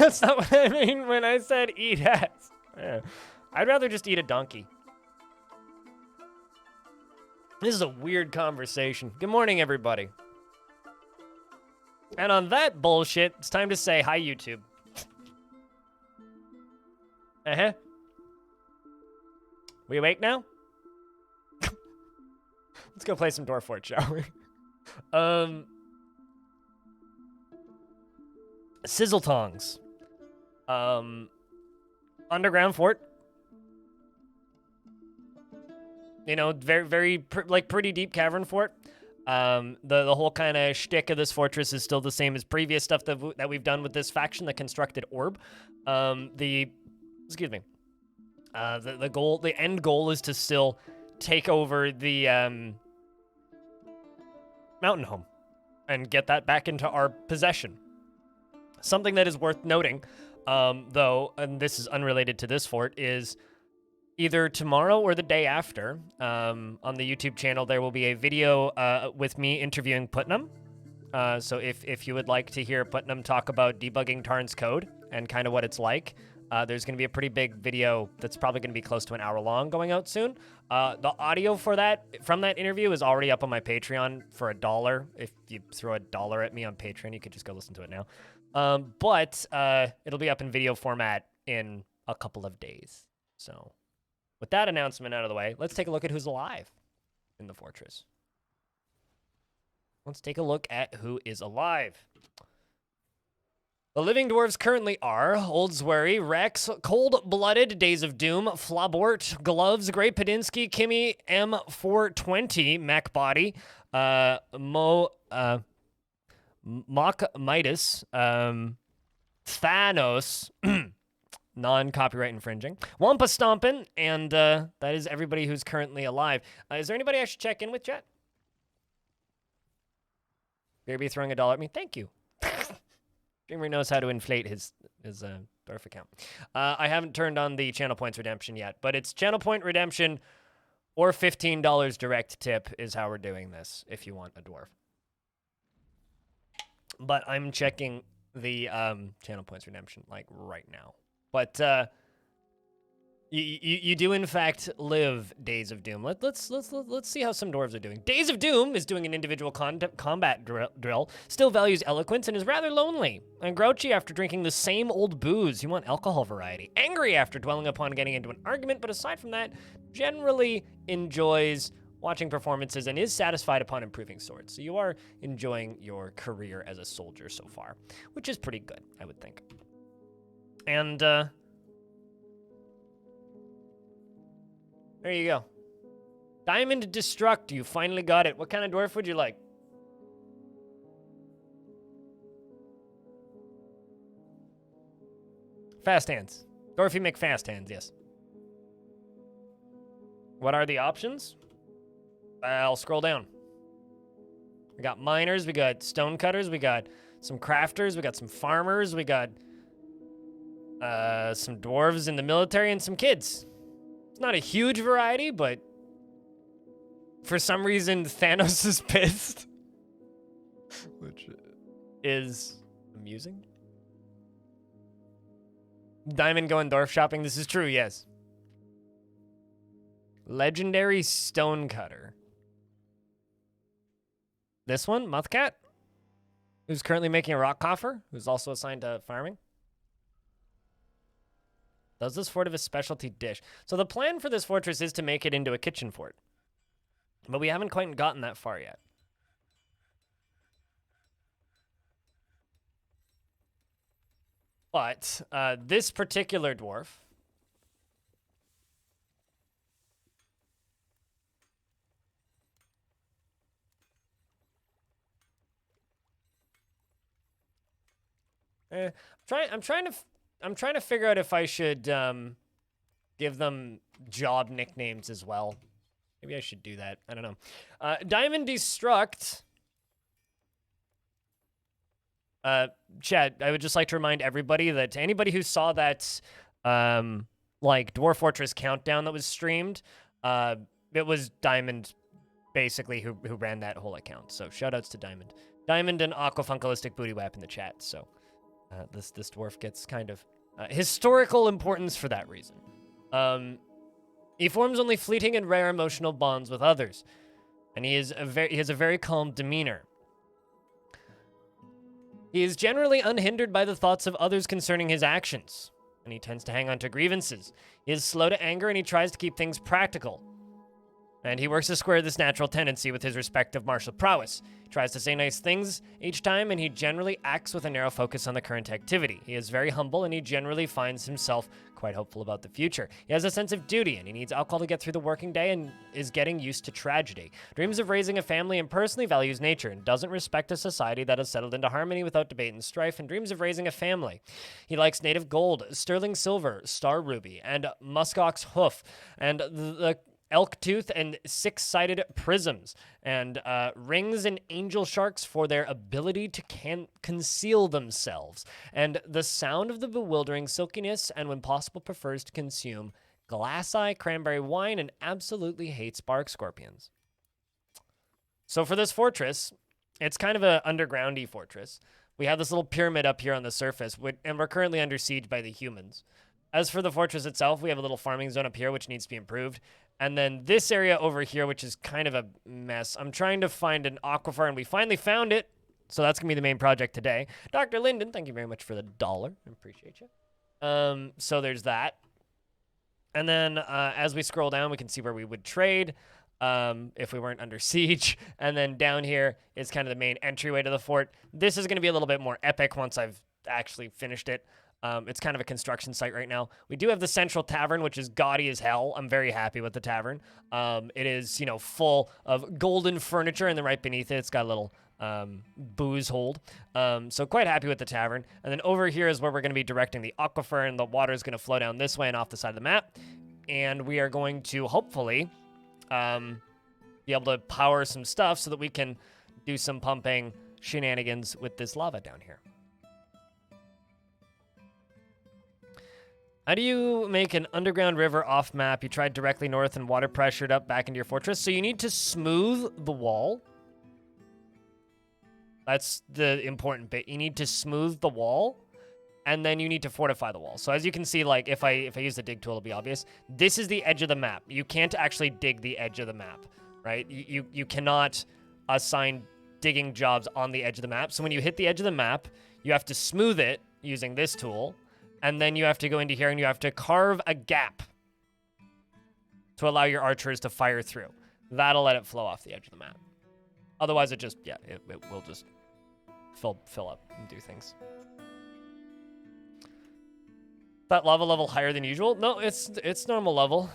That's not what I mean when I said eat ass. Yeah. I'd rather just eat a donkey. This is a weird conversation. Good morning, everybody. And on that bullshit, it's time to say hi, YouTube. Uh-huh. We awake now? Let's go play some Dwarf Fort, shall we? Sizzletongs. Underground fort. You know, very pretty deep cavern fort. The whole kind of shtick of this fortress is still the same as previous stuff that we've done with this faction, the constructed orb. The end goal is to still take over the mountain home and get that back into our possession. Something that is worth noting, though, and this is unrelated to this fort, is either tomorrow or the day after, on the YouTube channel, there will be a video with me interviewing Putnam. So if you would like to hear Putnam talk about debugging Tarn's code and kind of what it's like, there's going to be a pretty big video that's probably going to be close to an hour long going out soon. The audio from that interview is already up on my Patreon for $1. If you throw $1 at me on Patreon, you could just go listen to it now. But it'll be up in video format in a couple of days. So with that announcement out of the way, let's take a look at who's alive in the fortress. Let's take a look at who is alive. The living dwarves currently are Oldswery, Rex, Cold-Blooded, Days of Doom, Flabort, Gloves, Grey Padinsky, Kimmy, M420, MacBody, Mock Midas, Thanos, non-copyright infringing, Wampa Stompin', and that is everybody who's currently alive. Is there anybody I should check in with, chat? Beerby throwing $1 at me. Thank you. Dreamer knows how to inflate his Dwarf account. I haven't turned on the channel points redemption yet, but it's channel point redemption or $15 direct tip is how we're doing this if you want a dwarf. But I'm checking the channel points redemption like right now. But you do in fact live Days of Doom. Let's see how some dwarves are doing. Days of Doom is doing an individual combat drill, still values eloquence, and is rather lonely. And grouchy after drinking the same old booze. You want alcohol variety. Angry after dwelling upon getting into an argument, but aside from that, generally enjoys watching performances and is satisfied upon improving swords. So you are enjoying your career as a soldier so far, which is pretty good, I would think. And there you go. Diamond Destruct, you finally got it. What kind of dwarf would you like? Fast hands. Dwarfy McFast hands, yes. What are the options? I'll scroll down. We got miners, we got stonecutters, we got some crafters, we got some farmers, we got some dwarves in the military, and some kids. It's not a huge variety, but for some reason, Thanos is pissed. Which is amusing. Diamond going dwarf shopping. This is true, yes. Legendary Stonecutter. This one, Muthcat, who's currently making a rock coffer, who's also assigned to farming. Does this fort have a specialty dish? So the plan for this fortress is to make it into a kitchen fort. But we haven't quite gotten that far yet. But this particular dwarf I'm trying to figure out if I should give them job nicknames as well. Maybe I should do that. I don't know. Diamond Destruct. Chad, I would just like to remind everybody that anybody who saw that like Dwarf Fortress countdown that was streamed, it was Diamond basically who ran that whole account. So shout outs to Diamond. Diamond and Aquafunkalistic Booty Wap in the chat. So This dwarf gets kind of historical importance for that reason. He forms only fleeting and rare emotional bonds with others, and he has a very calm demeanor. He is generally unhindered by the thoughts of others concerning his actions, and he tends to hang on to grievances. He is slow to anger, and he tries to keep things practical. And he works to square this natural tendency with his respective martial prowess. He tries to say nice things each time, and he generally acts with a narrow focus on the current activity. He is very humble, and he generally finds himself quite hopeful about the future. He has a sense of duty, and he needs alcohol to get through the working day and is getting used to tragedy. Dreams of raising a family and personally values nature and doesn't respect a society that has settled into harmony without debate and strife, and dreams of raising a family. He likes native gold, sterling silver, star ruby, and muskox hoof, and the elk tooth and six-sided prisms, and rings and angel sharks for their ability to conceal themselves, and the sound of the bewildering silkiness, and when possible prefers to consume glass-eye cranberry wine and absolutely hates bark scorpions. So for this fortress, it's kind of an undergroundy fortress. We have this little pyramid up here on the surface, and we're currently under siege by the humans. As for the fortress itself, we have a little farming zone up here, which needs to be improved. And then this area over here, which is kind of a mess. I'm trying to find an aquifer, and we finally found it. So that's going to be the main project today. Dr. Linden, thank you very much for the $1. I appreciate you. So there's that. And then as we scroll down, we can see where we would trade if we weren't under siege. And then down here is kind of the main entryway to the fort. This is going to be a little bit more epic once I've actually finished it. It's kind of a construction site right now. We do have the central tavern, which is gaudy as hell. I'm very happy with the tavern. It is, full of golden furniture, and then right beneath it, it's got a little booze hold. So quite happy with the tavern. And then over here is where we're going to be directing the aquifer, and the water is going to flow down this way and off the side of the map. And we are going to hopefully be able to power some stuff so that we can do some pumping shenanigans with this lava down here. How do you make an underground river off map? You tried directly north and water pressured up back into your fortress. So you need to smooth the wall. That's the important bit. You need to smooth the wall, and then you need to fortify the wall. So as you can see, like if I use the dig tool, it'll be obvious. This is the edge of the map. You can't actually dig the edge of the map, right? You cannot assign digging jobs on the edge of the map. So when you hit the edge of the map, you have to smooth it using this tool. And then you have to go into here and you have to carve a gap to allow your archers to fire through. That'll let it flow off the edge of the map. Otherwise, it will just fill up and do things. That lava level higher than usual? No, it's normal level.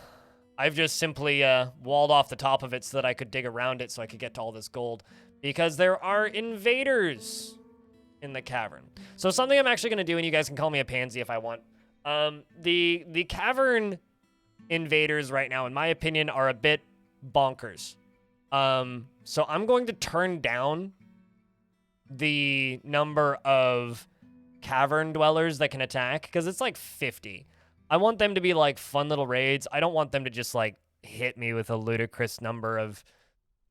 I've just simply walled off the top of it so that I could dig around it so I could get to all this gold. Because there are invaders in the cavern. So something I'm actually going to do, and you guys can call me a pansy if I want. The cavern invaders right now, in my opinion, are a bit bonkers. So I'm going to turn down the number of cavern dwellers that can attack, because it's like 50. I want them to be like fun little raids. I don't want them to just like hit me with a ludicrous number of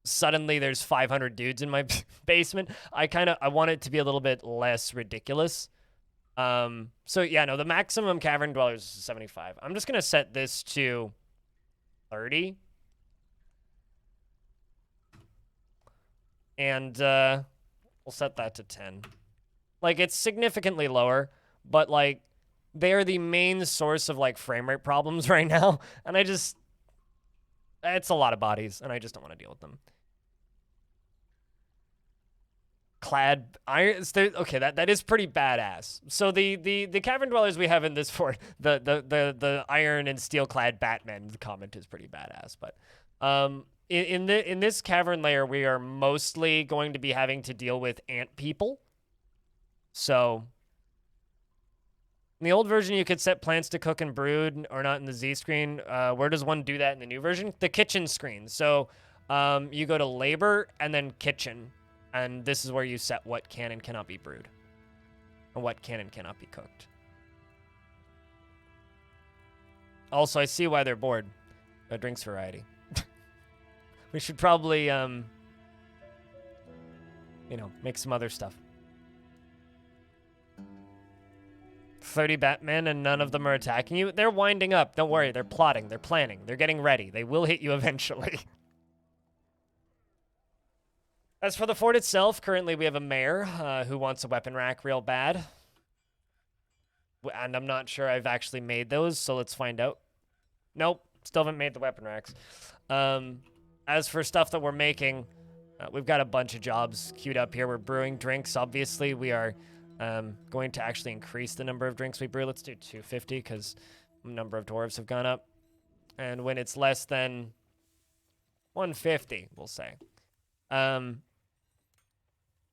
suddenly there's 500 dudes in my basement. I want it to be a little bit less ridiculous. So yeah, no, the maximum cavern dwellers is 75. I'm just going to set this to 30. And we'll set that to 10. Like, it's significantly lower, but like they are the main source of like frame rate problems right now. And it's a lot of bodies, and I just don't want to deal with them. Clad iron. Okay, that is pretty badass. So the cavern dwellers we have in this fort, the iron and steel clad Batman comment is pretty badass. But in this cavern layer, we are mostly going to be having to deal with ant people. So in the old version, you could set plants to cook and brood, or not in the Z screen. Where does one do that in the new version? The kitchen screen. So you go to labor and then kitchen. And this is where you set what can and cannot be brewed, and what can and cannot be cooked. Also, I see why they're bored. Drinks variety. We should probably, make some other stuff. 30 Batmen and none of them are attacking you. They're winding up. Don't worry. They're plotting. They're planning. They're getting ready. They will hit you eventually. As for the fort itself, currently we have a mayor who wants a weapon rack real bad. And I'm not sure I've actually made those, so let's find out. Nope, still haven't made the weapon racks. As for stuff that we're making, we've got a bunch of jobs queued up here. We're brewing drinks. Obviously, we are going to actually increase the number of drinks we brew. Let's do 250 because the number of dwarves have gone up. And when it's less than 150, we'll say.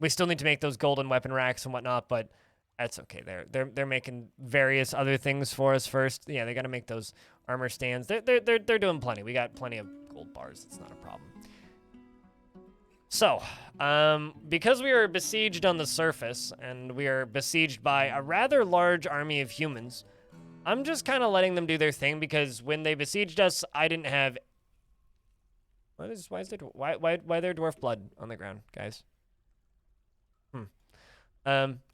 We still need to make those golden weapon racks and whatnot, but that's okay. They're making various other things for us first. Yeah, they got to make those armor stands. They're doing plenty. We got plenty of gold bars. It's not a problem. So, because we are besieged on the surface and we are besieged by a rather large army of humans, I'm just kind of letting them do their thing because when they besieged us, I didn't have. Why is there dwarf blood on the ground, guys?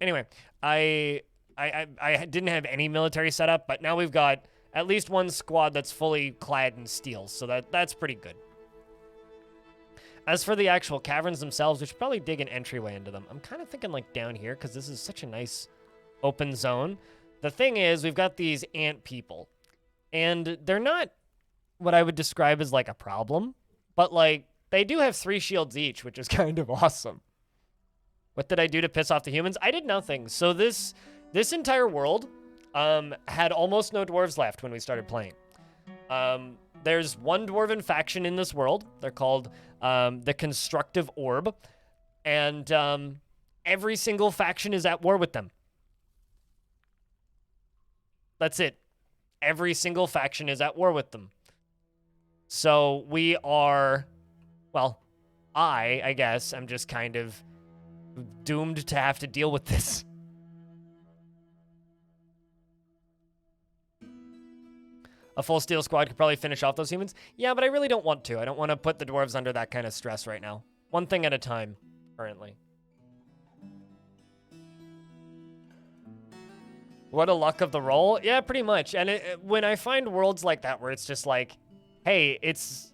Anyway, I didn't have any military setup, but now we've got at least one squad that's fully clad in steel, so that's pretty good. As for the actual caverns themselves, we should probably dig an entryway into them. I'm kind of thinking like down here, because this is such a nice open zone. The thing is, we've got these ant people, and they're not what I would describe as like a problem, but like they do have 3 shields each, which is kind of awesome. What did I do to piss off the humans? I did nothing. So this entire world had almost no dwarves left when we started playing. There's one dwarven faction in this world. They're called the Constructive Orb. And every single faction is at war with them. That's it. Every single faction is at war with them. So we are, well, I guess, I'm just kind of doomed to have to deal with this. A full steel squad could probably finish off those humans. Yeah, but I really don't want to. I don't want to put the dwarves under that kind of stress right now. One thing at a time, currently. What a luck of the roll. Yeah, pretty much. And when I find worlds like that where it's just like, hey, it's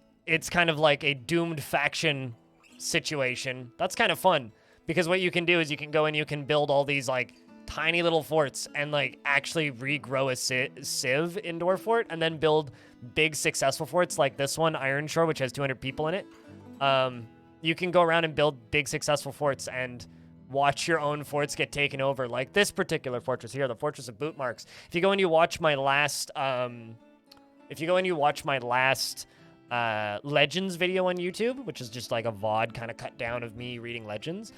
kind of like a doomed faction situation, that's kind of fun. Because what you can do is you can go and you can build all these, like, tiny little forts and, like, actually regrow a civ in Dwarf Fort and then build big successful forts like this one, Iron Shore, which has 200 people in it. You can go around and build big successful forts and watch your own forts get taken over. Like this particular fortress here, the Fortress of Boot Marks. If you go and you watch my last... Legends video on YouTube, which is just like a VOD kind of cut down of me reading Legends.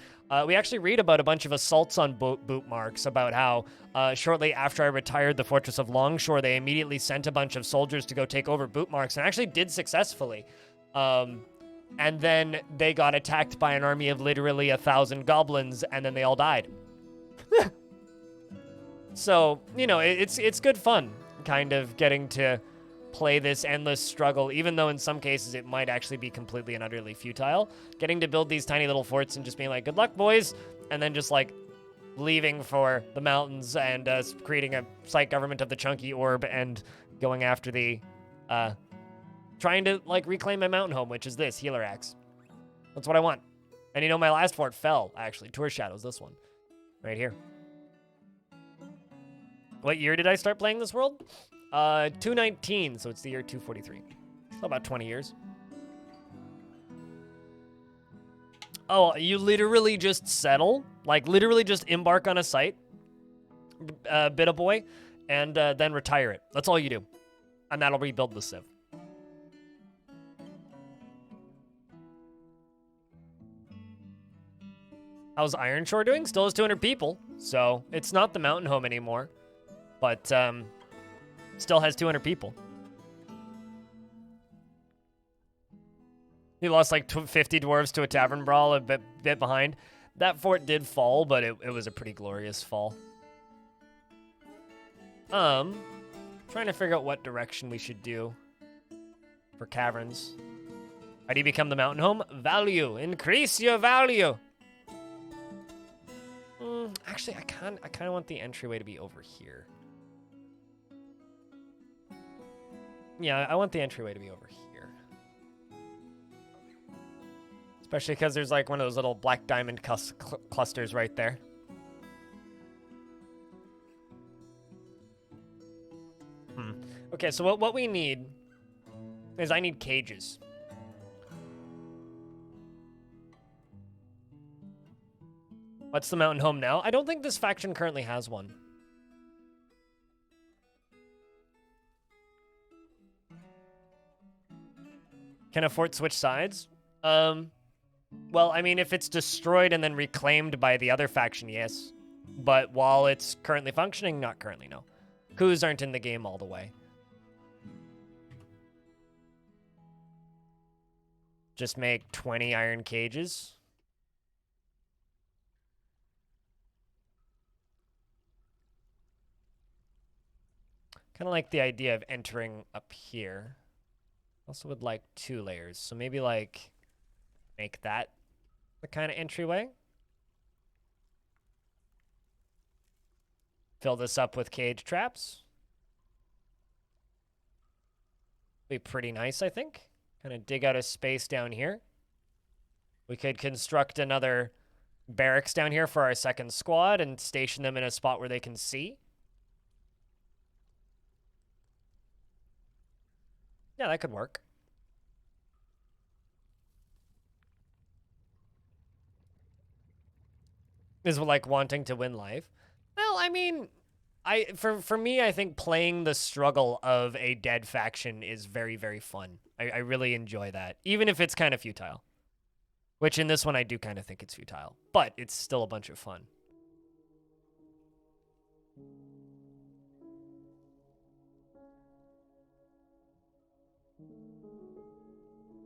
We actually read about a bunch of assaults on boot marks, about how shortly after I retired the Fortress of Longshore, they immediately sent a bunch of soldiers to go take over boot marks, and actually did successfully. And then they got attacked by an army of literally 1,000 goblins, and then they all died. So, you know, it's good fun, kind of getting to play this endless struggle, even though in some cases it might actually be completely and utterly futile. Getting to build these tiny little forts and just being like, good luck, boys, and then just like leaving for the mountains and creating a site government of the Chunky Orb and going after the, trying to like reclaim my mountain home, which is this, Healer Axe. That's what I want. And you know, my last fort fell, actually. Tour Shadows, this one. Right here. What year did I start playing this world? 219, so it's the year 243. So about 20 years. Oh, you literally just settle? Like, literally just embark on a site, bit a boy, and then retire it. That's all you do. And that'll rebuild the civ. How's Iron Shore doing? Still has 200 people, so it's not the mountain home anymore. But, still has 200 people. He lost like 50 dwarves to a tavern brawl, a bit behind. That fort did fall, but it was a pretty glorious fall. Trying to figure out what direction we should do for caverns. How do you become the mountain home? Value. Increase your value. Actually, I kind of want the entryway to be over here. Yeah, I want the entryway to be over here. Especially because there's like one of those little black diamond clusters right there. Okay, so what we need is I need cages. What's the mountain home now? I don't think this faction currently has one. Can a fort switch sides? Well, I mean, if it's destroyed and then reclaimed by the other faction, yes. But while it's currently functioning, not currently, no. Coups aren't in the game all the way. Just make 20 iron cages. Kind of like the idea of entering up here. Also would like 2 layers. So maybe like make that the kind of entryway. Fill this up with cage traps. Be pretty nice, I think. Kind of dig out a space down here. We could construct another barracks down here for our second squad and station them in a spot where they can see. Yeah, that could work. Is like wanting to win life. Well, I mean, for me, I think playing the struggle of a dead faction is very, very fun. I really enjoy that, even if it's kind of futile. Which in this one, I do kind of think it's futile, but it's still a bunch of fun.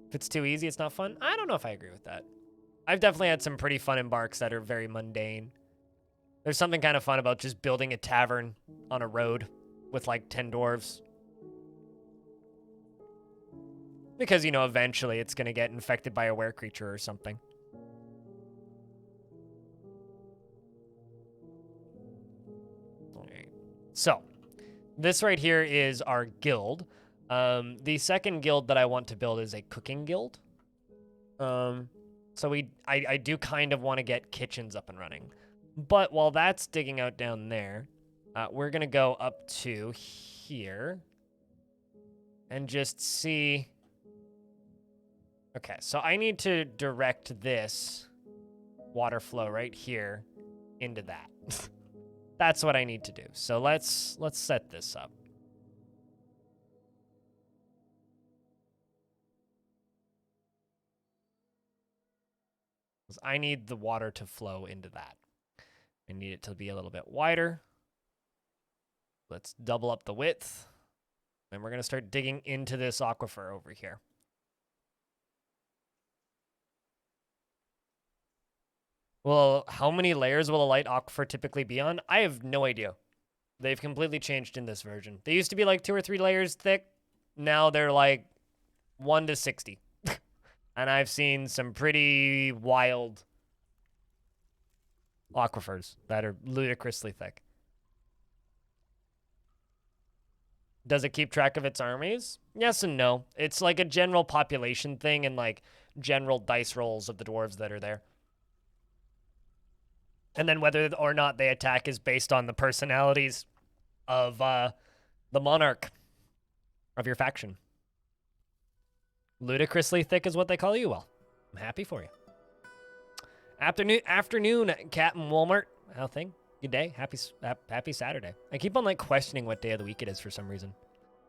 If it's too easy, it's not fun. I don't know if I agree with that. I've definitely had some pretty fun embarks that are very mundane. There's something kind of fun about just building a tavern on a road with like 10 dwarves. Because, you know, eventually it's going to get infected by a were creature or something. All right. So, this right here is our guild. The second guild that I want to build is a cooking guild. So I do kind of want to get kitchens up and running. But while that's digging out down there, we're going to go up to here and just see. Okay, so I need to direct this water flow right here into that. That's what I need to do. So let's set this up. I need the water to flow into that. I need it to be a little bit wider. Let's double up the width. And we're going to start digging into this aquifer over here. Well, how many layers will a light aquifer typically be on? I have no idea. They've completely changed in this version. They used to be like 2 or 3 layers thick. Now they're like 1 to 60. And I've seen some pretty wild aquifers that are ludicrously thick. Does it keep track of its armies? Yes and no. It's like a general population thing and like general dice rolls of the dwarves that are there. And then whether or not they attack is based on the personalities of the monarch of your faction. Ludicrously thick is what they call you? Well, I'm happy for you. Afternoon, Cat and Walmart. How thing? Good day. Happy Saturday. I keep on like questioning what day of the week it is for some reason.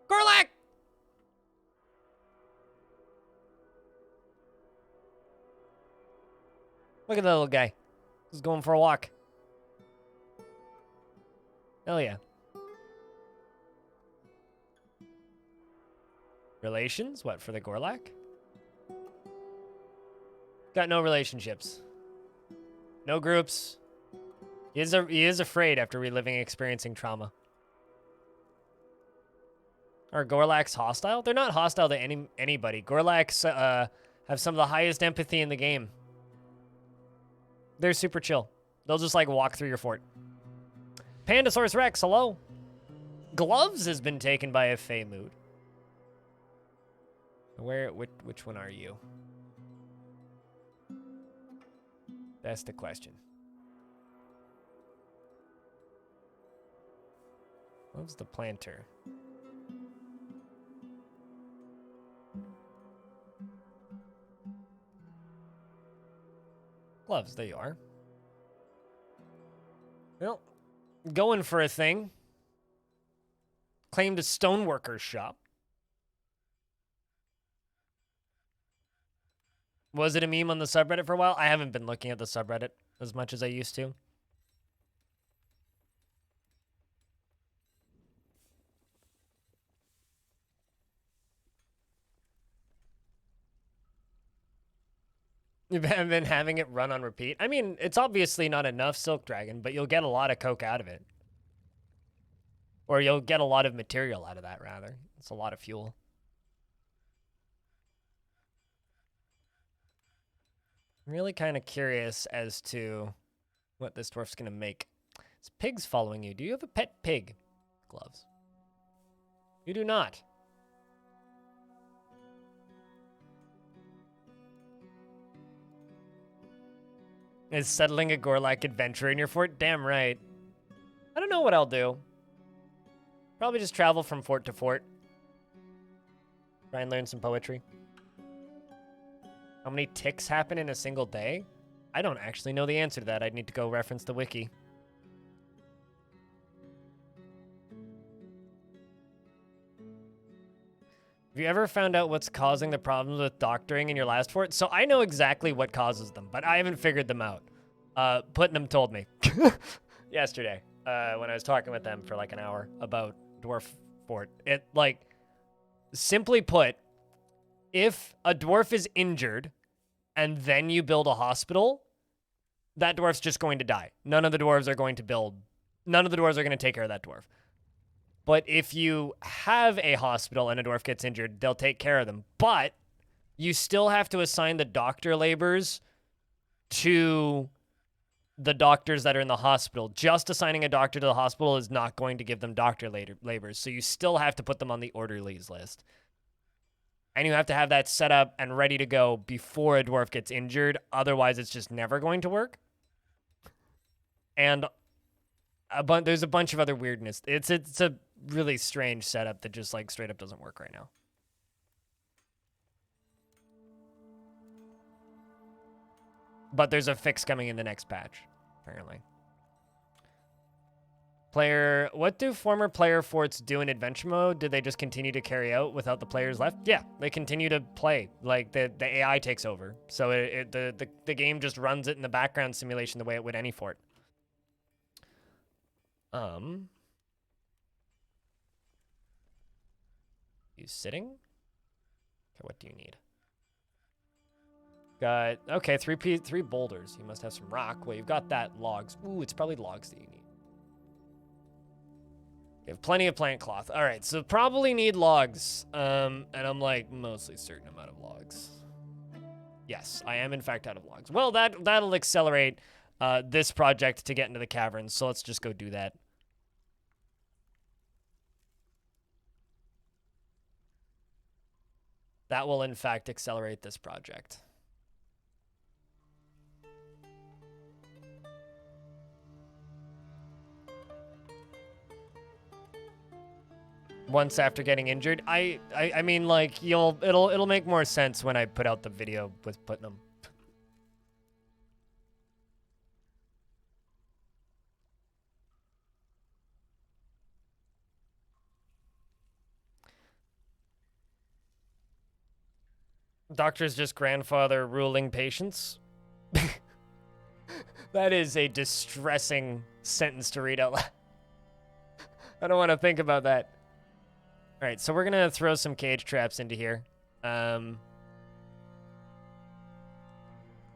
Gorlak! Look at that little guy. He's going for a walk. Hell yeah. Relations? What, for the Gorlak? Got no relationships. No groups. He is afraid after reliving experiencing trauma. Are Gorlaks hostile? They're not hostile to anybody. Gorlaks have some of the highest empathy in the game. They're super chill. They'll just like walk through your fort. Pandasaurus Rex, hello. Gloves has been taken by a Fey mood. Which one are you? That's the question. Loves the planter. Gloves, there you are. Well, going for a thing. Claimed a stoneworker's shop. Was it a meme on the subreddit for a while? I haven't been looking at the subreddit as much as I used to. You've been having it run on repeat. I mean, it's obviously not enough Silk Dragon, but you'll get a lot of coke out of it. Or you'll get a lot of material out of that, rather. It's a lot of fuel. I'm really kind of curious as to what this dwarf's going to make. This pig's following you. Do you have a pet pig? Gloves. You do not. Is settling a Gorlak adventure in your fort? Damn right. I don't know what I'll do. Probably just travel from fort to fort. Try and learn some poetry. How many ticks happen in a single day? I don't actually know the answer to that. I'd need to go reference the wiki. Have you ever found out what's causing the problems with doctoring in your last fort? So I know exactly what causes them, but I haven't figured them out. Putnam told me yesterday when I was talking with them for like an hour about Dwarf Fort. It, like, simply put, if a dwarf is injured and then you build a hospital, that dwarf's just going to die. None of the dwarves are going to take care of that dwarf. But if you have a hospital and a dwarf gets injured, they'll take care of them. But you still have to assign the doctor labors to the doctors that are in the hospital. Just assigning a doctor to the hospital is not going to give them doctor labors. So you still have to put them on the orderlies list. And you have to have that set up and ready to go before a dwarf gets injured. Otherwise, it's just never going to work. And there's a bunch of other weirdness. It's a really strange setup that just, like, straight up doesn't work right now. But there's a fix coming in the next patch, apparently. What do former player forts do in adventure mode? Did they just continue to carry out without the players left? Yeah, they continue to play. Like, the AI takes over. So the game just runs it in the background simulation the way it would any fort. You sitting? Okay, what do you need? Got, okay, three boulders. You must have some rock. Well, you've got that. Logs. Ooh, it's probably logs that you need. You have plenty of plant cloth. All right, so probably need logs. And I'm, like, mostly certain I'm out of logs. Yes, I am in fact out of logs. Well, that'll accelerate this project to get into the cavern, so let's just go do that. That will, in fact, accelerate this project. Once after getting injured, I mean, like, it'll make more sense when I put out the video with Putnam. Doctor's just grandfather ruling patients. That is a distressing sentence to read out loud. I don't want to think about that. All right, so we're going to throw some cage traps into here.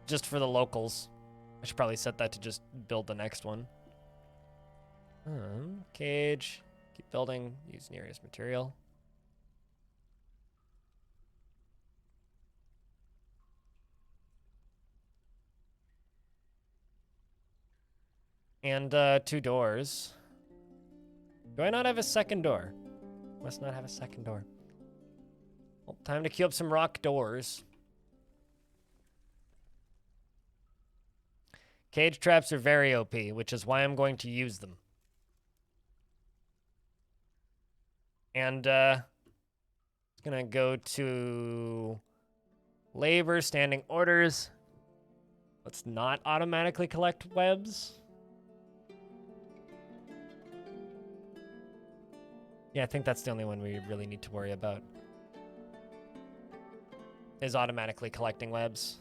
Just for the locals. I should probably set that to just build the next one. Cage. Keep building. Use nearest material. And 2 doors. Do I not have a second door? Must not have a second door. Well, time to queue up some rock doors. Cage traps are very OP, which is why I'm going to use them. And, gonna go to labor, standing orders. Let's not automatically collect webs. Yeah, I think that's the only one we really need to worry about. Is automatically collecting webs.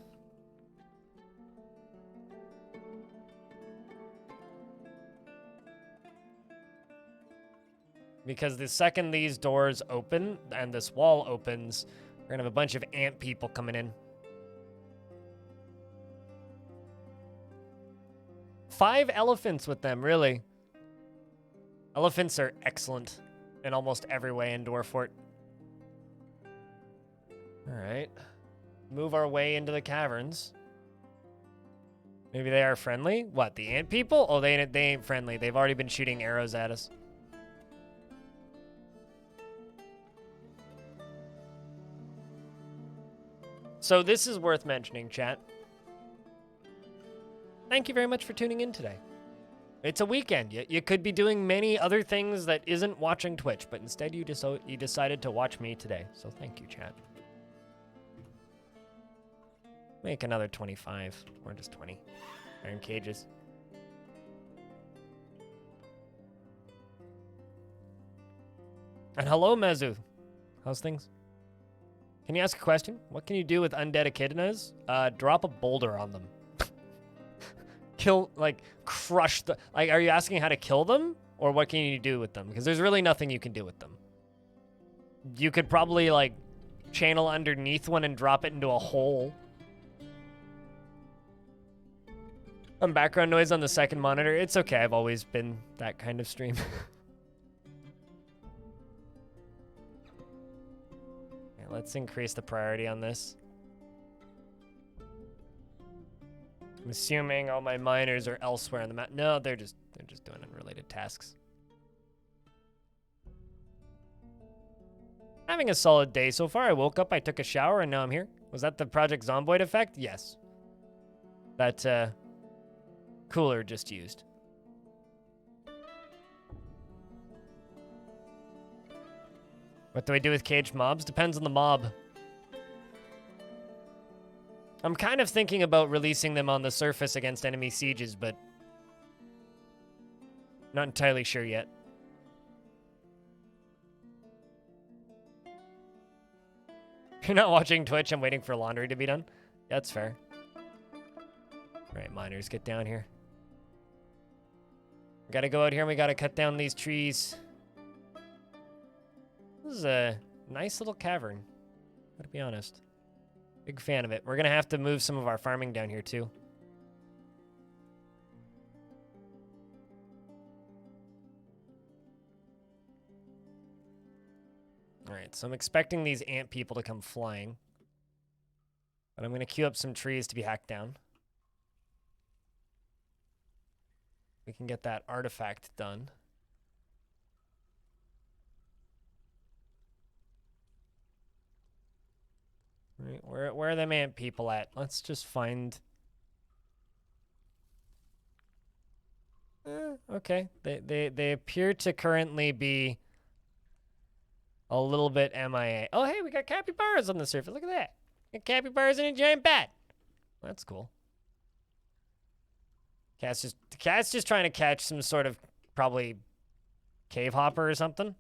Because the second these doors open and this wall opens, we're gonna have a bunch of ant people coming in. 5 elephants with them, really. Elephants are excellent in almost every way in Dwarf Fort. All right. Move our way into the caverns. Maybe they are friendly? What, the ant people? Oh, they ain't friendly. They've already been shooting arrows at us. So this is worth mentioning, chat. Thank you very much for tuning in today. It's a weekend. You could be doing many other things that isn't watching Twitch, but instead you decided to watch me today. So thank you, chat. Make another 25, or just 20. Iron cages. And hello, Mezu. How's things? Can you ask a question? What can you do with undead echidnas? Drop a boulder on them. Kill, like, crush the... Like, are you asking how to kill them? Or what can you do with them? Because there's really nothing you can do with them. You could probably, like, channel underneath one and drop it into a hole. Background noise on the second monitor. It's okay, I've always been that kind of stream. Let's increase the priority on this. I'm assuming all my miners are elsewhere on the map. No, they're just doing unrelated tasks. Having a solid day so far. I woke up, I took a shower, and now I'm here. Was that the Project Zomboid effect? Yes. That cooler just used. What do I do with caged mobs? Depends on the mob. I'm kind of thinking about releasing them on the surface against enemy sieges, but not entirely sure yet. You're not watching Twitch, I'm waiting for laundry to be done. That's fair. All right, miners, get down here. We gotta go out here and we gotta cut down these trees. This is a nice little cavern, gotta be honest. Big fan of it. We're gonna have to move some of our farming down here too. All right, so I'm expecting these ant people to come flying. But I'm gonna queue up some trees to be hacked down. We can get that artifact done. Right, where are them ant people at? Let's just find... okay, they appear to currently be a little bit MIA. Oh, hey, we got capybaras on the surface. Look at that. We got capybaras and a giant bat. That's cool. Cat's just trying to catch some sort of probably cave hopper or something.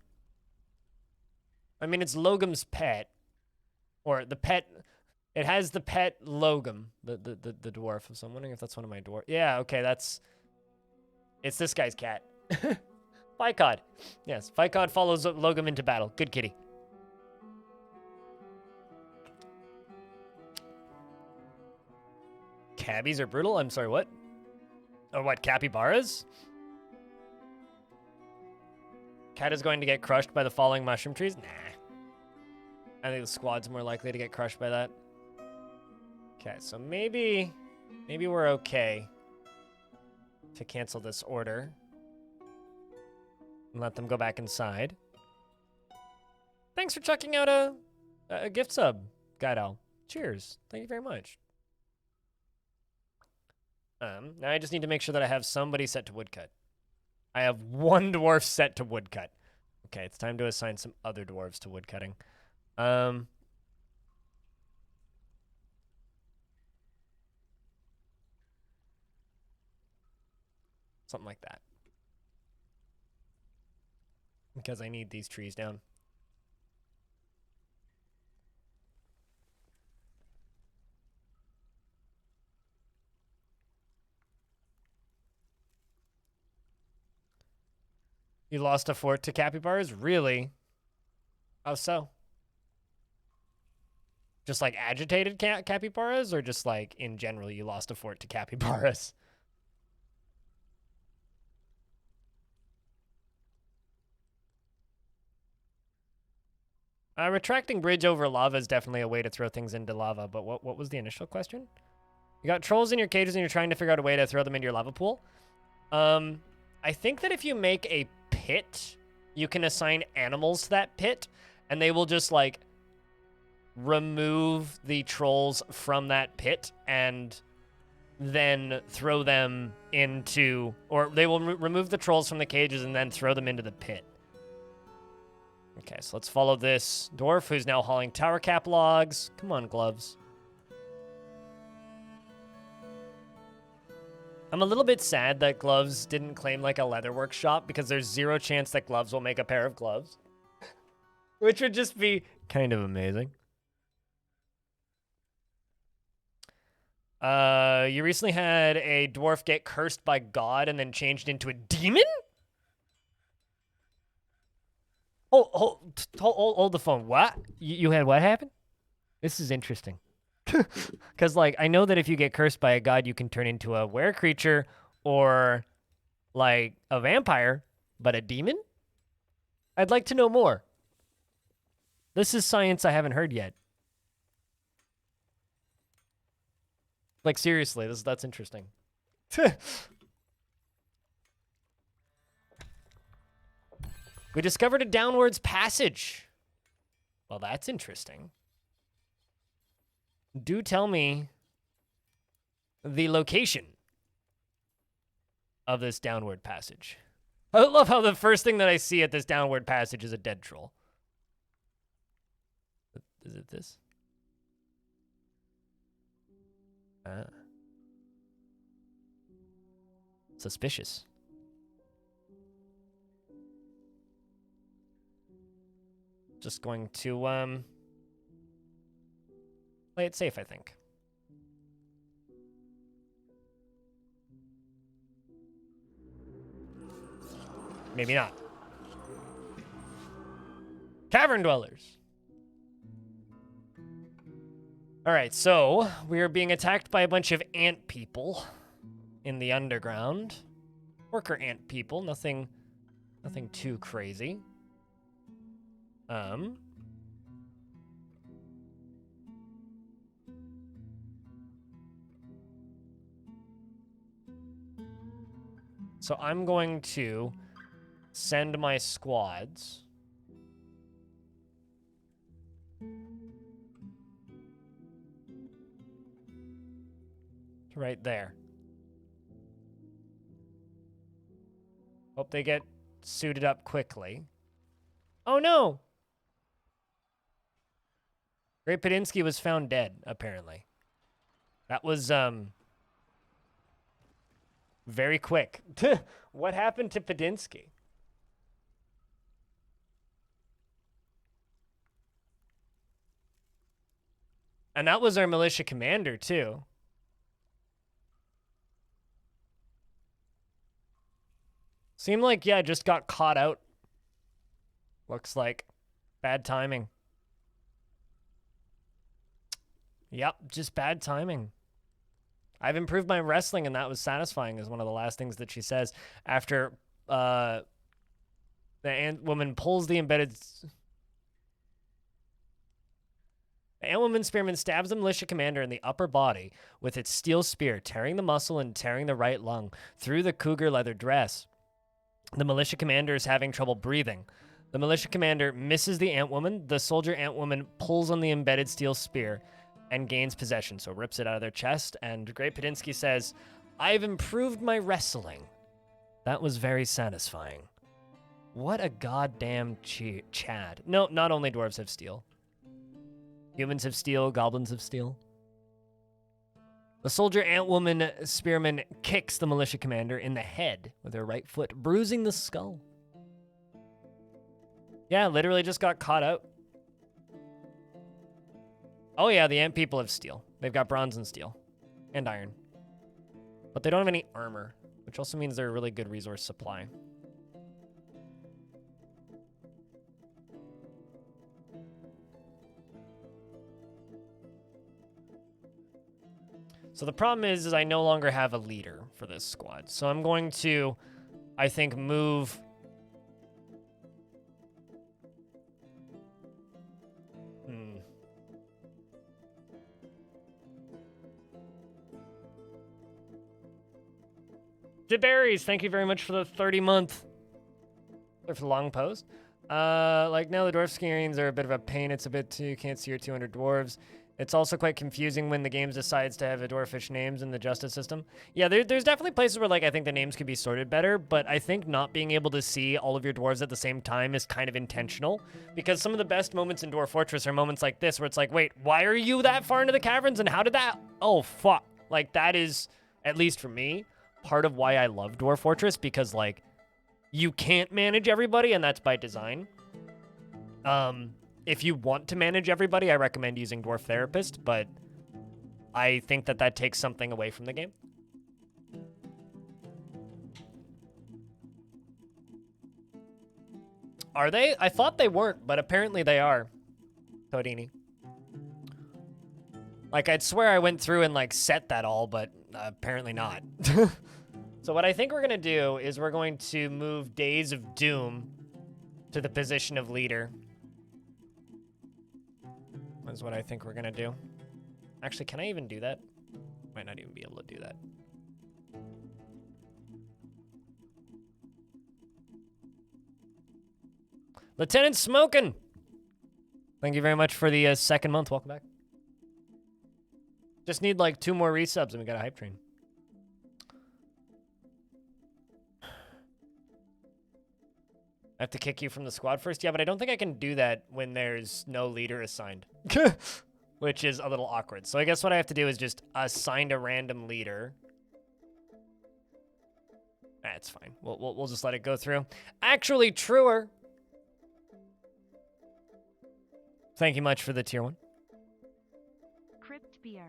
I mean, it's Logam's pet. Or the pet, it has the pet Logum, the dwarf. So I'm wondering if that's one of my dwarf. Yeah, okay, it's this guy's cat. Vicod. Yes, Vicod follows Logum into battle. Good kitty. Cabbies are brutal? I'm sorry, what? Or what, capybaras? Cat is going to get crushed by the falling mushroom trees? Nah. I think the squad's more likely to get crushed by that. Okay, so maybe we're okay to cancel this order and let them go back inside. Thanks for checking out A gift sub, Guido. Cheers. Thank you very much. Now I just need to make sure that I have somebody set to woodcut. I have one dwarf set to woodcut. Okay, it's time to assign some other dwarves to woodcutting. Something like that. Because I need these trees down. You lost a fort to capybaras? Really? How so? Just like agitated capybaras, or just like in general you lost a fort to capybaras? Retracting bridge over lava is definitely a way to throw things into lava, but what was the initial question? You got trolls in your cages and you're trying to figure out a way to throw them into your lava pool? I think that if you make a pit, you can assign animals to that pit, and they will just, like, remove the trolls from that pit and then throw them into... Or they will remove the trolls from the cages and then throw them into the pit. Okay, so let's follow this dwarf who's now hauling tower cap logs. Come on, gloves. I'm a little bit sad that Gloves didn't claim like a leather workshop because there's zero chance that Gloves will make a pair of gloves. Which would just be kind of amazing. You recently had a dwarf get cursed by God and then changed into a demon? Hold the phone. What? You had what happen? This is interesting. Because, like, I know that if you get cursed by a god, you can turn into a were creature or, like, a vampire, but a demon? I'd like to know more. This is science I haven't heard yet. Like, seriously, that's interesting. We discovered a downwards passage. Well, that's interesting. Do tell me the location of this downward passage. I love how the first thing that I see at this downward passage is a dead troll. Is it this? Suspicious. Just going to, play it safe, I think. Maybe not. Cavern dwellers. All right, so we are being attacked by a bunch of ant people in the underground. Worker ant people, nothing too crazy. So I'm going to send my squads to right there. Hope they get suited up quickly. Oh no! Great Padinsky was found dead, apparently. That was, very quick. What happened to Padinsky? And that was our militia commander, too. Seemed like, yeah, just got caught out. Looks like bad timing. Yep, just bad timing. I've improved my wrestling, and that was satisfying, is one of the last things that she says after the ant woman pulls the embedded... The ant woman spearman stabs the militia commander in the upper body with its steel spear, tearing the muscle and tearing the right lung through the cougar leather dress. The militia commander is having trouble breathing. The militia commander misses the ant woman. The soldier ant woman pulls on the embedded steel spear and gains possession, so rips it out of their chest. And Great Padinsky says, I've improved my wrestling. That was very satisfying. What a goddamn Chad. No, not only dwarves have steel. Humans have steel, goblins have steel. The soldier ant woman spearman kicks the militia commander in the head with her right foot, bruising the skull. Yeah, literally just got caught out. Oh yeah, the ant people have steel. They've got bronze and steel. And iron. But they don't have any armor, which also means they're a really good resource supply. So the problem is I no longer have a leader for this squad. So I'm going to, I think, move... DeBerries, thank you very much for the 30-month. Or for the long post. Like, now the dwarf screens are a bit of a pain. It's a bit too, you can't see your 200 dwarves. It's also quite confusing when the game decides to have a dwarfish names in the justice system. Yeah, there's definitely places where, like, I think the names could be sorted better, but I think not being able to see all of your dwarves at the same time is kind of intentional, because some of the best moments in Dwarf Fortress are moments like this, where it's like, wait, why are you that far into the caverns, and how did that... Oh, fuck. Like, that is, at least for me, part of why I love Dwarf Fortress, because, like, you can't manage everybody, and that's by design. If you want to manage everybody, I recommend using Dwarf Therapist, but I think that that takes something away from the game. Are they? I thought they weren't, but apparently they are. Todini. Like, I'd swear I went through and, like, set that all, but apparently not. So what I think we're going to do is we're going to move Days of Doom to the position of leader. That's what I think we're going to do. Actually, can I even do that? Might not even be able to do that. Lieutenant Smokin'! Thank you very much for the second month. Welcome back. Just need like 2 more resubs and we got a hype train. I have to kick you from the squad first? Yeah, but I don't think I can do that when there's no leader assigned. Which is a little awkward. So I guess what I have to do is just assign a random leader. That's fine. We'll just let it go through. Actually, truer. Thank you much for the tier 1. Crypt beer.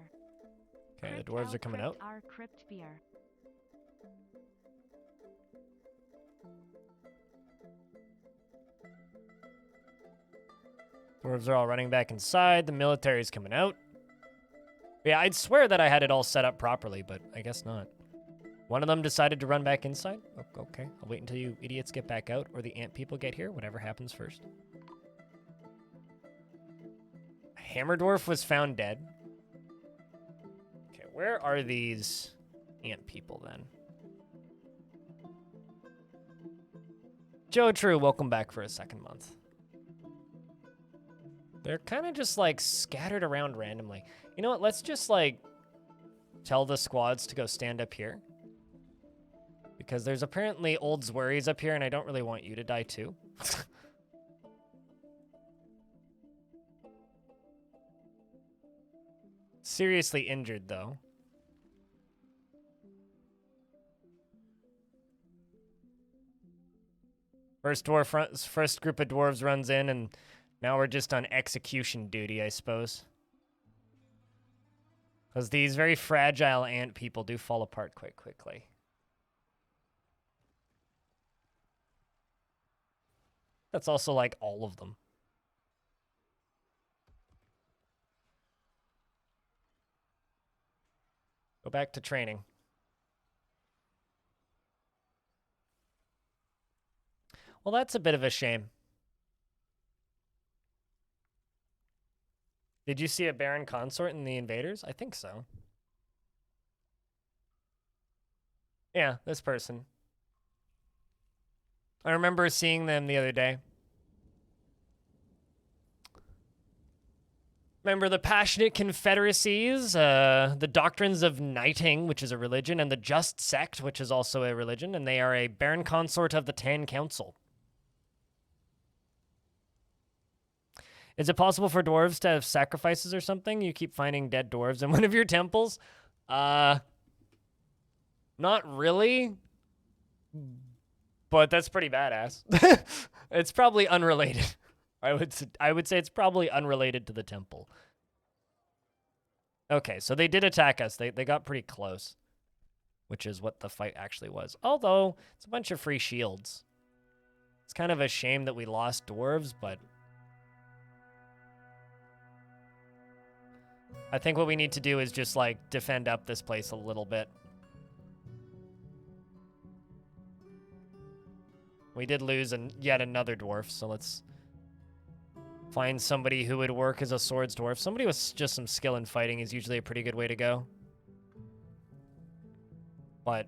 Okay, the dwarves are coming out. Our crypt beer. Dwarves are all running back inside. The military's coming out. Yeah, I'd swear that I had it all set up properly, but I guess not. One of them decided to run back inside. Okay, I'll wait until you idiots get back out or the ant people get here, whatever happens first. Hammer Dwarf was found dead. Okay, where are these ant people then? Joe True, welcome back for a second month. They're kind of just, like, scattered around randomly. You know what? Let's just, like, tell the squads to go stand up here. Because there's apparently old Zwerries up here, and I don't really want you to die, too. Seriously injured, though. First group of dwarves runs in, and... now we're just on execution duty, I suppose. Because these very fragile ant people do fall apart quite quickly. That's also like all of them. Go back to training. Well, that's a bit of a shame. Did you see a Baron Consort in the Invaders? I think so. Yeah, this person. I remember seeing them the other day. Remember the passionate confederacies, the doctrines of knighting, which is a religion, and the just sect, which is also a religion, and they are a baron consort of the Tan Council. Is it possible for dwarves to have sacrifices or something? You keep finding dead dwarves in one of your temples? Not really, but that's pretty badass. It's probably unrelated. I would say it's probably unrelated to the temple. Okay, so they did attack us. They got pretty close, which is what the fight actually was. Although, it's a bunch of free shields. It's kind of a shame that we lost dwarves, but I think what we need to do is just, like, defend up this place a little bit. We did lose yet another dwarf, so let's find somebody who would work as a swords dwarf. Somebody with just some skill in fighting is usually a pretty good way to go. But,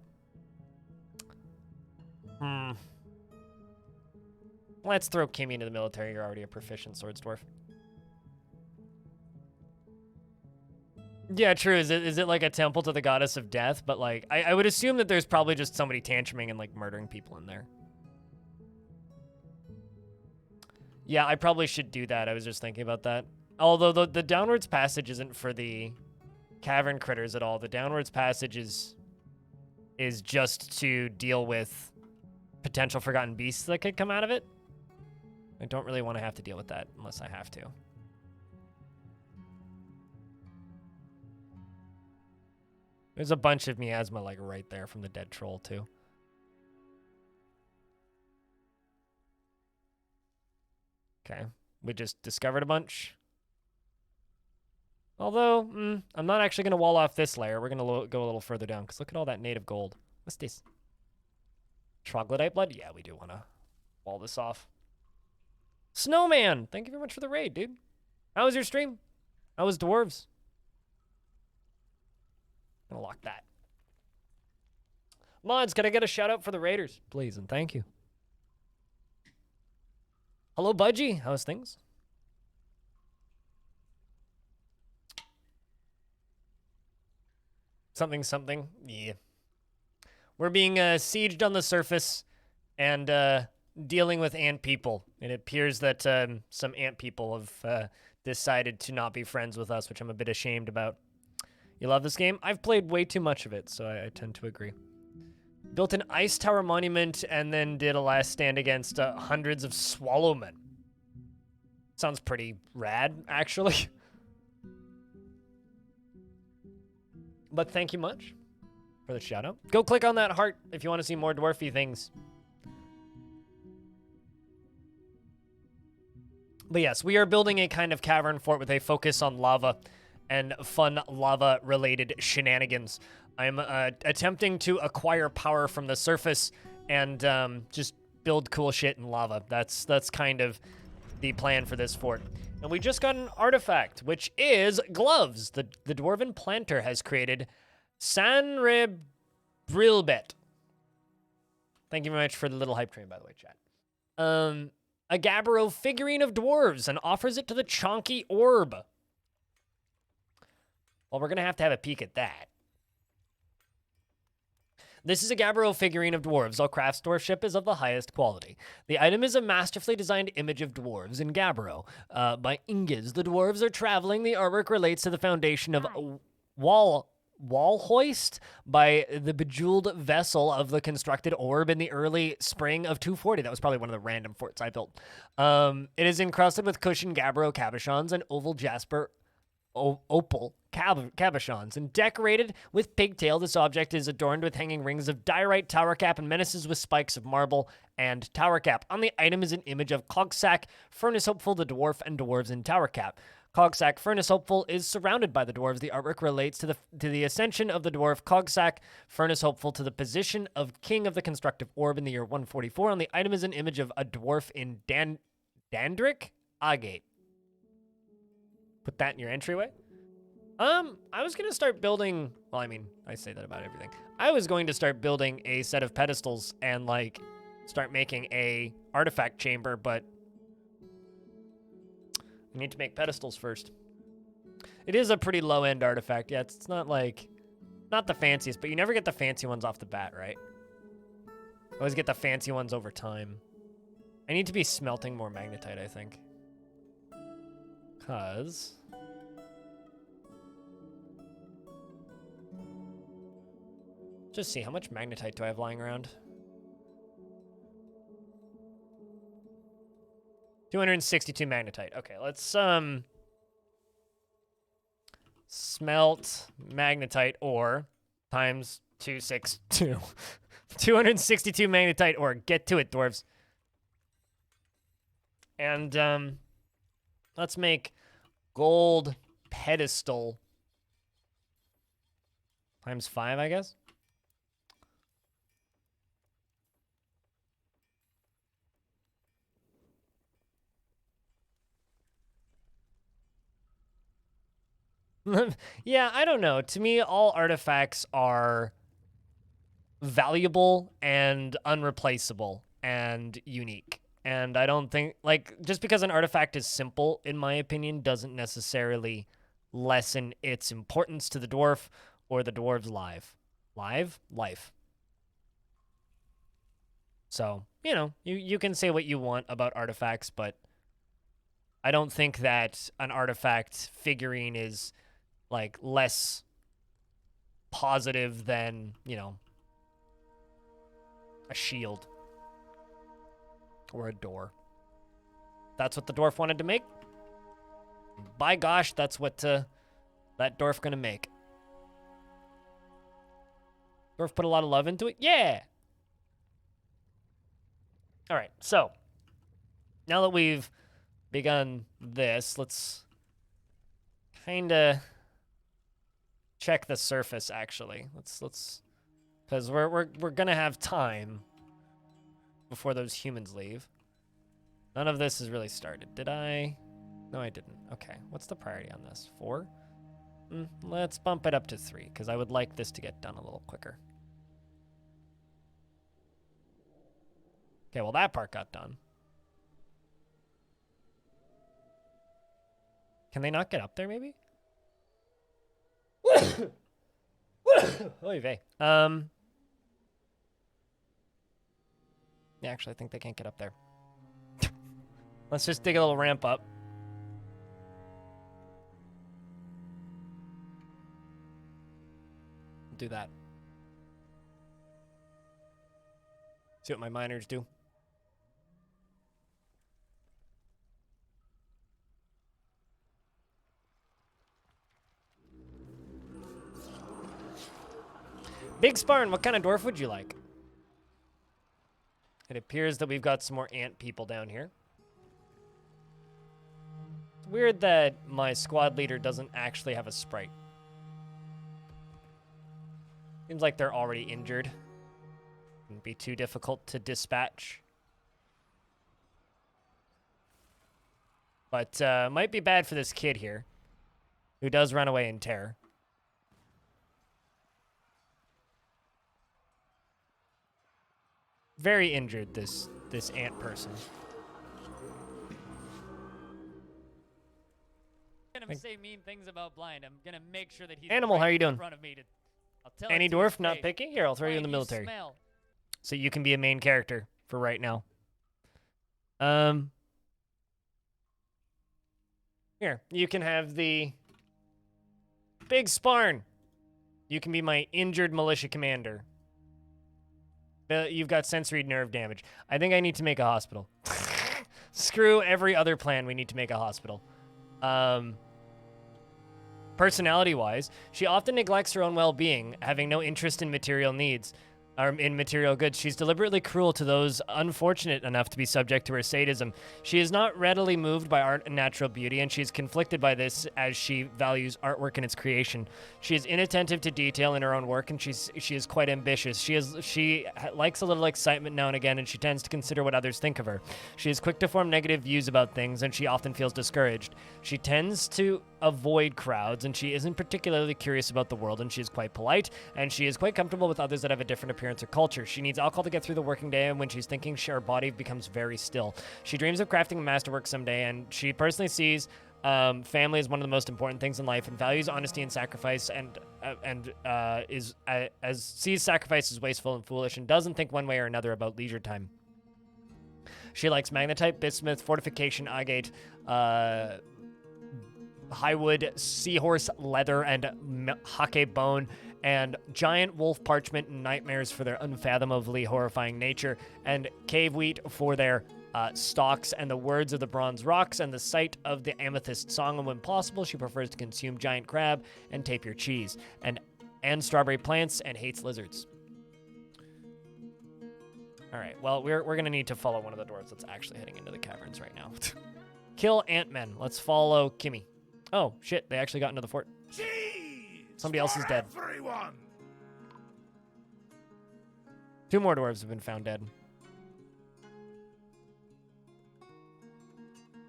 let's throw Kimmy into the military. You're already a proficient swords dwarf. Yeah, true. Is it like a temple to the goddess of death? But, like, I would assume that there's probably just somebody tantruming and, like, murdering people in there. Yeah, I probably should do that. I was just thinking about that. Although the downwards passage isn't for the cavern critters at all. The downwards passage is just to deal with potential forgotten beasts that could come out of it. I don't really want to have to deal with that unless I have to. There's a bunch of miasma, like, right there from the dead troll, too. Okay, we just discovered a bunch. Although, I'm not actually going to wall off this layer. We're going to go a little further down, because look at all that native gold. What's this? Troglodyte blood? Yeah, we do want to wall this off. Snowman! Thank you very much for the raid, dude. How was your stream? How was dwarves? I'm going to lock that. Mods, can I get a shout out for the raiders? Please, and thank you. Hello, Budgie. How's things? Something, something. Yeah. We're being sieged on the surface and dealing with ant people. It appears that some ant people have decided to not be friends with us, which I'm a bit ashamed about. You love this game? I've played way too much of it, so I tend to agree. Built an ice tower monument and then did a last stand against hundreds of swallowmen. Sounds pretty rad, actually. But thank you much for the shout out. Go click on that heart if you want to see more dwarfy things. But yes, we are building a kind of cavern fort with a focus on lava and fun lava-related shenanigans. I'm attempting to acquire power from the surface and just build cool shit in lava. That's kind of the plan for this fort. And we just got an artifact, which is gloves. The Dwarven planter has created Sanrebrilbet. Thank you very much for the little hype train, by the way, chat. A Gabbro figurine of dwarves and offers it to the Chonky Orb. Well, we're going to have a peek at that. This is a Gabbro figurine of dwarves. All craftsmanship is of the highest quality. The item is a masterfully designed image of dwarves in Gabbro by Ingiz. The dwarves are traveling. The artwork relates to the foundation of Wallhoist by the bejeweled vessel of the constructed orb in the early spring of 240. That was probably one of the random forts I built. It is encrusted with cushioned Gabbro cabochons and oval jasper opal cabochons and decorated with pigtail. This object is adorned with hanging rings of diorite tower cap and menaces with spikes of marble and tower cap. On the item is an image of Cogsack, Furnace Hopeful, the dwarf, and dwarves in tower cap. Cogsack, Furnace Hopeful, is surrounded by the dwarves. The artwork relates to the ascension of the dwarf Cogsack, Furnace Hopeful, to the position of King of the Constructive Orb in the year 144. On the item is an image of a dwarf in Dandrick Agate. Put that in your entryway. I was gonna start building, well, I mean, I say that about everything. I was going to start building a set of pedestals and, like, start making a artifact chamber, but I need to make pedestals first. It is a pretty low-end artifact. Yeah, it's not like... Not the fanciest, but you never get the fancy ones off the bat, right? Always get the fancy ones over time. I need to be smelting more magnetite, I think. Because... Just see, how much magnetite do I have lying around? 262 magnetite. Okay, let's, smelt magnetite ore times 262. 262 magnetite ore. Get to it, dwarves. And, let's make gold pedestal times 5, I guess. Yeah, I don't know. To me, all artifacts are valuable and unreplaceable and unique. And I don't think, like, just because an artifact is simple, in my opinion, doesn't necessarily lessen its importance to the dwarf or the dwarf's life. Life. So, you know, you can say what you want about artifacts, but I don't think that an artifact figurine is, like, less positive than, you know, a shield or a door. That's what the dwarf wanted to make. By gosh, that's what that dwarf gonna make. Dwarf put a lot of love into it. Yeah. All right. So now that we've begun this, let's kind of check the surface. Actually, let's because we're gonna have time before those humans leave. None of this has really started. Did I? No, I didn't. Okay, what's the priority on this? 4? Let's bump it up to 3, because I would like this to get done a little quicker. Okay, well, that part got done. Can they not get up there, maybe? Oy vey. Yeah, actually, I think they can't get up there. Let's just dig a little ramp up. Do that. See what my miners do. Big Sparn, what kind of dwarf would you like? It appears that we've got some more ant people down here. It's weird that my squad leader doesn't actually have a sprite. Seems like they're already injured. Wouldn't be too difficult to dispatch. But might be bad for this kid here, who does run away in terror. Very injured, this ant person. I'm gonna say mean things about Blind. I'm gonna make sure that he's Animal, how are you doing? in front of me to, I'll tell Any it to dwarf his not face. picky? Here, I'll throw you in the Blind, military. Smell. So you can be a main character for right now. Here, you can have the Big Sparn. You can be my injured militia commander. You've got sensory nerve damage. I think I need to make a hospital. Screw every other plan. We need to make a hospital. Personality-wise, she often neglects her own well-being, having no interest in material needs. In material goods. She's deliberately cruel to those unfortunate enough to be subject to her sadism. She is not readily moved by art and natural beauty, and she is conflicted by this as she values artwork and its creation. She is inattentive to detail in her own work, and she is quite ambitious. She likes a little excitement now and again, and she tends to consider what others think of her. She is quick to form negative views about things, and she often feels discouraged. She tends to avoid crowds, and she isn't particularly curious about the world, and she is quite polite, and she is quite comfortable with others that have a different appearance or culture. She needs alcohol to get through the working day, and when she's thinking, her body becomes very still. She dreams of crafting a masterwork someday, and she personally sees Family is one of the most important things in life and values honesty and sacrifice sees sacrifice as wasteful and foolish and doesn't think one way or another about leisure time. She likes magnetite, bismuth, fortification, agate, highwood, seahorse leather, and hake bone, and giant wolf parchment and nightmares for their unfathomably horrifying nature, and cave wheat for their stalks, and the words of the bronze rocks, and the sight of the amethyst song. And when possible, she prefers to consume giant crab and tapir cheese, and strawberry plants, and hates lizards. All right, well, we're going to need to follow one of the dwarves that's actually heading into the caverns right now. Kill Ant-Men. Let's follow Kimmy. Oh, shit, they actually got into the fort. Somebody else is dead. Everyone. 2 more dwarves have been found dead.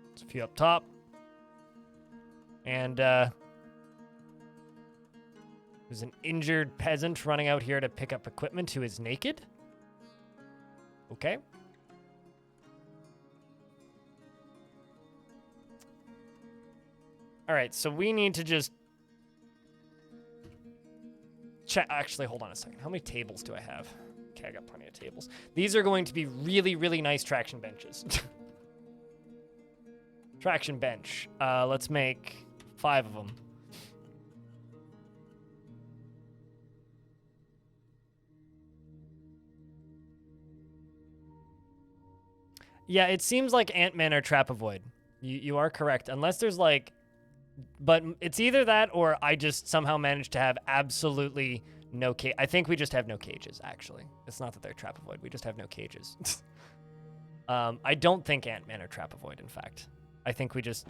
There's a few up top. And there's an injured peasant running out here to pick up equipment who is naked. Okay. All right, so we need to just check. Actually, hold on a second. How many tables do I have? Okay, I got plenty of tables. These are going to be really, really nice traction benches. Traction bench. Let's make 5 of them. Yeah, it seems like Ant-Men are trap avoid. You are correct. Unless there's like... But it's either that or I just somehow managed to have absolutely no cage. I think we just have no cages, actually. It's not that they're trap avoid. We just have no cages. I don't think Ant-Men are trap avoid, in fact. I think we just...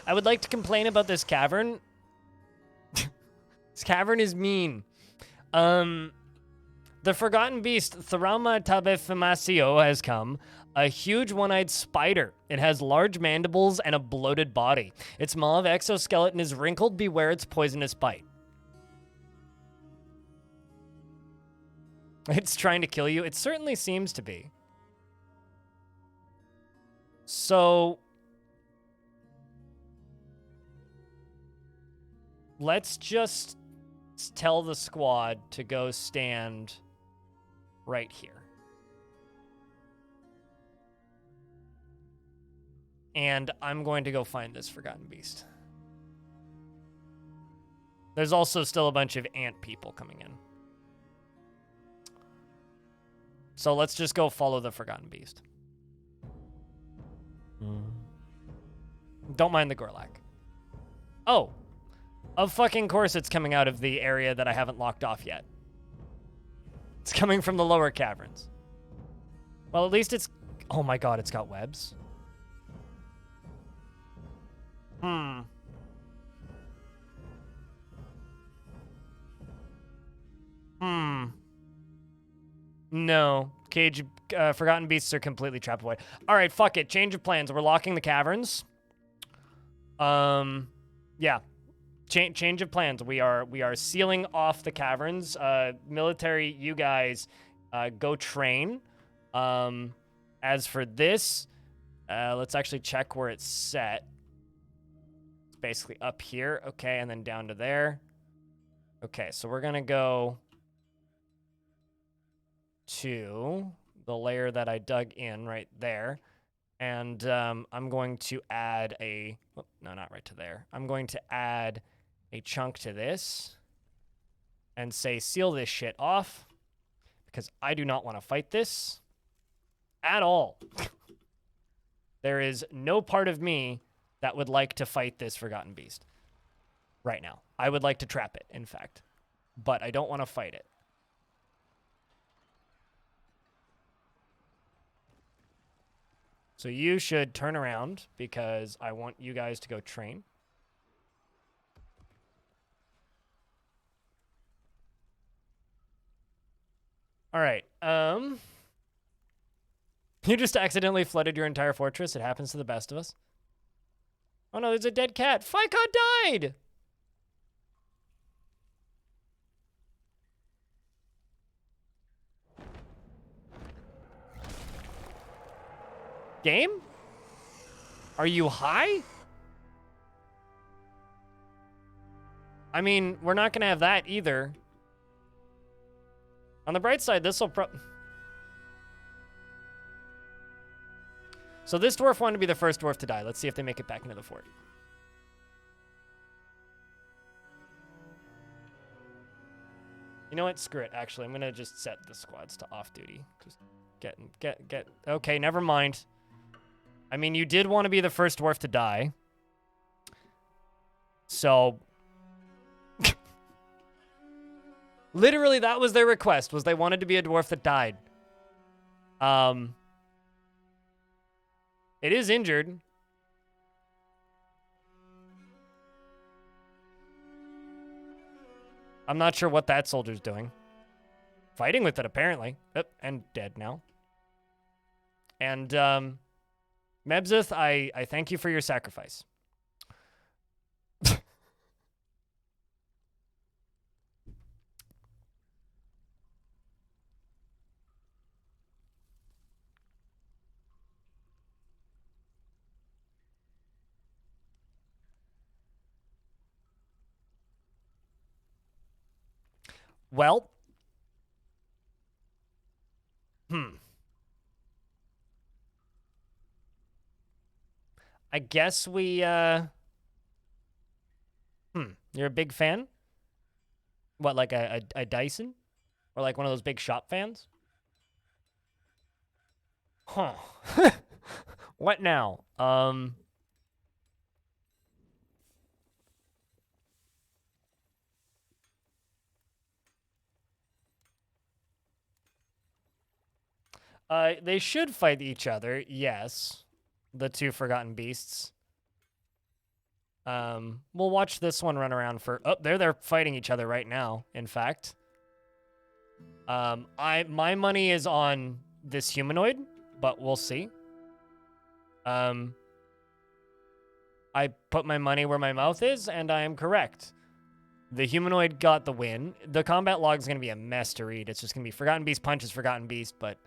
I would like to complain about this cavern. This cavern is mean. The Forgotten Beast, Thrauma Tabefimasio, has come. A huge one-eyed spider. It has large mandibles and a bloated body. Its mauve exoskeleton is wrinkled. Beware its poisonous bite. It's trying to kill you. It certainly seems to be. So... let's just tell the squad to go stand right here. And I'm going to go find this Forgotten Beast. There's also still a bunch of ant people coming in. So let's just go follow the Forgotten Beast. Don't mind the Gorlak. Oh! Of fucking course it's coming out of the area that I haven't locked off yet. It's coming from the lower caverns. Well, at least it's... oh my god, it's got webs. No. Cage... Forgotten Beasts are completely trap avoid. Alright, fuck it. Change of plans. We're locking the caverns. Yeah. Change of plans. We are sealing off the caverns. Military, you guys go train. As for this, let's actually check where it's set. It's basically up here. Okay, and then down to there. Okay, so we're going to go to the layer that I dug in right there. And I'm going to add a... oh, no, not right to there. I'm going to add a chunk to this and say seal this shit off because I do not want to fight this at all. There is no part of me that would like to fight this Forgotten Beast right now. I would like to trap it, in fact, but I don't want to fight it. So you should turn around because I want you guys to go train. All right. You just accidentally flooded your entire fortress. It happens to the best of us. Oh no, there's a dead cat. Phycon died! Game? Are you high? I mean, we're not gonna have that either. On the bright side, this'll So this dwarf wanted to be the first dwarf to die. Let's see if they make it back into the fort. You know what? Screw it. Actually, I'm gonna just set the squads to off duty. Just get. Okay, never mind. I mean, you did want to be the first dwarf to die. So, literally, that was their request. Was they wanted to be a dwarf that died. It is injured. I'm not sure what that soldier's doing. Fighting with it, apparently. Oh, and dead now. And, Mebzith, I thank you for your sacrifice. Well. I guess we, You're a big fan? What, like a Dyson? Or like one of those big shop fans? Huh. What now? They should fight each other, yes. The two Forgotten Beasts. We'll watch this one run around for... Oh, they're fighting each other right now, in fact. My money is on this humanoid, but we'll see. I put my money where my mouth is, and I am correct. The humanoid got the win. The combat log is going to be a mess to read. It's just going to be Forgotten Beast punches Forgotten Beast, but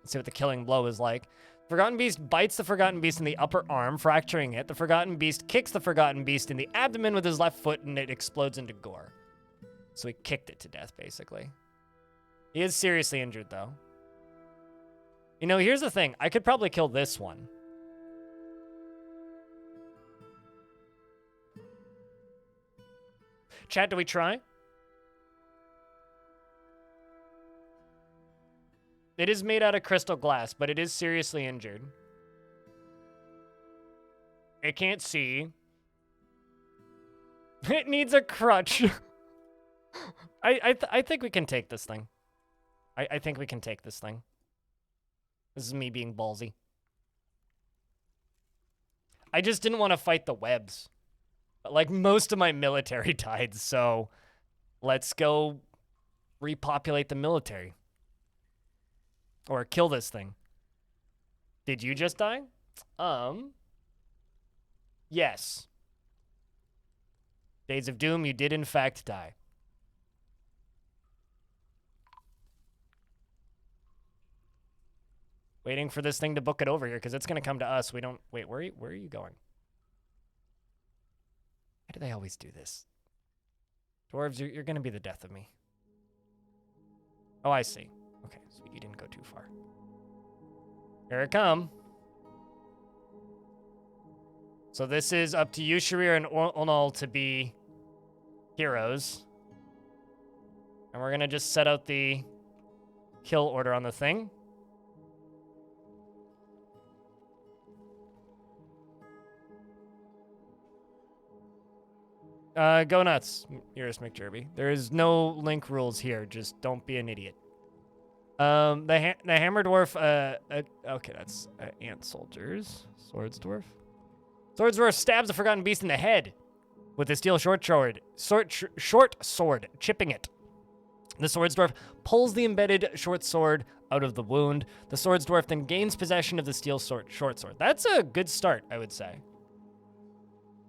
let's see what the killing blow is like. Forgotten Beast bites the Forgotten Beast in the upper arm, fracturing it. The Forgotten Beast kicks the Forgotten Beast in the abdomen with his left foot, and it explodes into gore. So he kicked it to death, basically. He is seriously injured, though. You know, here's the thing. I could probably kill this one. Chat, do we try? It is made out of crystal glass, but it is seriously injured. It can't see. It needs a crutch. I think we can take this thing. I think we can take this thing. This is me being ballsy. I just didn't want to fight the webs. Like, most of my military died, so let's go repopulate the military. Or kill this thing. Did you just die? Yes. Days of Doom, you did in fact die. Waiting for this thing to book it over here, because it's going to come to us. We don't... Wait, where are you going? Why do they always do this? Dwarves, you're going to be the death of me. Oh, I see. Okay, so you didn't go too far. Here it come. So this is up to you, Sharir, and Onal to be heroes. And we're going to just set out the kill order on the thing. Go nuts, Eurus McJerby. There is no link rules here. Just don't be an idiot. The Hammer Dwarf, okay, that's Ant Soldiers. Swords Dwarf. Swords Dwarf stabs the Forgotten Beast in the head with a steel short sword, chipping it. The Swords Dwarf pulls the embedded short sword out of the wound. The Swords Dwarf then gains possession of the steel short sword. That's a good start, I would say.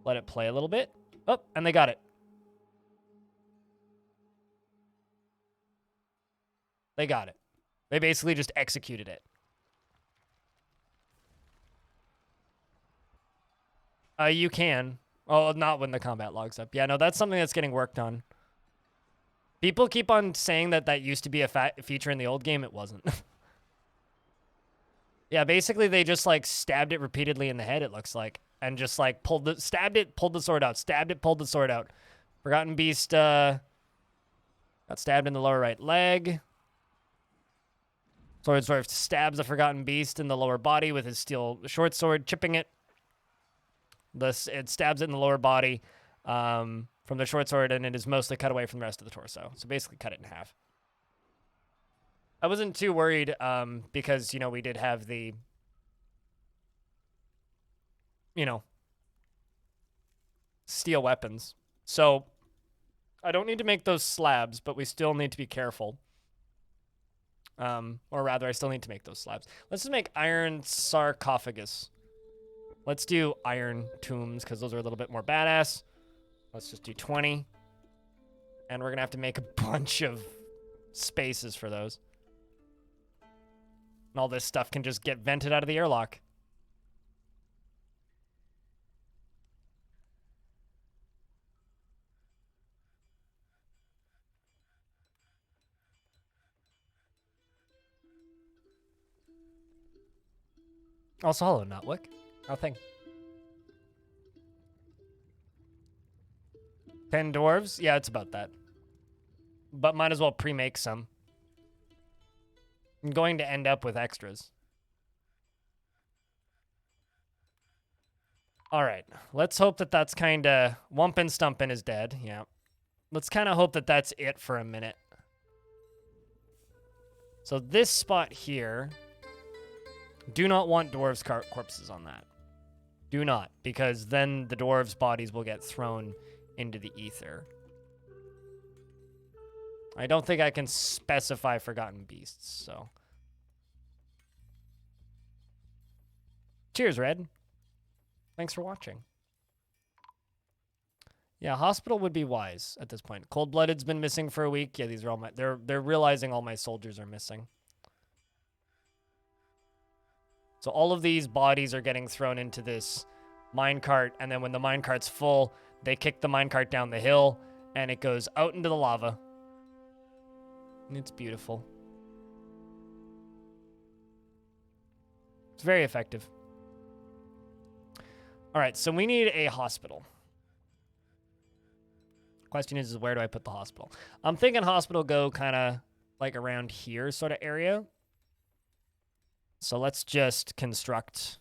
Let it play a little bit. Oh, and they got it. They got it. They basically just executed it. You can. Oh, not when the combat log's up. Yeah, no, that's something that's getting worked on. People keep on saying that that used to be a feature in the old game. It wasn't. Yeah, basically they just like stabbed it repeatedly in the head, it looks like, and just like stabbed it, pulled the sword out, stabbed it, pulled the sword out. Forgotten Beast got stabbed in the lower right leg. Sword sort of stabs the Forgotten Beast in the lower body with his steel short sword, chipping it. It stabs it in the lower body from the short sword, and it is mostly cut away from the rest of the torso. So basically cut it in half. I wasn't too worried because, you know, we did have the, you know, steel weapons. So I don't need to make those slabs, but we still need to be careful. Or rather, I still need to make those slabs. Let's just make iron sarcophagus. Let's do iron tombs because those are a little bit more badass. Let's just do 20. And we're going to have to make a bunch of spaces for those. And all this stuff can just get vented out of the airlock. Also, hello, Nutwick. Nothing. 10 dwarves? Yeah, it's about that. But might as well pre-make some. I'm going to end up with extras. All right. Let's hope that that's kind of... Wumpin' Stumpin' is dead. Yeah. Let's kind of hope that that's it for a minute. So this spot here... Do not want dwarves' corpses on that. Do not, because then the dwarves' bodies will get thrown into the ether. I don't think I can specify Forgotten Beasts, so... Cheers, Red. Thanks for watching. Yeah, hospital would be wise at this point. Cold-Blooded's been missing for a week. Yeah, these are all my... They're realizing all my soldiers are missing. So all of these bodies are getting thrown into this minecart, and then when the minecart's full, they kick the minecart down the hill, and it goes out into the lava. And it's beautiful. It's very effective. All right, so we need a hospital. Question is where do I put the hospital? I'm thinking hospital go kind of like around here sort of area. So let's just construct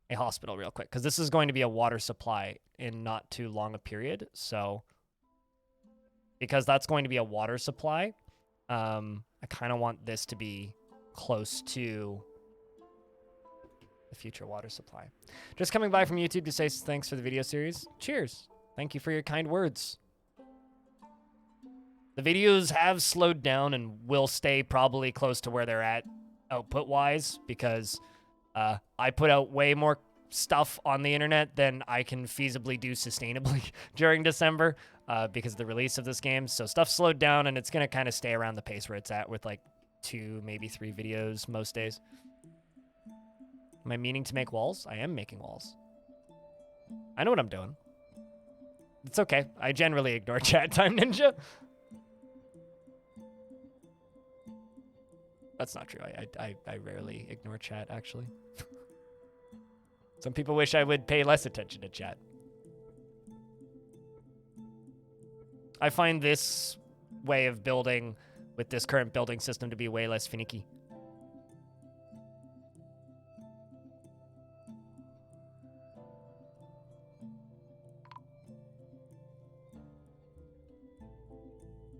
a hospital real quick, because this is going to be a water supply in not too long a period. So because that's going to be a water supply, I kind of want this to be close to the future water supply. Just coming by from YouTube to say thanks for the video series. Cheers. Thank you for your kind words. The videos have slowed down and will stay probably close to where they're at output-wise, because I put out way more stuff on the internet than I can feasibly do sustainably during December because of the release of this game. So stuff slowed down, and it's going to kind of stay around the pace where it's at with like 2, maybe 3 videos most days. Am I meaning to make walls? I am making walls. I know what I'm doing. It's okay. I generally ignore chat time, Ninja. That's not true. I rarely ignore chat, actually. Some people wish I would pay less attention to chat. I find this way of building with this current building system to be way less finicky.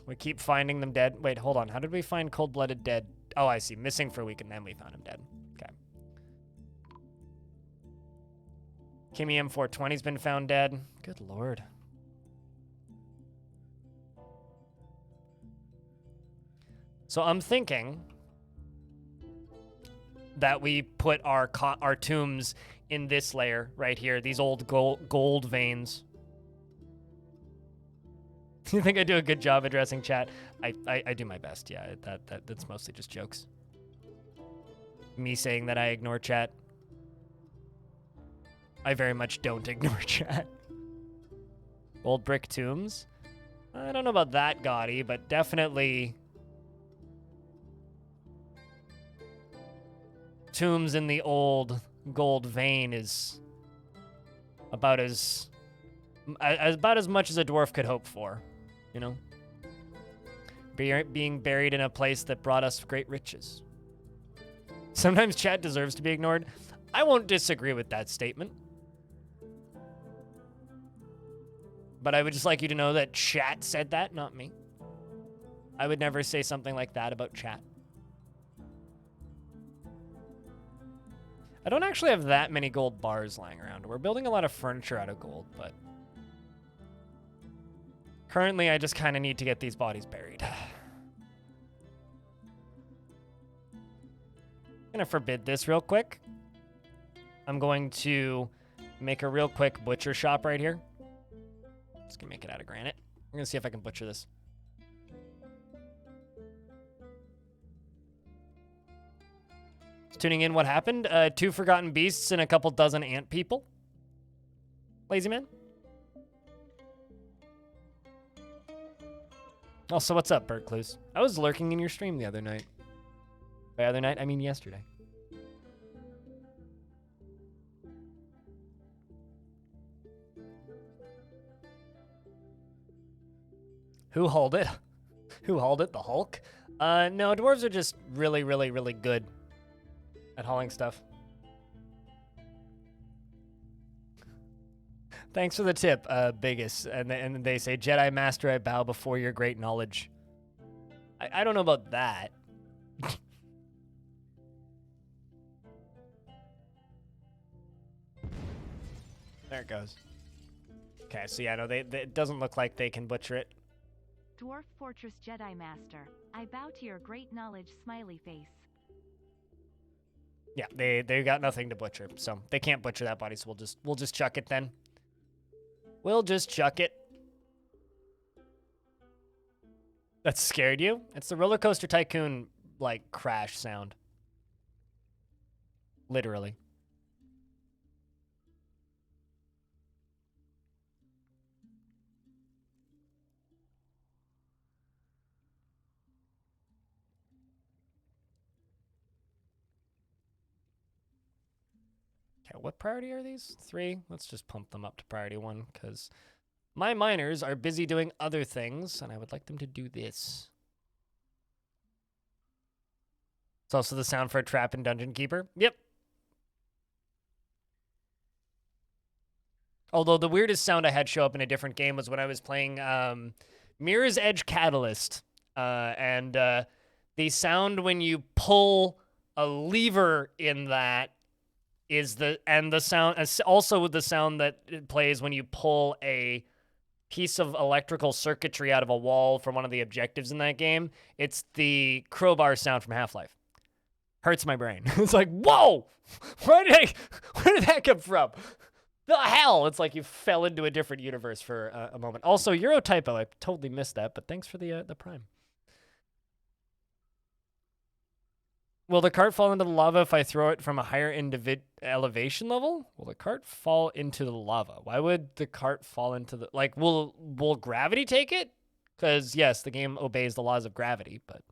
We keep finding them dead. Wait, hold on. How did we find Cold-Blooded dead? Oh, I see. Missing for a week, and then we found him dead. Okay. Kimmy M420's been found dead. Good lord. So I'm thinking that we put our tombs in this layer right here. These old gold veins. You think I do a good job addressing chat? I do my best, yeah. That's mostly just jokes. Me saying that I ignore chat. I very much don't ignore chat. Old brick tombs? I don't know about that gaudy, but definitely tombs in the old gold vein is about as much as a dwarf could hope for, you know? Being buried in a place that brought us great riches. Sometimes chat deserves to be ignored. I won't disagree with that statement. But I would just like you to know that chat said that, not me. I would never say something like that about chat. I don't actually have that many gold bars lying around. We're building a lot of furniture out of gold, but currently I just kind of need to get these bodies buried. I'm gonna forbid this real quick. I'm going to make a real quick butcher shop right here. Just gonna make it out of granite. I'm gonna see if I can butcher this. Tuning in, what happened? 2 forgotten beasts and a couple dozen ant people. Lazy man. Also, what's up, Bert Clues? I was lurking in your stream the other night. By other night, I mean yesterday. Who hauled it? Who hauled it? The Hulk? No, dwarves are just really, really, really good at hauling stuff. Thanks for the tip, Biggest. And they say, Jedi Master, I bow before your great knowledge. I don't know about that. There it goes. Okay, so yeah, no, it doesn't look like they can butcher it. Dwarf Fortress Jedi Master, I bow to your great knowledge, smiley face. Yeah, they got nothing to butcher, so they can't butcher that body, so we'll just chuck it then. We'll just chuck it. That scared you? It's the Roller Coaster Tycoon, like, crash sound. Literally. Okay, what priority are these? 3? Let's just pump them up to priority 1, because my miners are busy doing other things, and I would like them to do this. It's also the sound for a trap in Dungeon Keeper. Yep. Although the weirdest sound I had show up in a different game was when I was playing Mirror's Edge Catalyst. And the sound when you pull a lever in that is the sound, also with the sound that it plays when you pull a piece of electrical circuitry out of a wall for one of the objectives in that game. It's the crowbar sound from Half-Life. Hurts my brain. It's like, whoa! Where did that come from? The hell! It's like you fell into a different universe for a moment. Also, Eurotypo, I totally missed that, but thanks for the Prime. Will the cart fall into the lava if I throw it from a higher elevation level? Will the cart fall into the lava? Why would the cart fall into the... Like, will gravity take it? Because, yes, the game obeys the laws of gravity, but...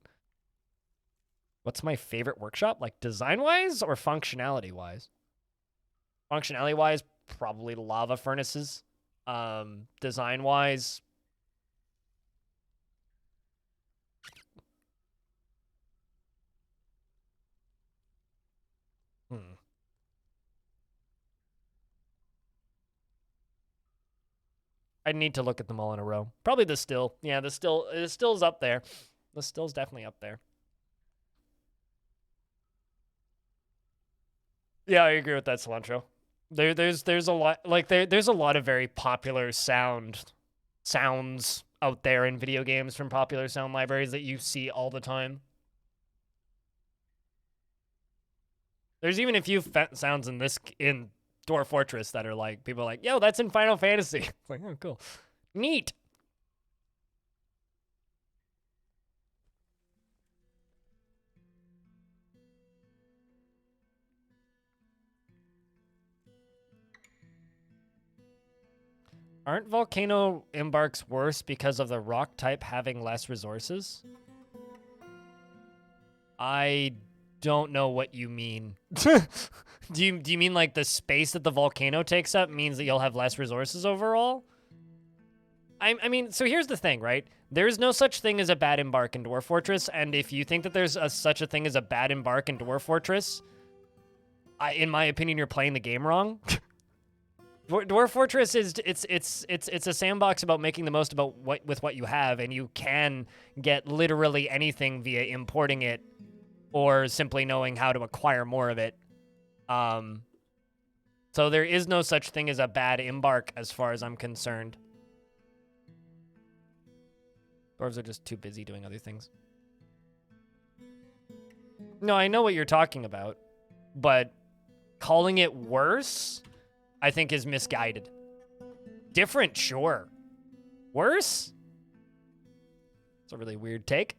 What's my favorite workshop? Like, design-wise or functionality-wise? Functionality-wise, probably lava furnaces. Design-wise... I need to look at them all in a row. Probably the still. Yeah, the still's up there. The still's definitely up there. Yeah, I agree with that, Cilantro. There's a lot, like there's a lot of very popular sounds out there in video games from popular sound libraries that you see all the time. There's even a few sounds in Dwarf Fortress that are like, people are like, yo, that's in Final Fantasy. It's like, oh, cool. Neat. Aren't volcano embarks worse because of the rock type having less resources? I don't know what you mean. do you mean like the space that the volcano takes up means that you'll have less resources overall? I mean, so here's the thing, right? There's no such thing as a bad embark in Dwarf Fortress, and if you think that there's such a thing as a bad embark in Dwarf Fortress, in my opinion, you're playing the game wrong. Dwarf Fortress is it's a sandbox about making the most about what you have, and you can get literally anything via importing it or simply knowing how to acquire more of it. So there is no such thing as a bad embark as far as I'm concerned. Dwarves are just too busy doing other things. No, I know what you're talking about, but calling it worse, I think, is misguided. Different, sure. Worse? It's a really weird take.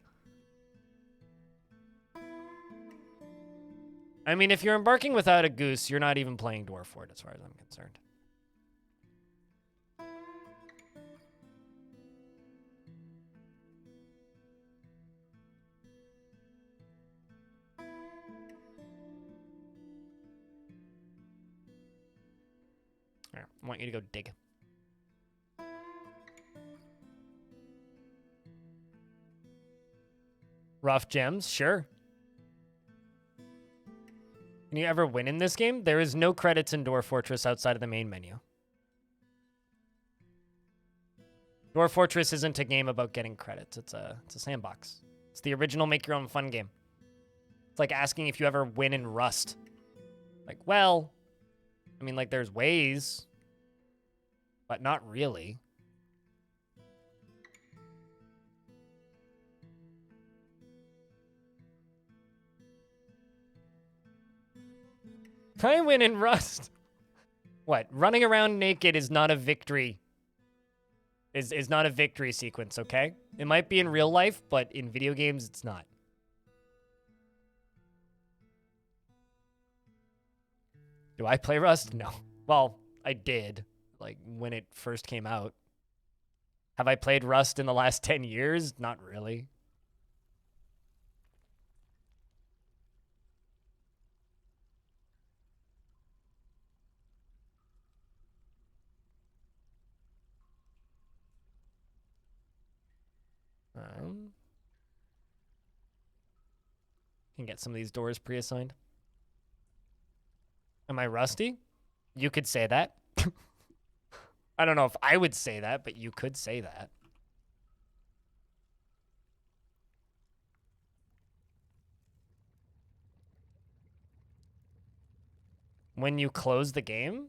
I mean, if you're embarking without a goose, you're not even playing Dwarf Fort as far as I'm concerned. Here, I want you to go dig. Rough gems, sure. Can you ever win in this game? There is no credits in Dwarf Fortress outside of the main menu. Dwarf Fortress isn't a game about getting credits. It's a sandbox. It's the original make your own fun game. It's like asking if you ever win in Rust. Like, well, I mean, like, there's ways, but not really. I win in Rust. What? Running around naked is not a victory. Is not a victory sequence, okay? It might be in real life, but in video games, it's not. Do I play Rust? No. Well, I did, like, when it first came out. Have I played Rust in the last 10 years? Not really. Can get some of these doors pre-assigned. Am I rusty? You could say that. I don't know if I would say that, but you could say that. When you close the game?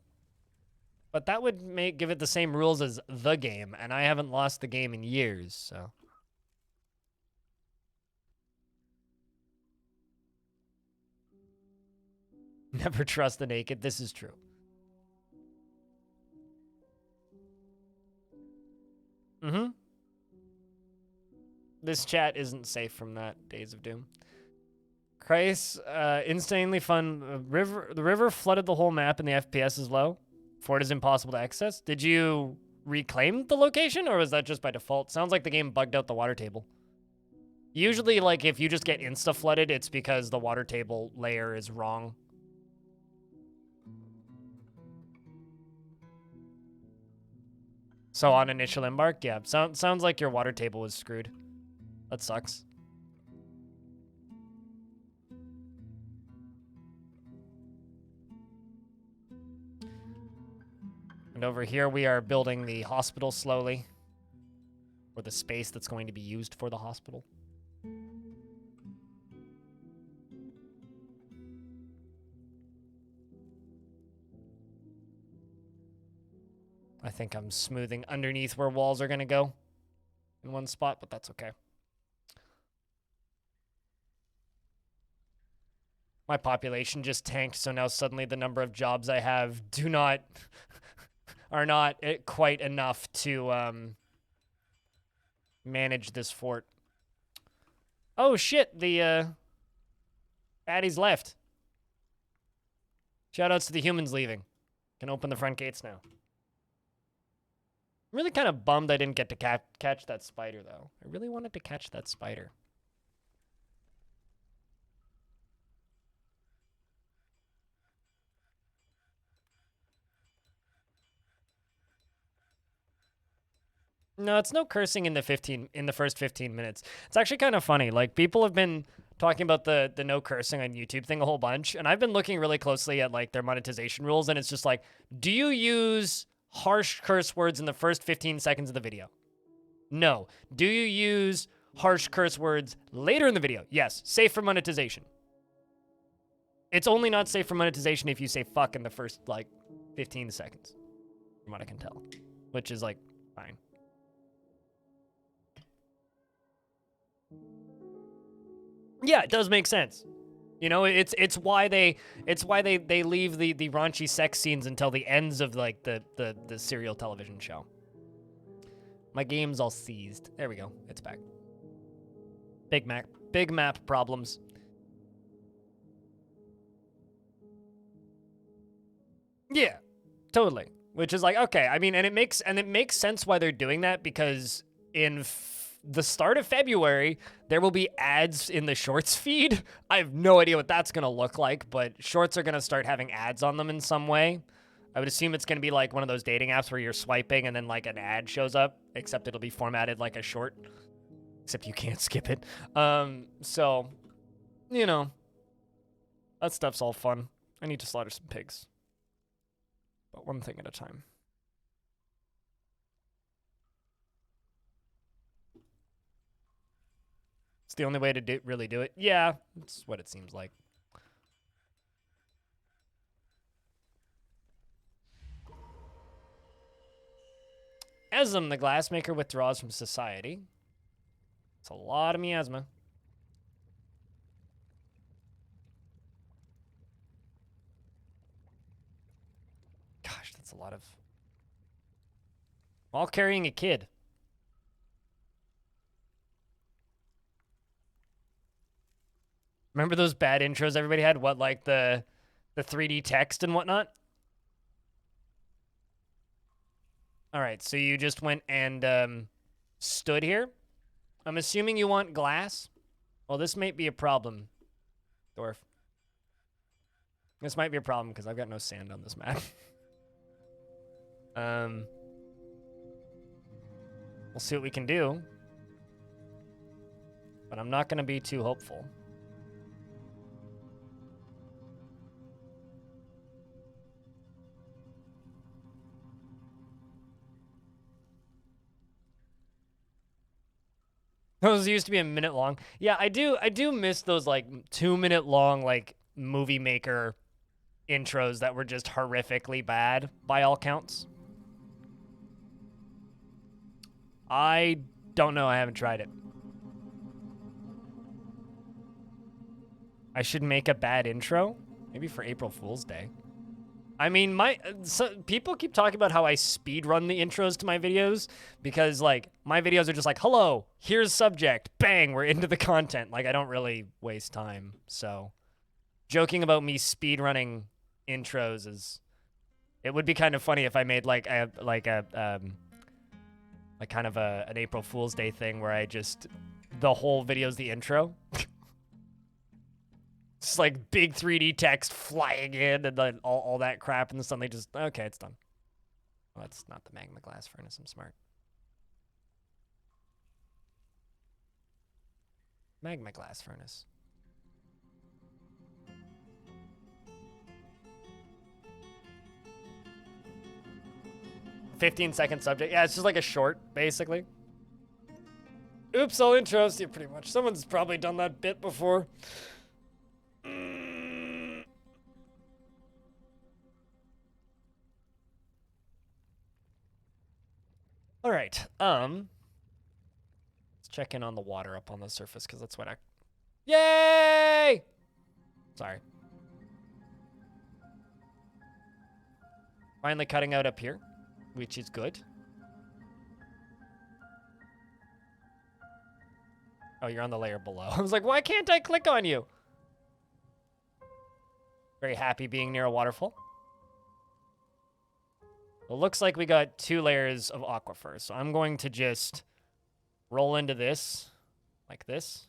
But that would give it the same rules as the game, and I haven't lost the game in years, so. Never trust the naked. This is true. Mm-hmm. This chat isn't safe from that, Days of Doom. Christ, insanely fun. The river flooded the whole map and the FPS is low. Fort is impossible to access. Did you reclaim the location, or was that just by default? Sounds like the game bugged out the water table. Usually, like, if you just get insta-flooded, it's because the water table layer is wrong. So on initial embark, yeah. Sounds like your water table was screwed. That sucks. And over here we are building the hospital slowly. Or the space that's going to be used for the hospital. I think I'm smoothing underneath where walls are going to go in one spot, but that's okay. My population just tanked, so now suddenly the number of jobs I have are not quite enough to manage this fort. Oh shit, the baddies left. Shoutouts to the humans leaving. Can open the front gates now. I'm really kind of bummed I didn't get to catch that spider, though. I really wanted to catch that spider. No, it's no cursing in the first 15 minutes. It's actually kind of funny. Like, people have been talking about the no cursing on YouTube thing a whole bunch, and I've been looking really closely at like their monetization rules, and it's just like, do you use harsh curse words in the first 15 seconds of the video? No. Do you use harsh curse words later in the video? Yes. Safe for monetization. It's only not safe for monetization if you say fuck in the first like 15 seconds, from what I can tell, which is like fine. Yeah, it does make sense. You know, it's why they leave the raunchy sex scenes until the ends of like the serial television show. My game's all seized. There we go. It's back. Big map problems. Yeah, totally. Which is like, okay, I mean, and it makes sense why they're doing that, because in the start of February, there will be ads in the Shorts feed. I have no idea what that's going to look like, but Shorts are going to start having ads on them in some way. I would assume it's going to be like one of those dating apps where you're swiping and then like an ad shows up, except it'll be formatted like a short, except you can't skip it. So, you know, that stuff's all fun. I need to slaughter some pigs, but one thing at a time. It's the only way to really do it. Yeah, that's what it seems like. Esm, the glassmaker, withdraws from society. It's a lot of miasma. Gosh, that's a lot of... While carrying a kid. Remember those bad intros everybody had? What, like the 3D text and whatnot? All right, so you just went and stood here. I'm assuming you want glass. Well, this might be a problem, Dwarf. This might be a problem because I've got no sand on this map. We'll see what we can do. But I'm not going to be too hopeful. Those used to be a minute long. Yeah, I do miss those like 2-minute long like movie maker intros that were just horrifically bad by all counts. I don't know. I haven't tried it. I should make a bad intro, maybe for April Fool's Day. I mean, people keep talking about how I speed run the intros to my videos because, like, my videos are just like, hello, here's subject, bang, we're into the content. Like, I don't really waste time. So, joking about me speed running intros is, it would be kind of funny if I made like kind of an April Fool's Day thing where I just, the whole video's the intro. It's like big 3D text flying in and then all that crap, and then suddenly just, okay, it's done. Well, that's not the magma glass furnace. I'm smart. Magma glass furnace. "15-second subject." Yeah, it's just like a short, basically. Oops, all intros. Yeah, pretty much. Someone's probably done that bit before. All right. Let's check in on the water up on the surface because that's what I. Yay! Sorry. Finally cutting out up here, which is good. Oh, you're on the layer below. I was like, why can't I click on you? Very happy being near a waterfall. It looks like we got 2 layers of Aquifer, so I'm going to just roll into this like this.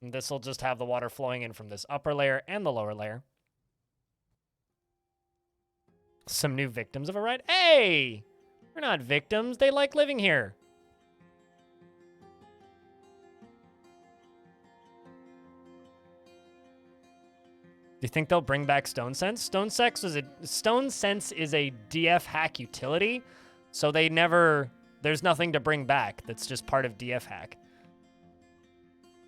And this will just have the water flowing in from this upper layer and the lower layer. Some new victims of a ride. Hey! We're not victims. They like living here. Do you think they'll bring back Stone Sense? Stone Sense is a DF hack utility, so there's nothing to bring back. That's just part of DF hack.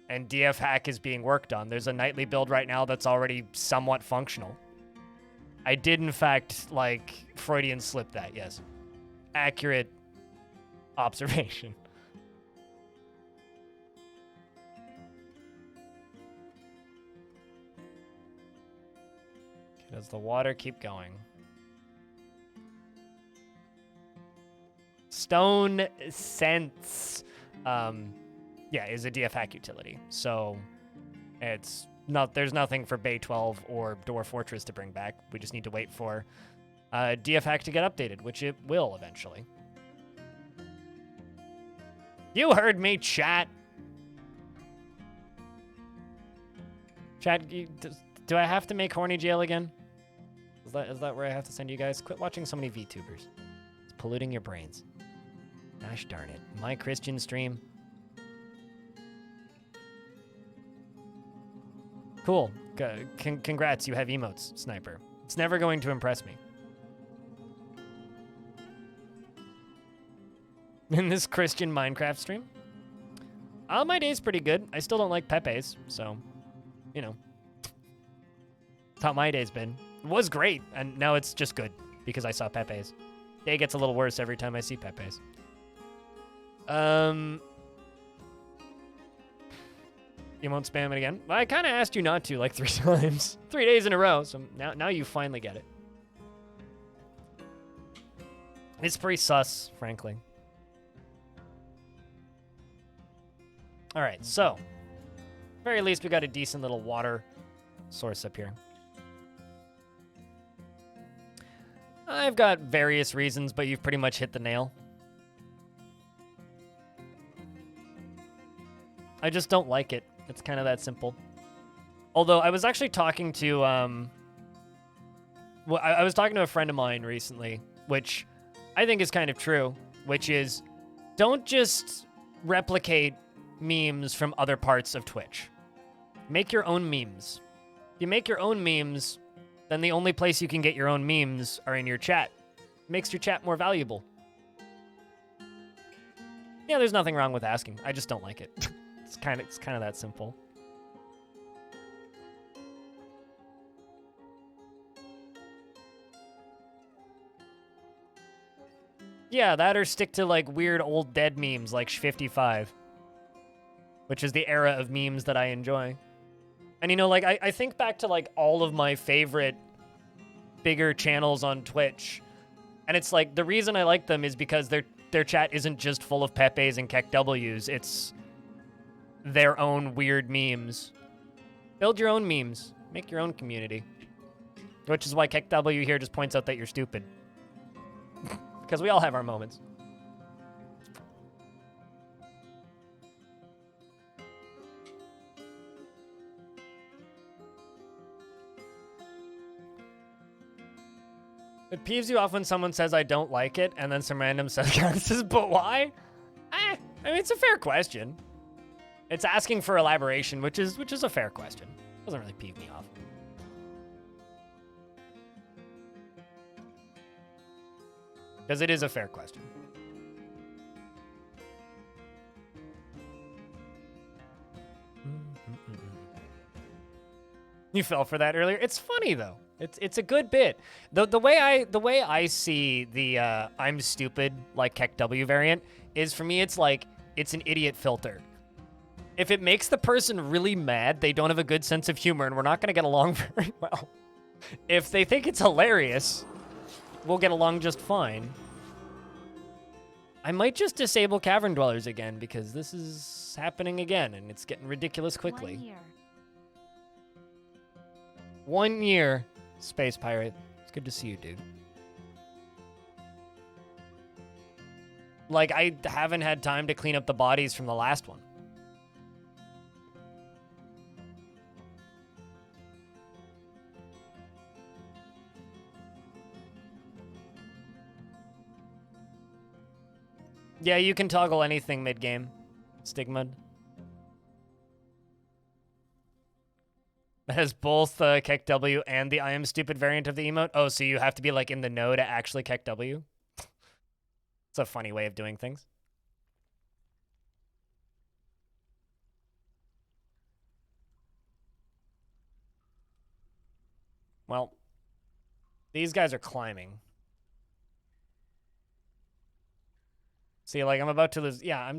And DF hack is being worked on. There's a nightly build right now that's already somewhat functional. I did, in fact, Freudian slip that, yes. Accurate observation. Does the water keep going? Stone Sense, is a DF hack utility. So there's nothing for Bay 12 or Dwarf Fortress to bring back. We just need to wait for DF hack to get updated, which it will eventually. You heard me, chat. Chat, do I have to make Horny Jail again? Is that where I have to send you guys? Quit watching so many VTubers. It's polluting your brains. Gosh darn it. My Christian stream. Cool. Congrats, you have emotes, Sniper. It's never going to impress me. In this Christian Minecraft stream? My day's pretty good. I still don't like Pepe's, so, you know. That's how my day's been. It was great, and now it's just good because I saw Pepe's. Day gets a little worse every time I see Pepe's. You won't spam it again? Well, I kind of asked you not to 3 times. 3 days in a row, so now you finally get it. It's pretty sus, frankly. All right, so very least we got a decent little water source up here. I've got various reasons, but you've pretty much hit the nail. I just don't like it. It's kind of that simple. Although I was actually talking to, I was talking to a friend of mine recently, which I think is kind of true, which is don't just replicate memes from other parts of Twitch. Make your own memes. If you make your own memes, then the only place you can get your own memes are in your chat. It makes your chat more valuable. Yeah, there's nothing wrong with asking. I just don't like it. It's kind of that simple. Yeah, that or stick to weird old dead memes like Sh55, which is the era of memes that I enjoy. And I think back to all of my favorite bigger channels on Twitch, and it's the reason I like them is because their chat isn't just full of Pepe's and Keck W's. It's their own weird memes. Build your own memes. Make your own community. Which is why Keck W here just points out that you're stupid. Because we all have our moments. It peeves you off when someone says I don't like it, and then some random says, but why? I mean, it's a fair question. It's asking for elaboration, which is a fair question. Doesn't really peeve me off. Because it is a fair question. You fell for that earlier. It's funny though. It's a good bit. The way I see the I'm stupid Keck W variant is, for me it's it's an idiot filter. If it makes the person really mad, they don't have a good sense of humor and we're not going to get along very well. If they think it's hilarious, we'll get along just fine. I might just disable Cavern Dwellers again because this is happening again and it's getting ridiculous quickly. 1 year. 1 year, Space Pirate. It's good to see you, dude. Like, I haven't had time to clean up the bodies from the last one. Yeah, you can toggle anything mid-game, Stigmud. That has both Kek W and the I am stupid variant of the emote. Oh, so you have to be like in the know to actually Kek W? It's a funny way of doing things. Well, these guys are climbing. See, like, I'm about to lose. Yeah, I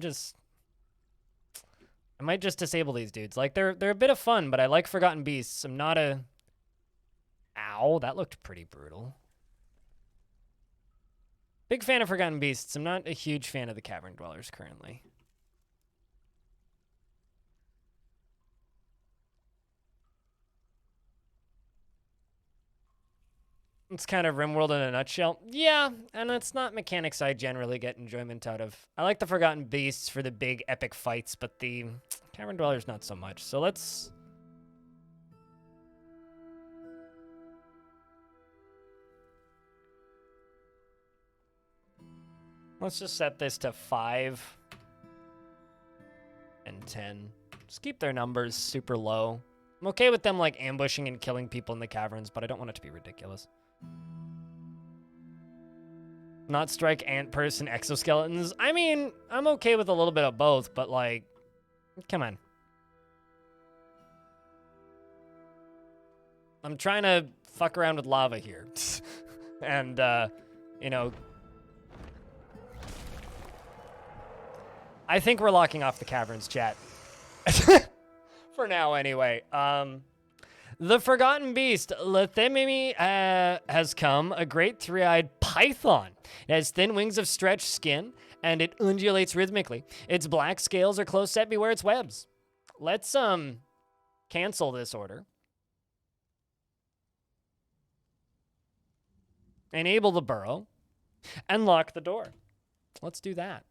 might just disable these dudes. Like, they're a bit of fun, but I like Forgotten Beasts. I'm not a... Ow, that looked pretty brutal. Big fan of Forgotten Beasts. I'm not a huge fan of the Cavern Dwellers currently. It's kind of RimWorld in a nutshell. Yeah, and it's not mechanics I generally get enjoyment out of. I like the Forgotten Beasts for the big epic fights, but the Cavern Dwellers not so much. So let's just set this to 5 and 10. Just keep their numbers super low. I'm okay with them like ambushing and killing people in the caverns, but I don't want it to be ridiculous. Not strike ant person exoskeletons. I mean, I'm okay with a little bit of both, but like, come on. I'm trying to fuck around with lava here. And, you know, I think we're locking off the caverns, chat. For now, anyway. The Forgotten Beast, Lethemimi, has come, a great three-eyed python. It has thin wings of stretched skin, and it undulates rhythmically. Its black scales are close set, beware its webs. Let's, cancel this order. Enable the burrow, and lock the door. Let's do that.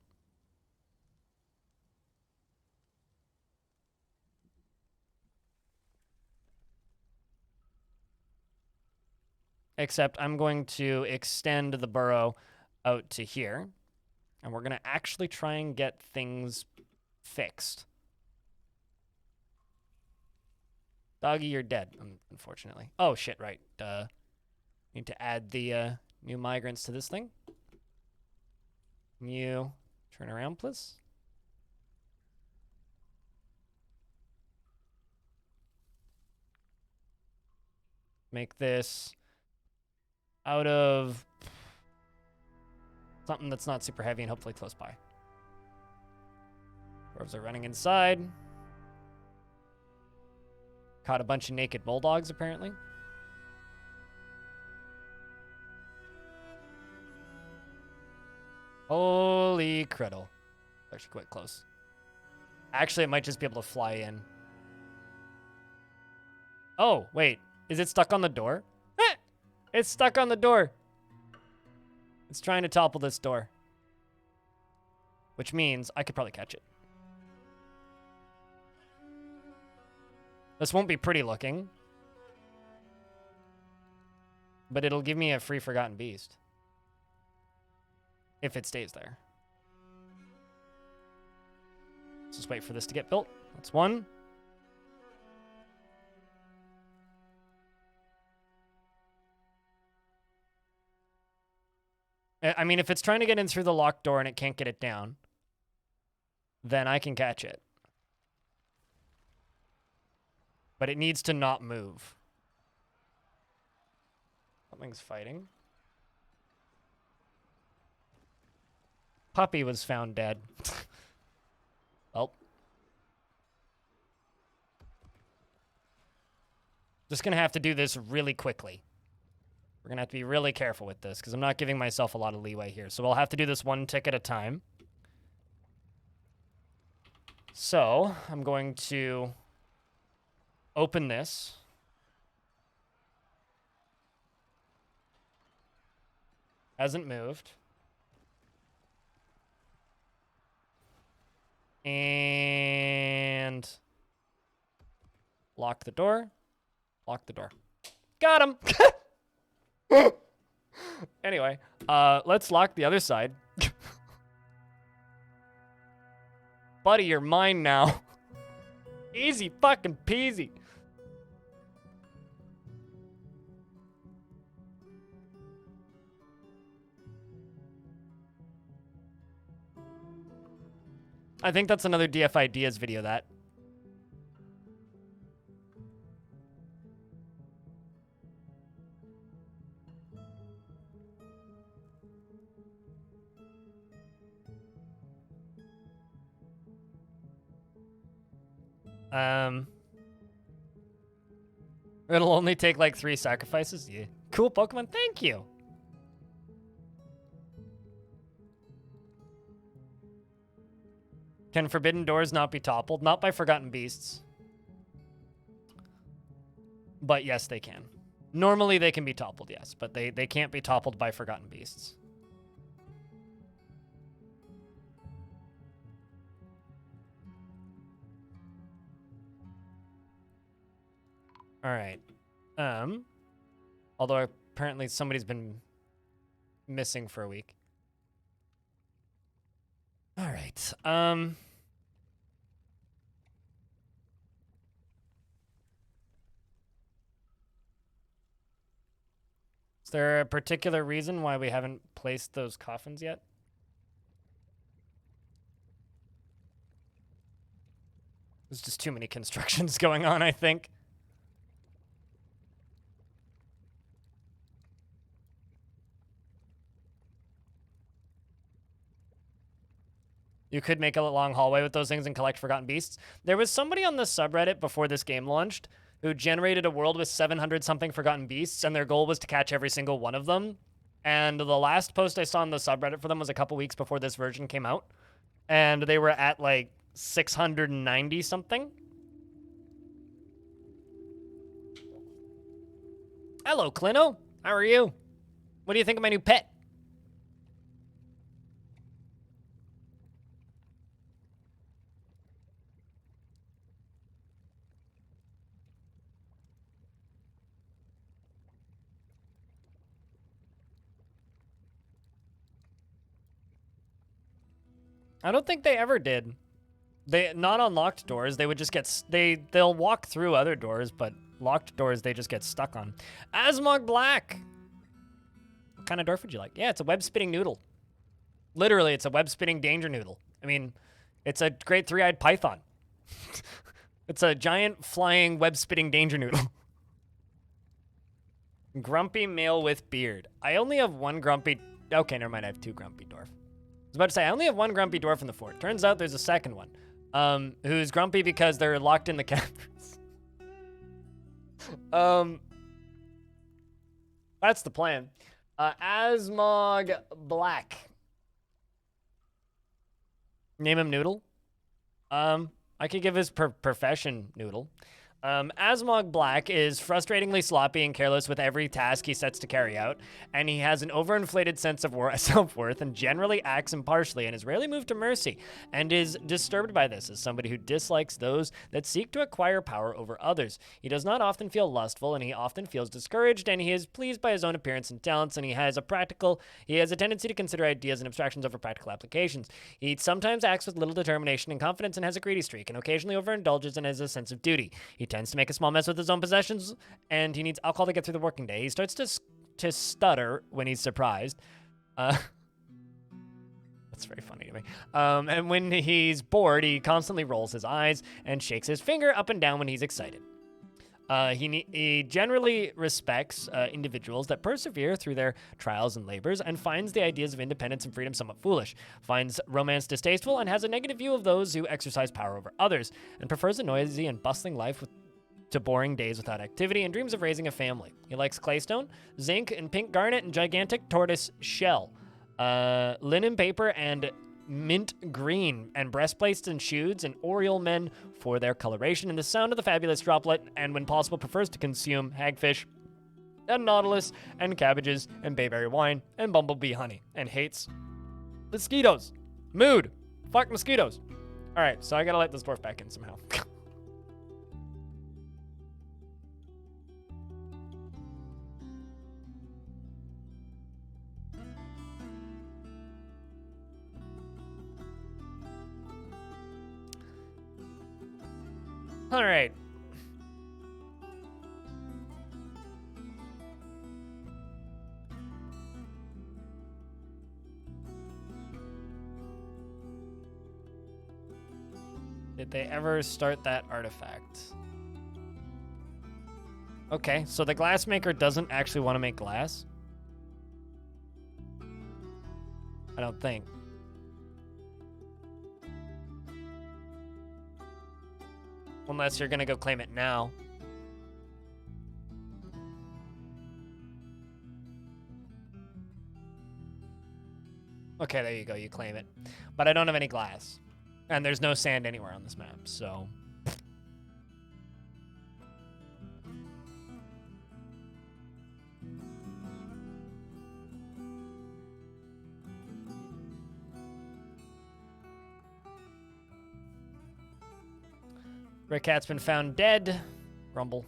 Except I'm going to extend the burrow out to here. And we're going to actually try and get things fixed. Doggy, you're dead, unfortunately. Oh, shit, right. Need to add the new migrants to this thing. Can you turn around, please? Make this out of something that's not super heavy and hopefully close by. Dwarves are running inside. Caught a bunch of naked bulldogs, apparently. Holy criddle. Actually quite close. Actually, it might just be able to fly in. Oh, wait. Is it stuck on the door? It's stuck on the door. It's trying to topple this door. Which means I could probably catch it. This won't be pretty looking. But it'll give me a free Forgotten Beast. If it stays there. Let's just wait for this to get built. That's one. I mean, if it's trying to get in through the locked door and it can't get it down, then I can catch it. But it needs to not move. Something's fighting. Puppy was found dead. Well. Just gonna have to do this really quickly. We're going to have to be really careful with this because I'm not giving myself a lot of leeway here. So we'll have to do this one tick at a time. So I'm going to open this. Hasn't moved. And lock the door. Lock the door. Got him. Anyway, let's lock the other side. Buddy, you're mine now. Easy fucking peasy. I think that's another DF Ideas video, that. It'll only take like 3 sacrifices. Yeah. Cool Pokemon, thank you. Can forbidden doors not be toppled? Not by forgotten beasts. But yes, they can. Normally they can be toppled, yes, but they can't be toppled by forgotten beasts. All right. Although apparently somebody's been missing for a week. All right. Is there a particular reason why we haven't placed those coffins yet? There's just too many constructions going on, I think. You could make a long hallway with those things and collect forgotten beasts. There was somebody on the subreddit before this game launched who generated a world with 700-something forgotten beasts, and their goal was to catch every single one of them. And the last post I saw on the subreddit for them was a couple weeks before this version came out. And they were at, like, 690-something. Hello, Clino. How are you? What do you think of my new pet? I don't think they ever did. They not on locked doors. They would just get they'll walk through other doors, but locked doors they just get stuck on. Asmog Black. What kind of dwarf would you like? Yeah, it's a web spitting noodle. Literally, it's a web spitting danger noodle. I mean, it's a great 3-eyed python. It's a giant flying web spitting danger noodle. Grumpy male with beard. I only have one grumpy. Okay, never mind. I have 2 grumpy dwarf. I was about to say, I only have 1 grumpy dwarf in the fort. Turns out there's a second one, who's grumpy because they're locked in the caverns. That's the plan. Asmog Black. Name him Noodle. I could give his profession Noodle. Asmog Black is frustratingly sloppy and careless with every task he sets to carry out, and he has an overinflated sense of self-worth and generally acts impartially and is rarely moved to mercy, and is disturbed by this as somebody who dislikes those that seek to acquire power over others. He does not often feel lustful, and he often feels discouraged, and he is pleased by his own appearance and talents, and he has a tendency to consider ideas and abstractions over practical applications. He sometimes acts with little determination and confidence and has a greedy streak, and occasionally overindulges and has a sense of duty. He tends to make a small mess with his own possessions, and he needs alcohol to get through the working day. He starts to stutter when he's surprised. That's very funny to me. And when he's bored, he constantly rolls his eyes and shakes his finger up and down when he's excited. He generally respects individuals that persevere through their trials and labors and finds the ideas of independence and freedom somewhat foolish, finds romance distasteful, and has a negative view of those who exercise power over others, and prefers a noisy and bustling life to boring days without activity and dreams of raising a family. He likes claystone, zinc, and pink garnet and gigantic tortoise shell, linen paper and mint green, and breastplates and shoes and oriole men for their coloration, and the sound of the fabulous droplet, and when possible prefers to consume hagfish and nautilus and cabbages and bayberry wine and bumblebee honey, and hates mosquitoes. Mood. Fuck mosquitoes. All right, so I gotta let this dwarf back in somehow. All right. Did they ever start that artifact? Okay, so the glassmaker doesn't actually want to make glass? I don't think. Unless you're gonna go claim it now. Okay, there you go, you claim it. But I don't have any glass. And there's no sand anywhere on this map, so... Red Cat's been found dead. Rumble.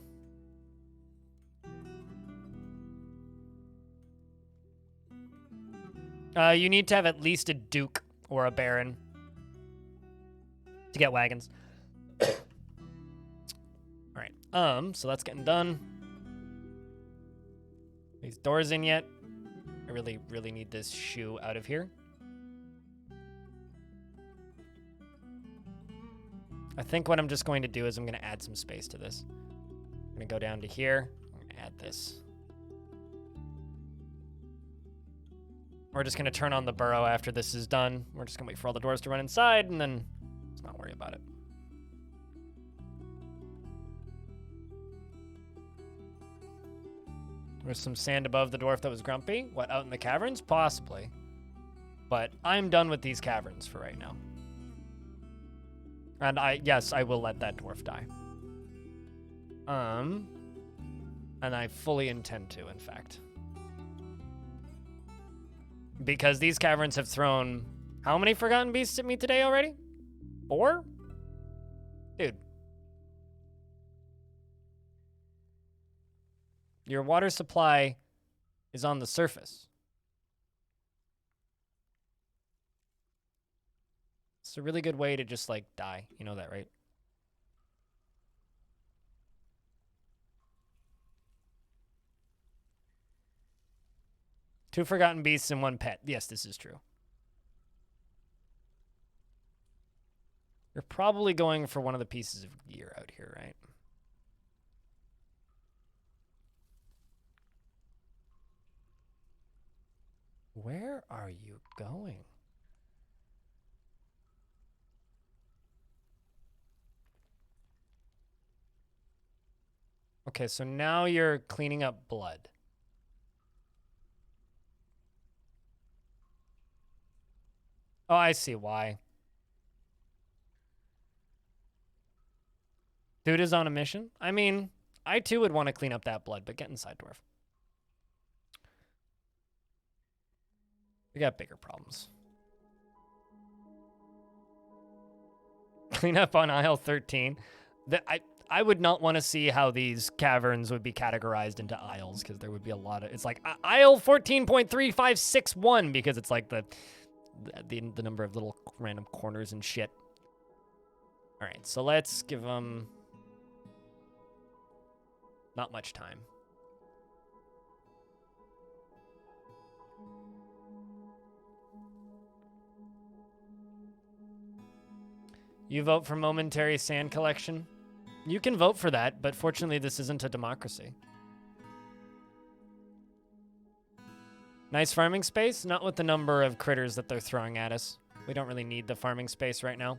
You need to have at least a duke or a baron to get wagons. All right. So that's getting done. These doors in yet? I really, really need this shoe out of here. I think what I'm just going to do is I'm going to add some space to this. I'm going to go down to here. I'm going to add this. We're just going to turn on the burrow after this is done. We're just going to wait for all the doors to run inside, and then let's not worry about it. There's some sand above the dwarf that was grumpy. What, out in the caverns? Possibly. But I'm done with these caverns for right now. And yes, I will let that dwarf die. And I fully intend to, in fact. Because these caverns have thrown how many forgotten beasts at me today already? 4? Dude. Your water supply is on the surface. It's a really good way to just, like, die. You know that, right? Two forgotten beasts and one pet. Yes, this is true. You're probably going for one of the pieces of gear out here, right? Where are you going? Okay, so now you're cleaning up blood. Oh, I see why. Dude is on a mission? I mean, I too would want to clean up that blood, but get inside, dwarf. We got bigger problems. Clean up on aisle 13. I would not want to see how these caverns would be categorized into aisles, because there would be a lot of... It's like aisle 14.3561, because it's like the number of little random corners and shit. All right, so let's give them not much time. You vote for momentary sand collection? You can vote for that, but fortunately this isn't a democracy. Nice farming space, not with the number of critters that they're throwing at us. We don't really need the farming space right now.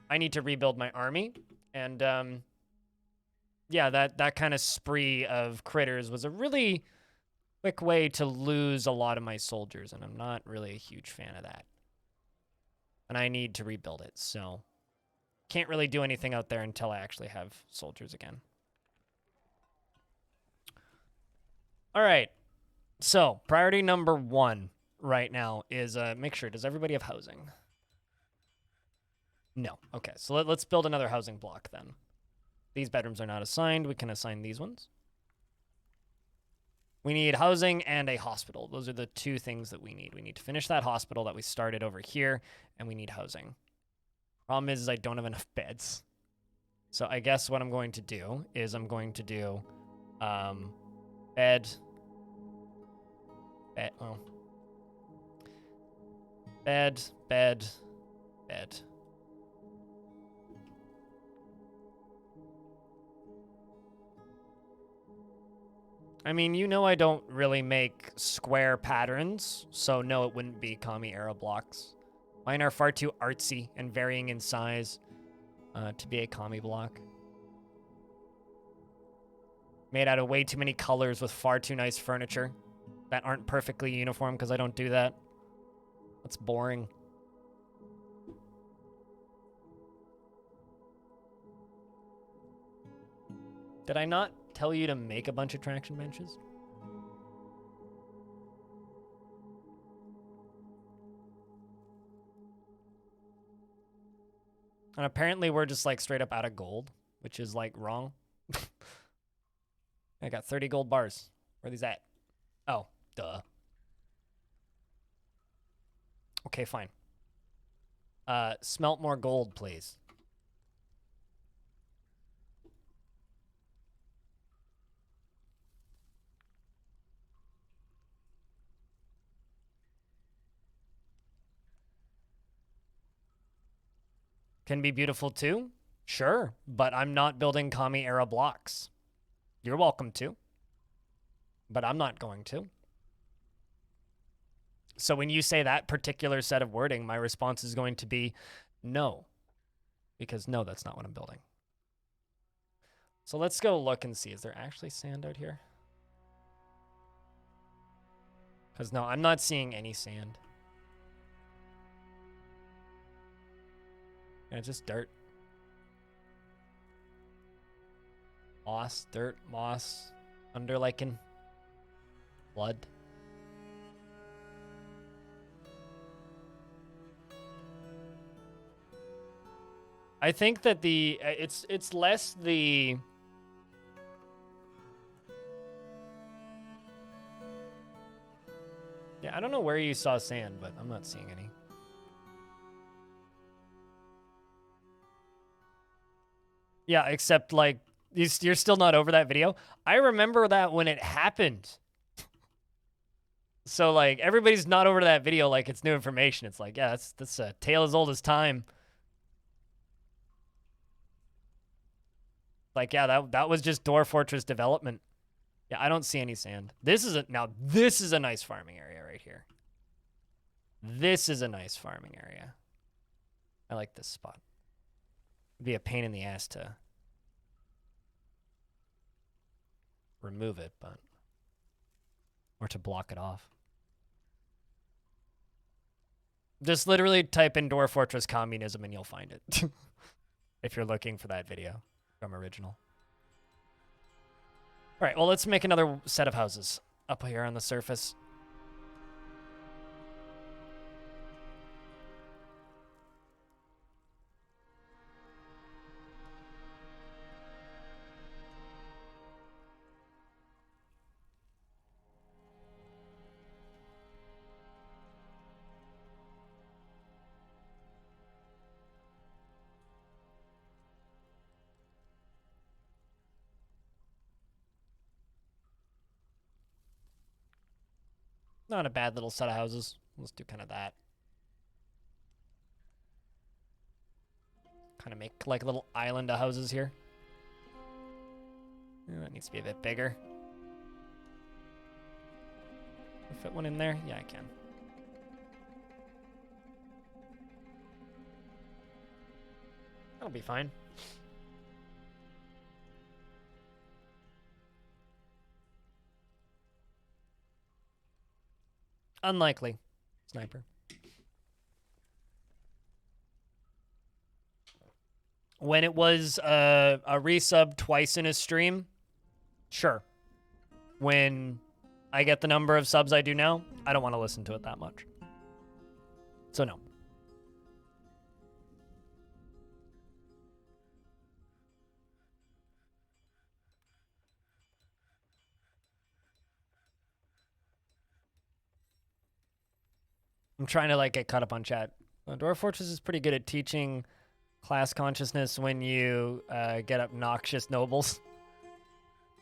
I need to rebuild my army, and yeah, that kind of spree of critters was a really quick way to lose a lot of my soldiers, and I'm not really a huge fan of that. And I need to rebuild it, so can't really do anything out there until I actually have soldiers again. All right, so priority number 1 right now is make sure, does everybody have housing? No. Okay, so let's build another housing block then. These bedrooms are not assigned. We can assign these ones. We need housing and a hospital. Those are the 2 things that we need. We need to finish that hospital that we started over here, and we need housing. Problem is I don't have enough beds. So I guess what I'm going to do is I'm going to do bed, oh. Bed. I mean, you know I don't really make square patterns, so no, it wouldn't be Kami era blocks. Mine are far too artsy and varying in size to be a Kami block. Made out of way too many colors with far too nice furniture that aren't perfectly uniform because I don't do that. That's boring. Did I not tell you to make a bunch of traction benches? And apparently we're just like straight up out of gold, which is like wrong. I got 30 gold bars. Where are these at? Oh, duh. Okay, fine. Smelt more gold, please. Can be beautiful too? Sure, but I'm not building Kami era blocks. You're welcome to, but I'm not going to. So when you say that particular set of wording, my response is going to be no, because no, that's not what I'm building. So let's go look and see. Is there actually sand out here? Because no, I'm not seeing any sand. Yeah, just dirt. Moss, dirt, moss, underlichen, blood. I think that it's less the yeah, I don't know where you saw sand, but I'm not seeing any. Yeah, except like you're still not over that video. I remember that when it happened. So like everybody's not over that video like it's new information. It's like, yeah, that's a tale as old as time. Like, yeah, that was just Dwarf Fortress development. Yeah, I don't see any sand. This is a nice farming area right here. This is a nice farming area. I like this spot. It'd be a pain in the ass to remove it, but or to block it off. Just literally type in Dwarf Fortress communism and you'll find it. If you're looking for that video from original. All right, well, let's make another set of houses up here on the surface. Not a bad little set of houses. Let's do kind of that. Kind of make like a little island of houses here. Yeah, that needs to be a bit bigger. Can I fit one in there? Yeah, I can. That'll be fine. Unlikely. Sniper. When it was a resub twice in a stream, sure. When I get the number of subs I do now, I don't want to listen to it that much. So no. I'm trying to like get caught up on chat. Dwarf Fortress is pretty good at teaching class consciousness when you get obnoxious nobles.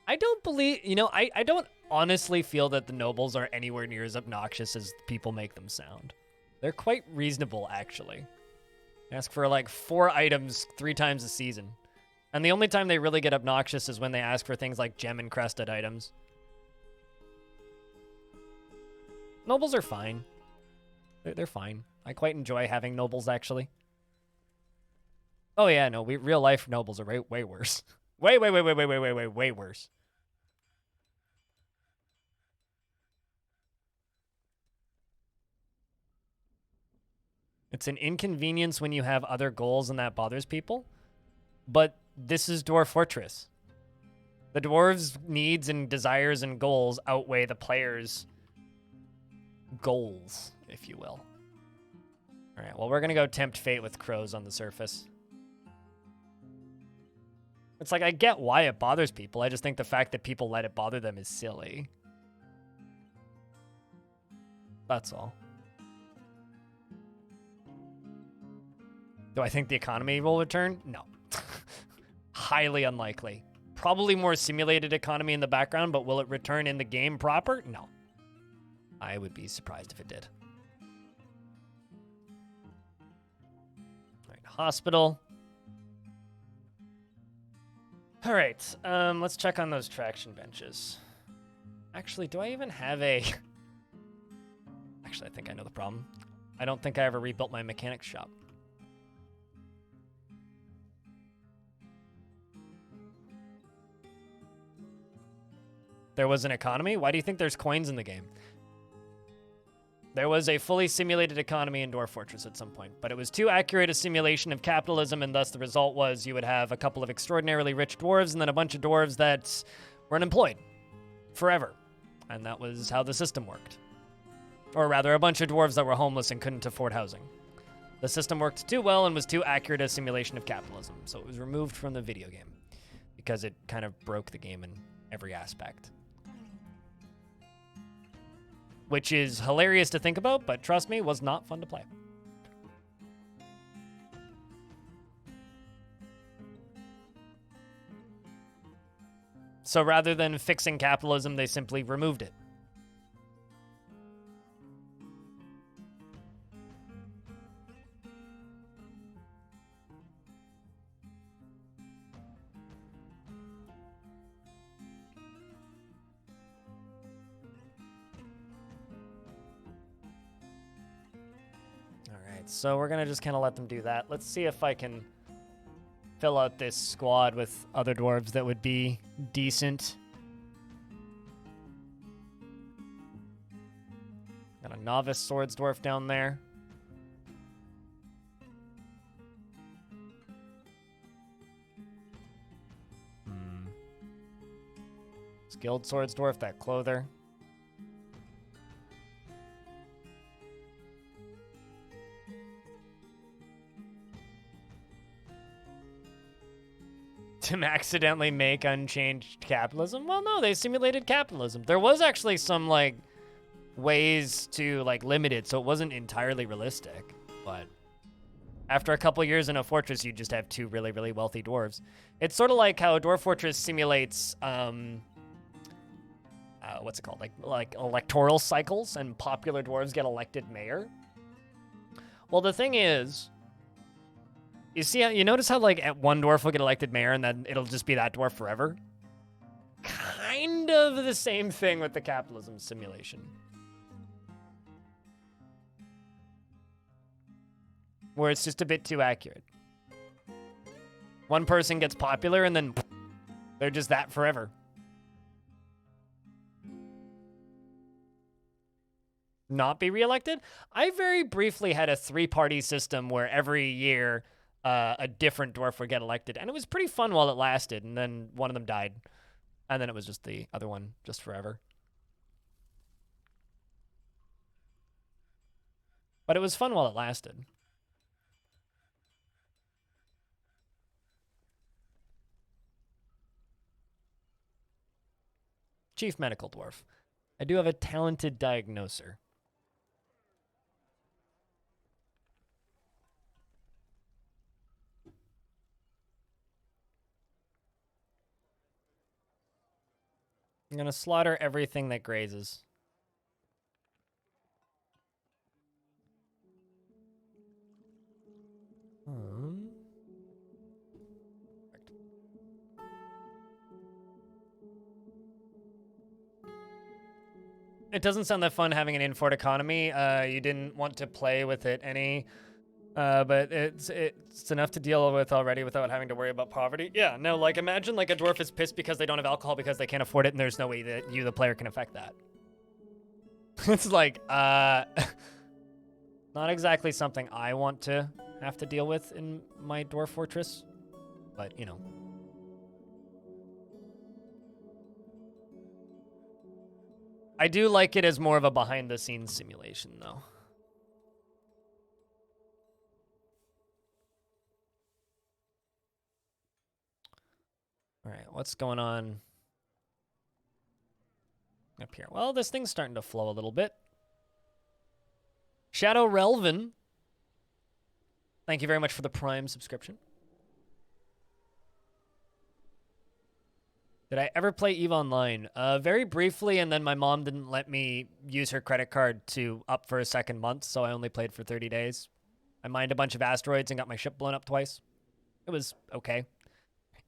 I don't believe, I don't honestly feel that the nobles are anywhere near as obnoxious as people make them sound. They're quite reasonable, actually. Ask for like 4 items 3 times a season. And the only time they really get obnoxious is when they ask for things like gem encrusted items. Nobles are fine. They're fine. I quite enjoy having nobles, actually. Oh yeah, no, real life nobles are way worse. Way worse. It's an inconvenience when you have other goals and that bothers people. But this is Dwarf Fortress. The dwarves' needs and desires and goals outweigh the players' goals, if you will. All right, well, we're going to go tempt fate with crows on the surface. It's like, I get why it bothers people. I just think the fact that people let it bother them is silly. That's all. Do I think the economy will return? No. Highly unlikely. Probably more simulated economy in the background, but will it return in the game proper? No. I would be surprised if it did. All right, hospital. All right, let's check on those traction benches. Actually, do I even have a... Actually, I think I know the problem. I don't think I ever rebuilt my mechanics shop. There was an economy? Why do you think there's coins in the game? There was a fully simulated economy in Dwarf Fortress at some point, but it was too accurate a simulation of capitalism, and thus the result was you would have a couple of extraordinarily rich dwarves and then a bunch of dwarves that were unemployed forever. And that was how the system worked. Or rather, a bunch of dwarves that were homeless and couldn't afford housing. The system worked too well and was too accurate a simulation of capitalism, so it was removed from the video game because it kind of broke the game in every aspect. Which is hilarious to think about, but trust me, was not fun to play. So rather than fixing capitalism, they simply removed it. So we're going to just kind of let them do that. Let's see if I can fill out this squad with other dwarves that would be decent. Got a novice swords dwarf down there. Skilled swords dwarf, that clother. To accidentally make unchanged capitalism? Well, no, they simulated capitalism. There was actually some, like, ways to, like, limit it, so it wasn't entirely realistic. But after a couple years in a fortress, you just have 2 really, really wealthy dwarves. It's sort of like how a Dwarf Fortress simulates, what's it called? Like electoral cycles, and popular dwarves get elected mayor. Well, the thing is, you notice how, like, at one dwarf will get elected mayor and then it'll just be that dwarf forever? Kind of the same thing with the capitalism simulation. Where it's just a bit too accurate. One person gets popular and then they're just that forever. not be reelected. I very briefly had a 3-party system where every year a different dwarf would get elected, and it was pretty fun while it lasted, and then one of them died, and then it was just the other one just forever. But it was fun while it lasted. Chief Medical Dwarf. I do have a talented diagnoser. I'm going to slaughter everything that grazes. It doesn't sound that fun having an in-fort economy. You didn't want to play with it any, but it's enough to deal with already without having to worry about poverty. Yeah, no, like imagine like a dwarf is pissed because they don't have alcohol because they can't afford it, and there's no way that you, the player, can affect that. It's like, not exactly something I want to have to deal with in my Dwarf Fortress, but you know. I do like it as more of a behind-the-scenes simulation, though. All right, what's going on up here? Well, this thing's starting to flow a little bit. Shadow Relvin, thank you very much for the Prime subscription. Did I ever play EVE Online? Very briefly, and then my mom didn't let me use her credit card to up for a second month, so I only played for 30 days. I mined a bunch of asteroids and got my ship blown up twice. It was okay.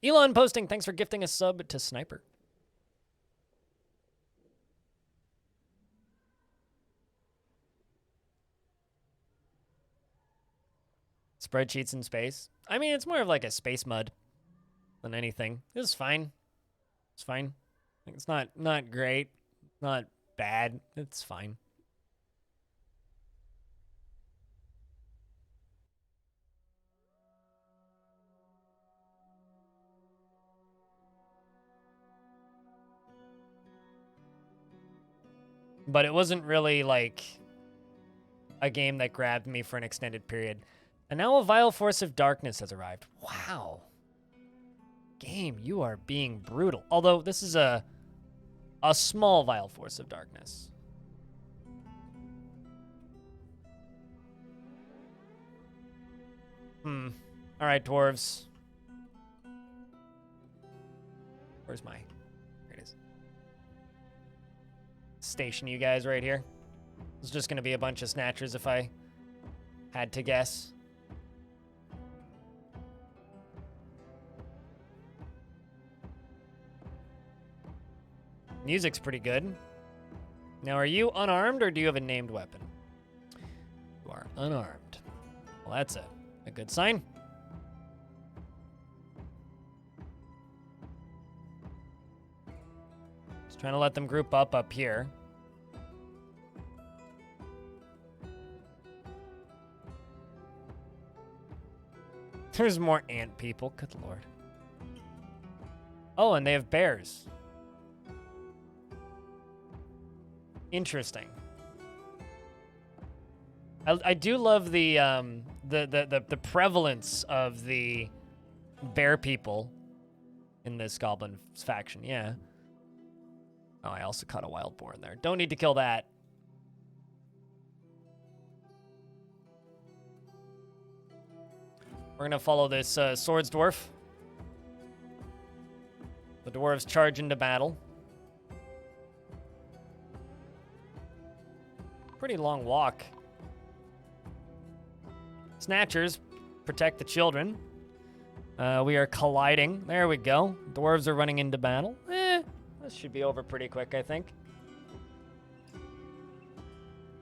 Elon posting, thanks for gifting a sub to Sniper. Spreadsheets in space. I mean, it's more of like a space mud than anything. This is fine. It's fine. It's not great. Not bad. It's fine. But it wasn't really like a game that grabbed me for an extended period. And now a vile force of darkness has arrived. Wow. Game, you are being brutal. Although this is a small vile force of darkness. All right, dwarves. Where's my... Here it is. Station you guys right here. It's just going to be a bunch of snatchers if I had to guess. Music's pretty good. Now, are you unarmed or do you have a named weapon? You are unarmed. Well, that's a good sign. Just trying to let them group up here. There's more ant people. Good lord. Oh, and they have bears. Interesting. I do love the prevalence of the bear people in this goblin faction. Yeah. Oh, I also caught a wild boar in there. Don't need to kill that. We're gonna follow this swords dwarf. The dwarves charge into battle. Pretty long walk. Snatchers protect the children. We are colliding. There we go. Dwarves are running into battle. This should be over pretty quick, I think.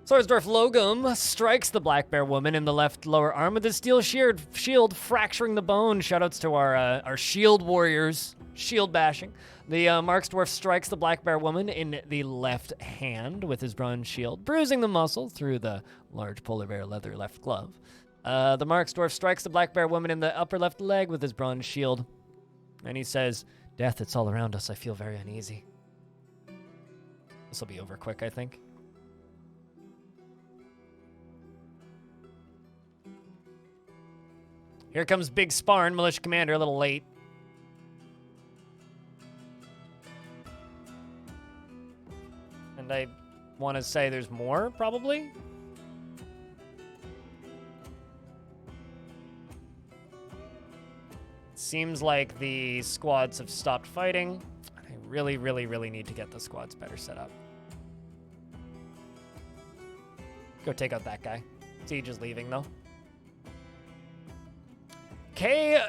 Swordsdwarf Logum strikes the black bear woman in the left lower arm with his steel shield, fracturing the bone. Shoutouts to our shield warriors, shield bashing. The Marksdwarf strikes the black bear woman in the left hand with his bronze shield, bruising the muscle through the large polar bear leather left glove. The Marksdwarf strikes the black bear woman in the upper left leg with his bronze shield, and he says, "Death, it's all around us. I feel very uneasy." This will be over quick, I think. Here comes Big Sparn, Militia Commander, a little late. And I want to say there's more, probably? Seems like the squads have stopped fighting. I really, really, really need to get the squads better set up. Go take out that guy. Siege is leaving, though. K.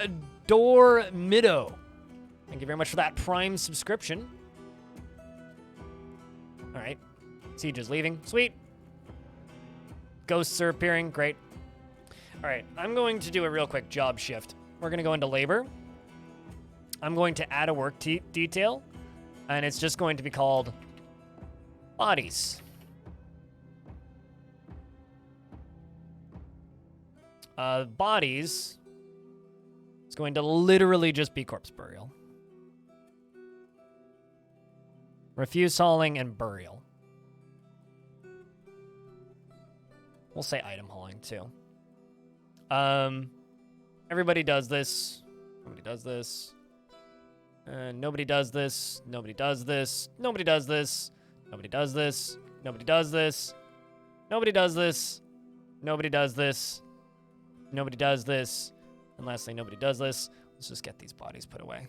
Dormido. Thank you very much for that Prime subscription. All right. Siege is leaving. Sweet. Ghosts are appearing. Great. All right. I'm going to do a real quick job shift. We're going to go into labor. I'm going to add a work detail, and it's just going to be called bodies. Bodies is going to literally just be corpse burial. Refuse hauling and burial. We'll say item hauling too. Everybody does this. Nobody does this. Nobody does this. Nobody does this. Nobody does this. Nobody does this. Nobody does this. Nobody does this. Nobody does this. Nobody does this. And lastly, nobody does this. Let's just get these bodies put away.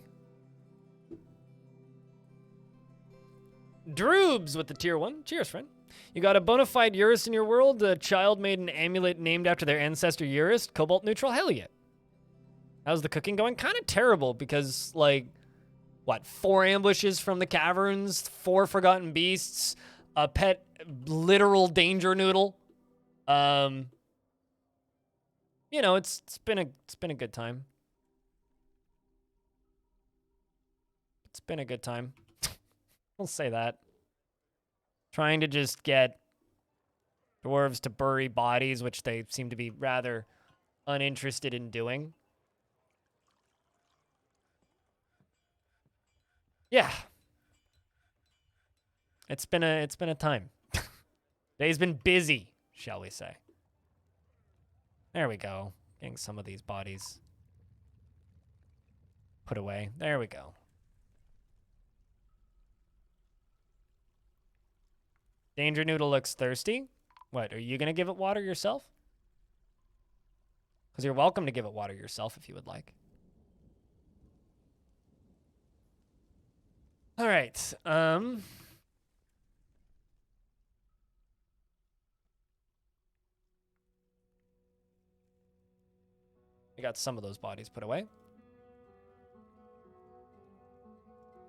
Droobs with the tier 1. Cheers, friend. You got a bona fide Urist in your world? A child made an amulet named after their ancestor Urist? Cobalt neutral? Hell yeah. How's the cooking going? Kind of terrible because, like, what? 4 ambushes from the caverns, 4 forgotten beasts, a pet literal danger noodle. You know, it's been a good time. It's been a good time. We'll say that. Trying to just get dwarves to bury bodies, which they seem to be rather uninterested in doing. Yeah. It's been a time. Day's been busy, shall we say. There we go. Getting some of these bodies put away. There we go. Danger Noodle looks thirsty. What, are you going to give it water yourself? Because you're welcome to give it water yourself if you would like. All right. We got some of those bodies put away.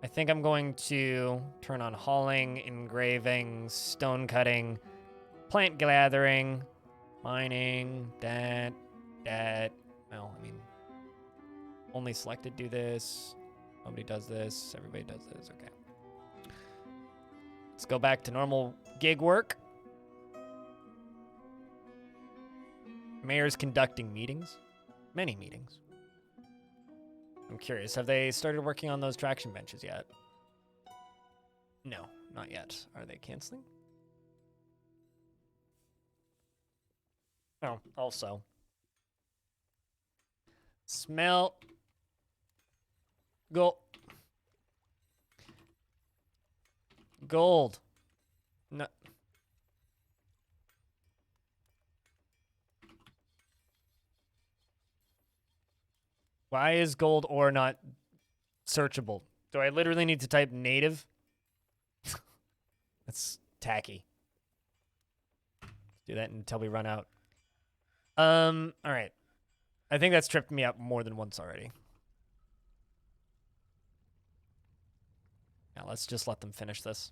I think I'm going to turn on hauling, engraving, stone cutting, plant gathering, mining, that. Well, I mean, only selected do this. Nobody does this. Everybody does this. Okay. Let's go back to normal gig work. Mayor's conducting meetings. Many meetings. I'm curious, have they started working on those traction benches yet? No, not yet. Are they canceling? Oh, also. Smell. Gold. No. Why is gold ore not searchable? Do I literally need to type native? That's tacky. Let's do that until we run out. All right. I think that's tripped me up more than once already. Now let's just let them finish this.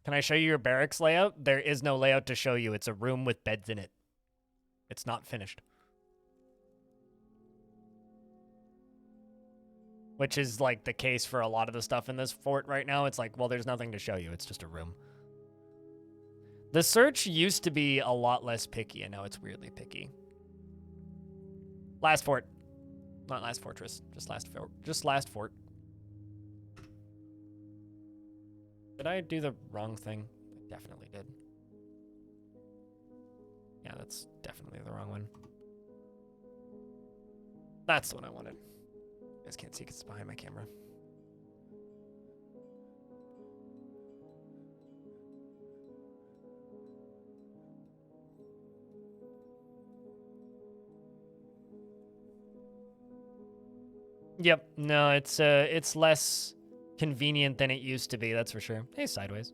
Can I show you your barracks layout? There is no layout to show you. It's a room with beds in it. It's not finished. Which is like the case for a lot of the stuff in this fort right now. It's like, well, there's nothing to show you. It's just a room. The search used to be a lot less picky, and now it's weirdly picky. Last fort. Not last fortress. Just last fort. Did I do the wrong thing? I definitely did. Yeah, that's definitely the wrong one. That's the one I wanted. You guys can't see because it's behind my camera. Yep. No, it's less convenient than it used to be, that's for sure. Hey, sideways.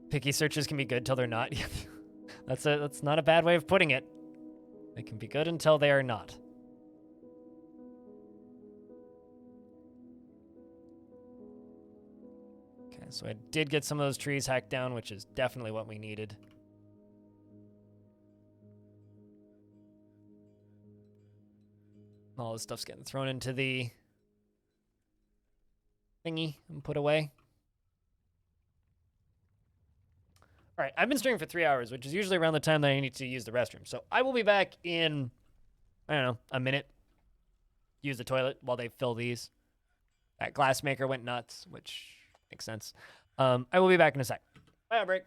Picky searches can be good till they're not. That's not a bad way of putting it. They can be good until they are not. Okay, so I did get some of those trees hacked down, which is definitely what we needed. All this stuff's getting thrown into the thingy and put away. All right, I've been streaming for 3 hours, which is usually around the time that I need to use the restroom. So I will be back in, I don't know, a minute. Use the toilet while they fill these. That glassmaker went nuts, which makes sense. I will be back in a sec. Bye, break.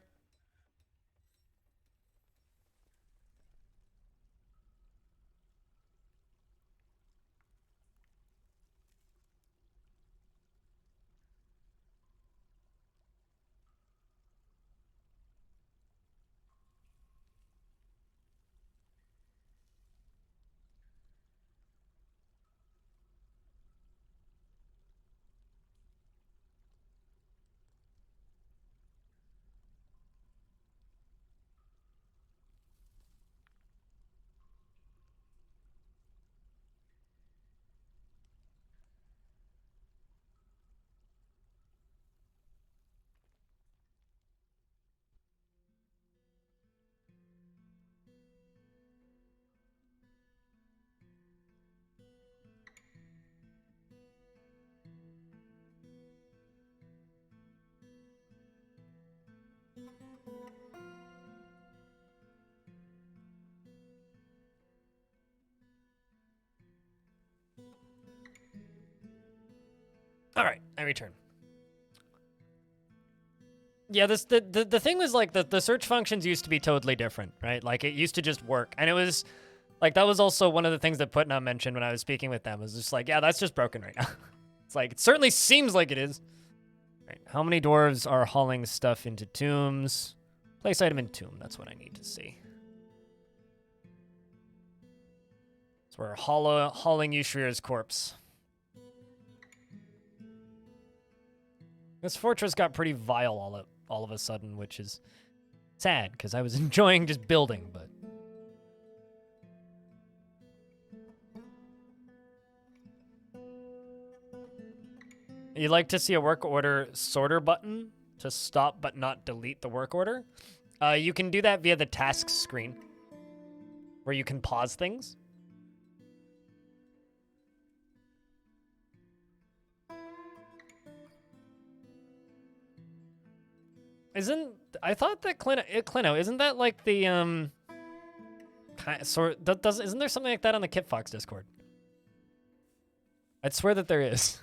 All right, I return. Yeah, the thing was like the search functions used to be totally different, right? Like it used to just work, and it was like that was also one of the things that Putnam mentioned when I was speaking with them. Was just like, yeah, that's just broken right now. It's like it certainly seems like it is. Right, how many dwarves are hauling stuff into tombs? Place item in tomb. That's what I need to see. So we're hauling Yushrir's corpse. This fortress got pretty vile all of a sudden, which is sad because I was enjoying just building, but. You'd like to see a work order sorter button to stop but not delete the work order? You can do that via the tasks screen, where you can pause things. I thought that Clino, isn't that like the isn't there something like that on the Kitfox Discord? I'd swear that there is.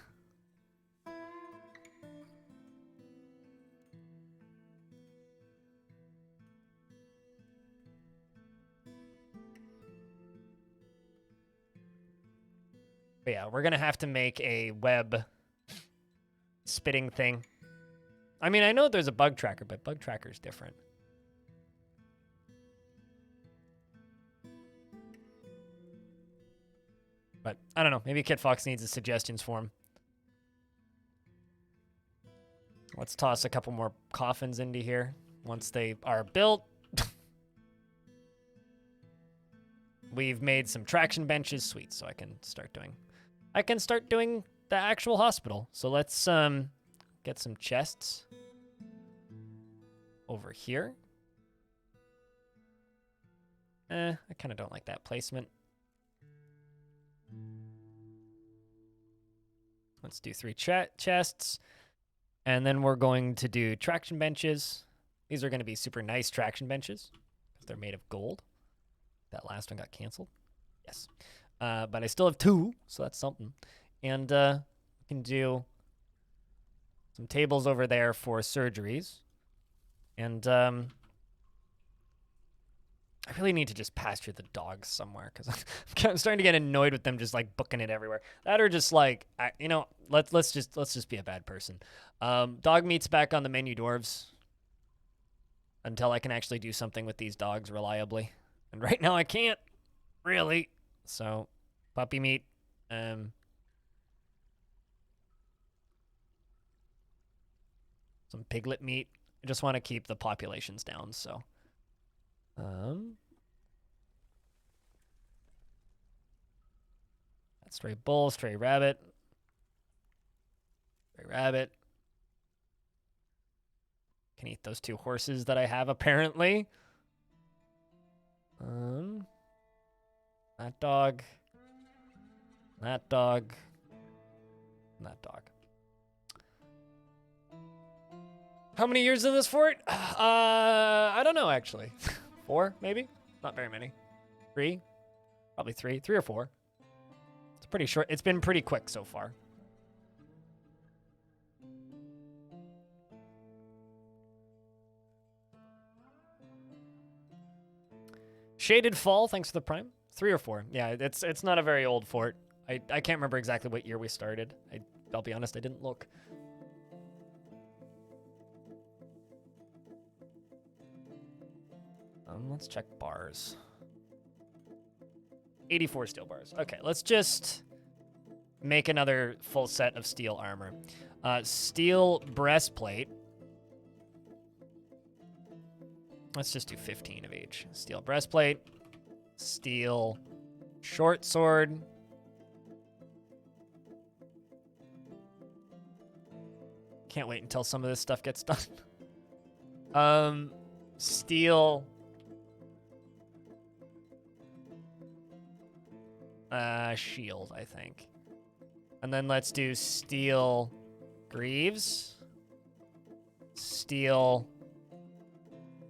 But yeah, we're gonna have to make a web spitting thing. I mean, I know there's a bug tracker, but bug tracker is different. But I don't know. Maybe Kitfox needs a suggestions form. Let's toss a couple more coffins into here once they are built. We've made some traction benches. Sweet. So I can start doing the actual hospital. So let's get some chests over here. I kind of don't like that placement. Let's do 3 chests. And then we're going to do traction benches. These are going to be super nice traction benches because they're made of gold. That last one got canceled. Yes. But I still have 2, so that's something. And we can do some tables over there for surgeries. And I really need to just pasture the dogs somewhere because I'm starting to get annoyed with them just like booking it everywhere. That or just like, let's just be a bad person. Dog meat's back on the menu, dwarves. Until I can actually do something with these dogs reliably. And right now I can't, really. So, puppy meat. Some piglet meat. I just want to keep the populations down, so. Stray bull, stray rabbit. Stray rabbit. Can eat those 2 horses that I have, apparently. That dog. That dog. And that dog. How many years in this fort? I don't know, actually. 4, maybe? Not very many. 3? Probably 3. 3 or 4. It's pretty short. It's been pretty quick so far. Shaded Fall, thanks for the prime. 3 or 4. Yeah, it's not a very old fort. I can't remember exactly what year we started. I'll be honest, I didn't look. Let's check bars. 84 steel bars. Okay, let's just make another full set of steel armor. Steel breastplate. Let's just do 15 of each. Steel breastplate. Steel short sword. Can't wait until some of this stuff gets done. Steel... shield, I think. And then let's do steel greaves. Steel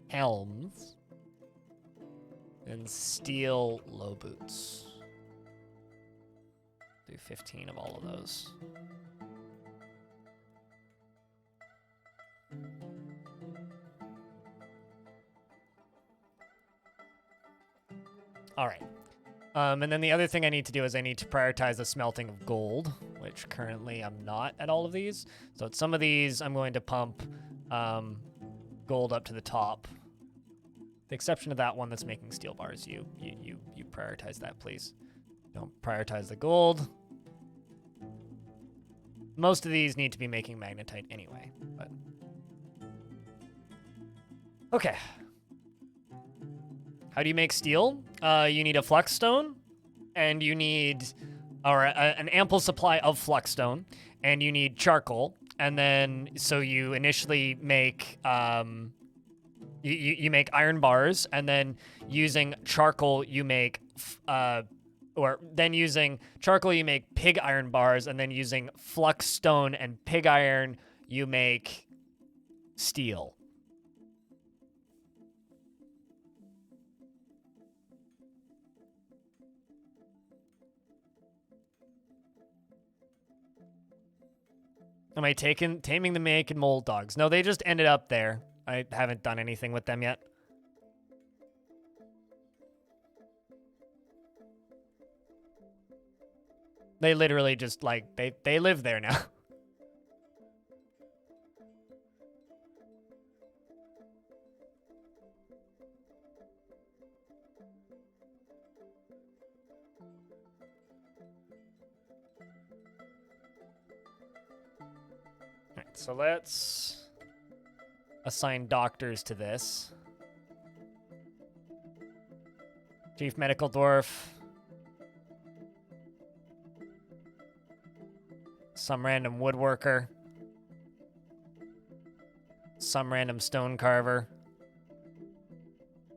helms. And steel low boots. Do 15 of all of those. All right. And then the other thing I need to do is I need to prioritize the smelting of gold, which currently I'm not at all of these. So at some of these, I'm going to pump gold up to the top. The exception of that one that's making steel bars, you prioritize that, please. Don't prioritize the gold. Most of these need to be making magnetite anyway, but... Okay. How do you make steel? You need a flux stone, and you need an ample supply of flux stone, and you need charcoal. And then, so you initially make you make iron bars, and then using charcoal you make using charcoal you make pig iron bars, and then using flux stone and pig iron you make steel. Am I taming the make and mold dogs? No, they just ended up there. I haven't done anything with them yet. They literally just, like, they live there now. So let's assign doctors to this. Chief Medical Dwarf. Some random woodworker. some random stone carver,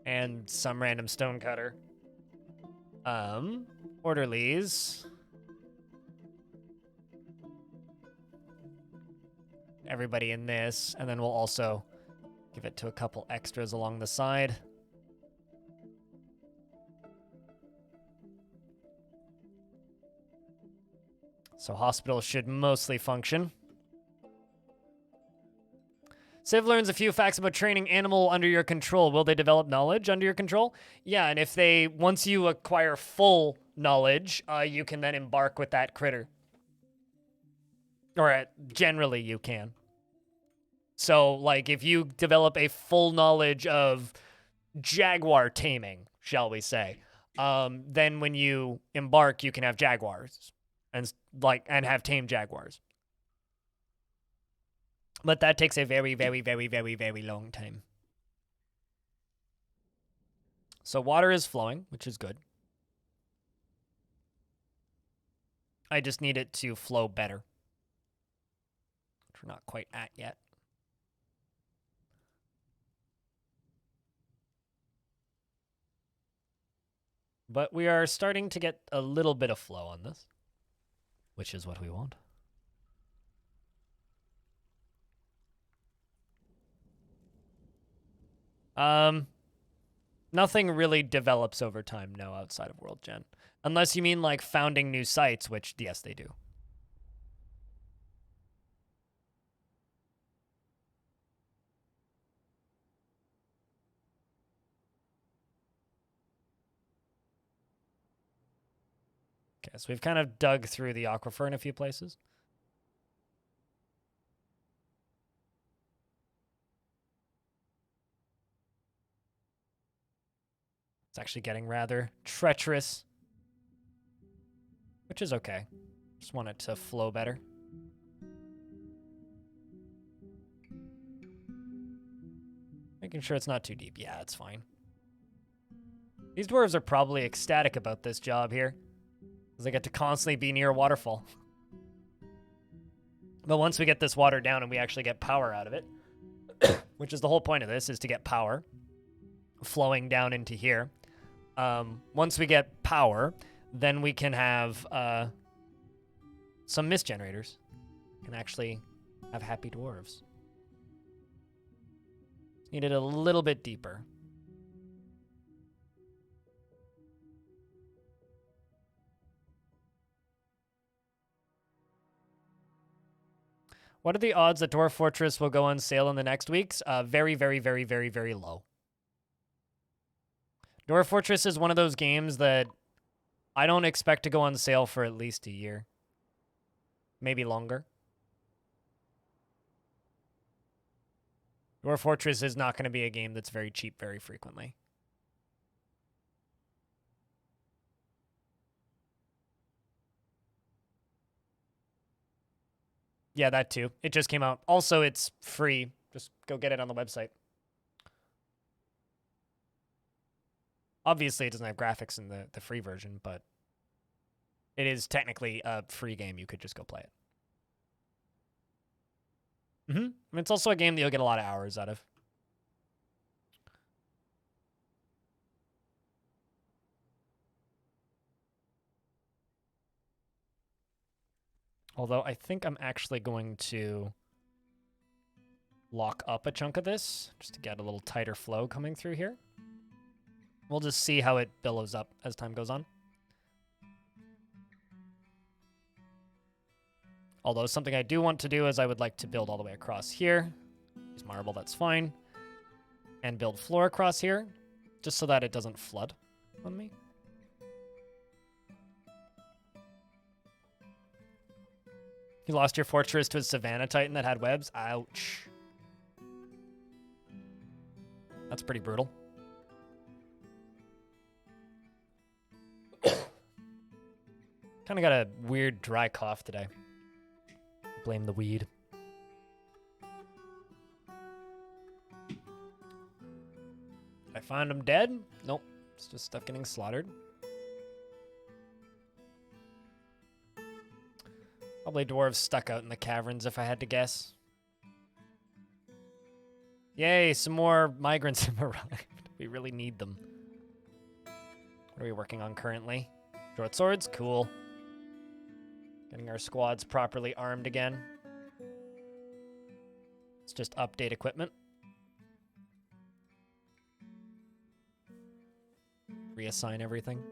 and some random stone cutter. Orderlies. Everybody in this, and then we'll also give it to a couple extras along the side. So hospital should mostly function. Civ learns a few facts about training animal under your control. Will they develop knowledge under your control? Yeah, and if they, once you acquire full knowledge, you can then embark with that critter. Or generally you can. So, like, if you develop a full knowledge of jaguar taming, shall we say, then when you embark, you can have jaguars and have tame jaguars. But that takes a very, very, very, very, very long time. So water is flowing, which is good. I just need it to flow better, which we're not quite at yet. But we are starting to get a little bit of flow on this, which is what we want. Nothing really develops over time, no, outside of World Gen. Unless you mean like founding new sites, which, yes, they do. Okay, so we've kind of dug through the Aquifer in a few places. It's actually getting rather treacherous, which is okay. Just want it to flow better. Making sure it's not too deep. Yeah, it's fine. These dwarves are probably ecstatic about this job here, because they get to constantly be near a waterfall. But once we get this water down and we actually get power out of it, which is the whole point of this, is to get power flowing down into here. Once we get power, then we can have some mist generators. We can actually have happy dwarves. Need it a little bit deeper. What are the odds that Dwarf Fortress will go on sale in the next weeks? Very, very, very, very, very low. Dwarf Fortress is one of those games that I don't expect to go on sale for at least a year. Maybe longer. Dwarf Fortress is not going to be a game that's very cheap very frequently. Yeah, that too. It just came out. Also, it's free. Just go get it on the website. Obviously, it doesn't have graphics in the free version, but it is technically a free game. You could just go play it. It's also a game that you'll get a lot of hours out of. Although I think I'm actually going to lock up a chunk of this just to get a little tighter flow coming through here. We'll just see how it billows up as time goes on. Although something I do want to do is I would like to build all the way across here. Use marble, that's fine. And build floor across here, just so that it doesn't flood on me. You lost your fortress to a Savannah Titan that had webs? Ouch. That's pretty brutal. Kind of got a weird dry cough today. Blame the weed. I find him dead? Nope. It's just stuff getting slaughtered. Probably dwarves stuck out in the caverns, if I had to guess. Yay, some more migrants have arrived. We really need them. What are we working on currently? Short swords? Cool. Getting our squads properly armed again. Let's just update equipment. Reassign everything.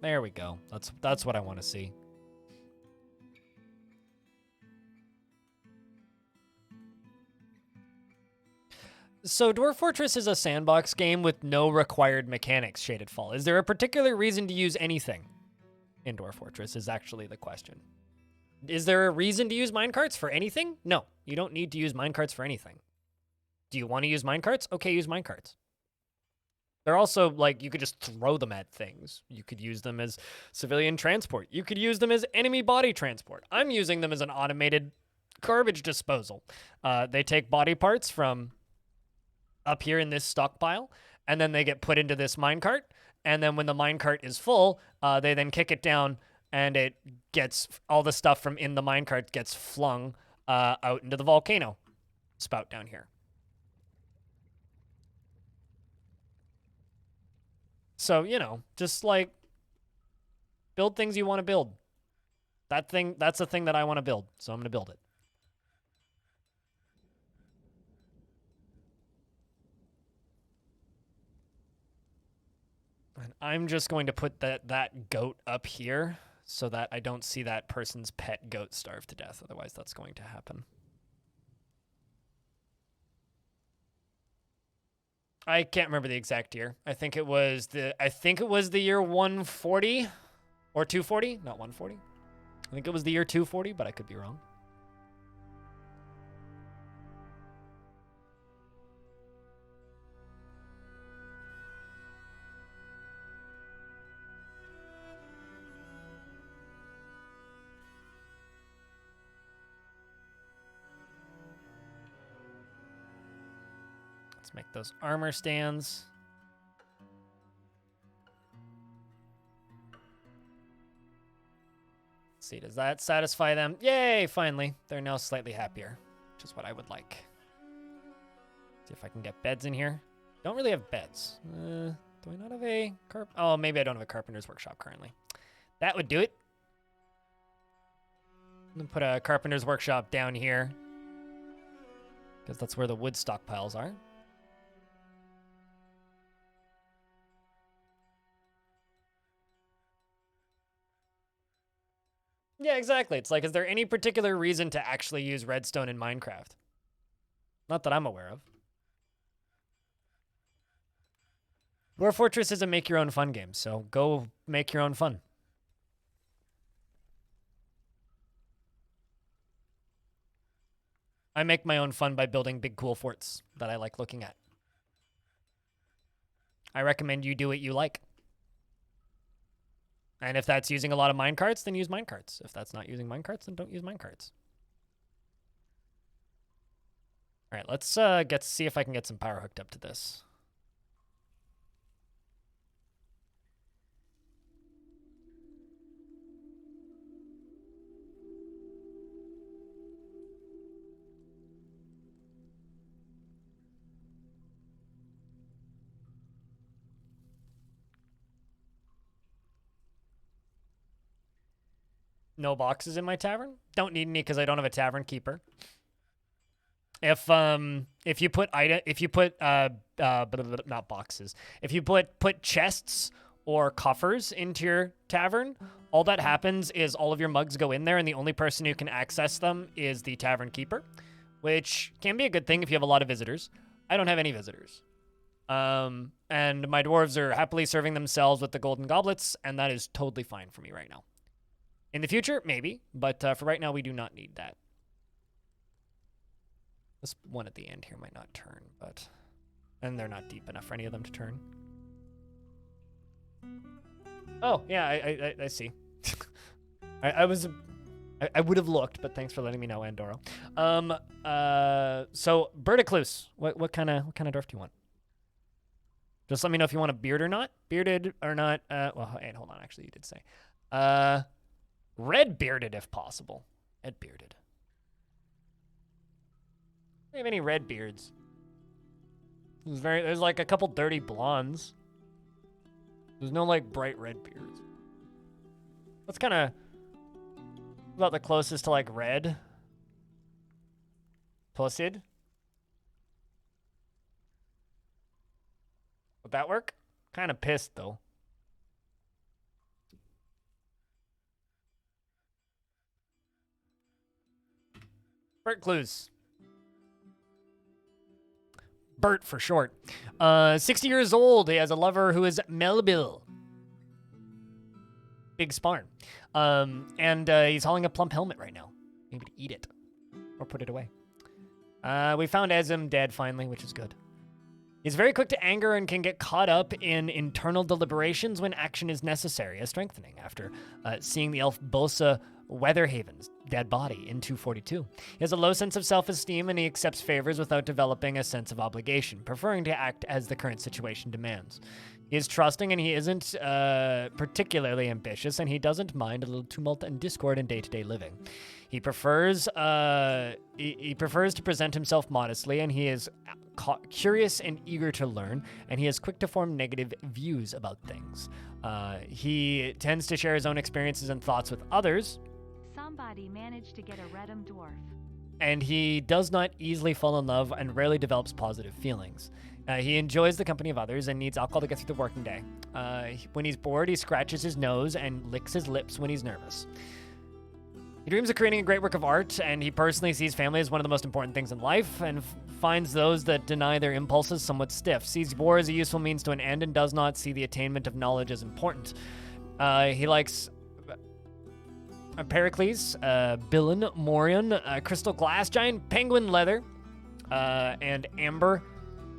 There we go. That's what I want to see. So Dwarf Fortress is a sandbox game with no required mechanics, Shaded Fall. Is there a particular reason to use anything in Dwarf Fortress is actually the question. Is there a reason to use minecarts for anything? No, you don't need to use minecarts for anything. Do you want to use minecarts? Okay, use minecarts. They're also, like, you could just throw them at things. You could use them as civilian transport. You could use them as enemy body transport. I'm using them as an automated garbage disposal. They take body parts from up here in this stockpile, and then they get put into this minecart. And then when the minecart is full, they then kick it down, and it gets all the stuff from in the minecart gets flung out into the volcano spout down here. So, you know, just like build things you want to build. That's the thing that I want to build, so I'm going to build it. And I'm just going to put that goat up here so that I don't see that person's pet goat starve to death. Otherwise, that's going to happen. I can't remember the exact year. I think it was the year 140 or 240, not 140. I think it was the year 240, but I could be wrong. Let's make those armor stands. Let's see, does that satisfy them? Yay, finally. They're now slightly happier, which is what I would like. See if I can get beds in here. Don't really have beds. Do I not have a Oh, maybe I don't have a carpenter's workshop currently. That would do it. I'm gonna put a carpenter's workshop down here, because that's where the wood stockpiles are. Yeah, exactly. It's like, is there any particular reason to actually use redstone in Minecraft? Not that I'm aware of. Dwarf Fortress is a make-your-own-fun game, so go make your own fun. I make my own fun by building big, cool forts that I like looking at. I recommend you do what you like. And if that's using a lot of minecarts, then use minecarts. If that's not using minecarts, then don't use minecarts. All right, let's see if I can get some power hooked up to this. No boxes in my tavern. Don't need any because I don't have a tavern keeper. If you put not boxes. If you put chests or coffers into your tavern, all that happens is all of your mugs go in there, and the only person who can access them is the tavern keeper, which can be a good thing if you have a lot of visitors. I don't have any visitors. And my dwarves are happily serving themselves with the golden goblets, and that is totally fine for me right now. In the future, maybe, but for right now, we do not need that. This one at the end here might not turn, but... And they're not deep enough for any of them to turn. Oh, yeah, I see. I would have looked, but thanks for letting me know, Andoro. So, Berticlus, what kind of dwarf do you want? Just let me know if you want a beard or not. Bearded or not. Well, and hold on, actually, you did say. Red bearded if possible. Red bearded. Do you have any red beards? There's like a couple dirty blondes. There's no like bright red beards. That's kind of about the closest to like red. Placid. Would that work? Kind of pissed though. Bert Clues. Bert for short. 60 years old. He has a lover who is Melville. Big sparn. And he's hauling a plump helmet right now. Maybe to eat it. Or put it away. We found Ezim dead finally, which is good. He's very quick to anger and can get caught up in internal deliberations when action is necessary, a strengthening after seeing the elf Bosa Weatherhaven's dead body in 242. He has a low sense of self-esteem and he accepts favors without developing a sense of obligation, preferring to act as the current situation demands. He is trusting and he isn't particularly ambitious, and he doesn't mind a little tumult and discord in day-to-day living. He prefers to present himself modestly, and he is curious and eager to learn, and he is quick to form negative views about things. He tends to share his own experiences and thoughts with others. Somebody managed to get a Redum dwarf. And he does not easily fall in love and rarely develops positive feelings. He enjoys the company of others and needs alcohol to get through the working day. When he's bored, he scratches his nose and licks his lips when he's nervous. He dreams of creating a great work of art, and he personally sees family as one of the most important things in life, and finds those that deny their impulses somewhat stiff, sees war as a useful means to an end, and does not see the attainment of knowledge as important. He likes Pericles, Billin, Morion, Crystal Glass Giant, Penguin Leather, and Amber,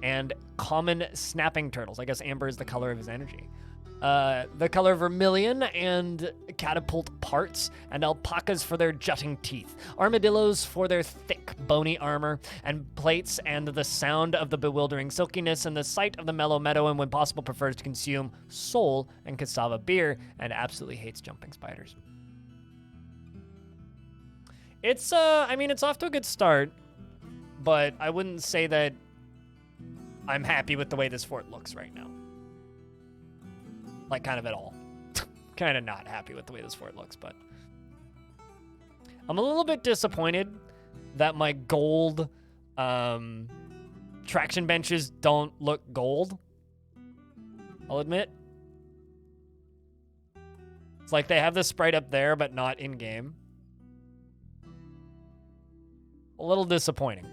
and common snapping turtles. I guess amber is the color of his energy. The color vermilion and catapult parts, and alpacas for their jutting teeth, armadillos for their thick, bony armor and plates, and the sound of the bewildering silkiness, and the sight of the mellow meadow, and when possible prefers to consume Sol and cassava beer, and absolutely hates jumping spiders. It's, I mean, it's off to a good start, but I wouldn't say that I'm happy with the way this fort looks right now. Like, kind of at all. Kind of not happy with the way this fort looks, but I'm a little bit disappointed that my gold traction benches don't look gold. I'll admit. It's like they have the sprite up there, but not in-game. A little disappointing.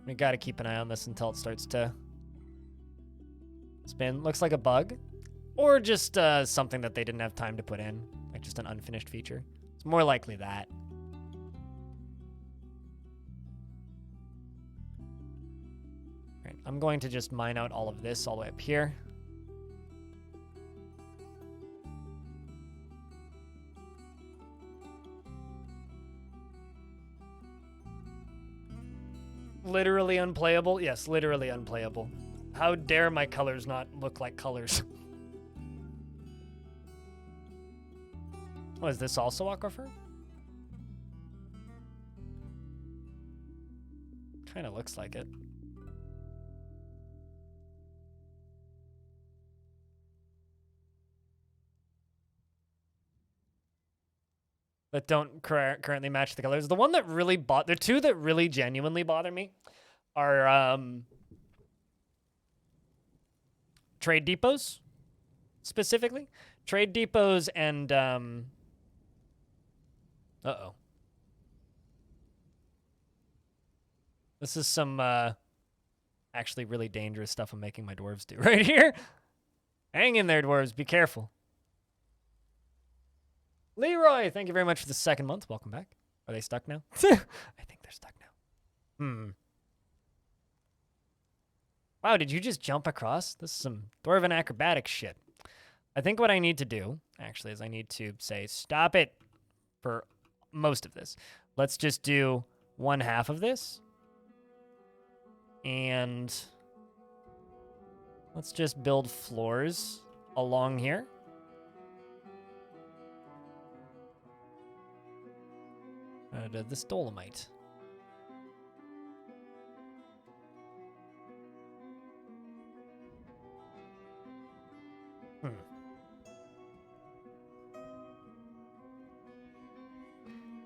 We gotta keep an eye on this until it starts to spin. Looks like a bug. Or just something that they didn't have time to put in. Like just an unfinished feature. It's more likely that. Right, I'm going to just mine out all of this all the way up here. Literally unplayable? Yes, literally unplayable. How dare my colors not look like colors? Oh, is this also Aquifer? Kind of looks like it. That don't currently match the colors. The one that really the two that really genuinely bother me are trade depots, specifically. Trade depots and uh-oh. This is some actually really dangerous stuff I'm making my dwarves do right here. Hang in there, dwarves. Be careful. Leroy, thank you very much for the second month. Welcome back. Are they stuck now? I think they're stuck now. Wow, did you just jump across? This is some dwarven acrobatic shit. I think what I need to do, actually, is I need to say, stop it for most of this. Let's just do 1/2 of this. And let's just build floors along here. out of this dolomite.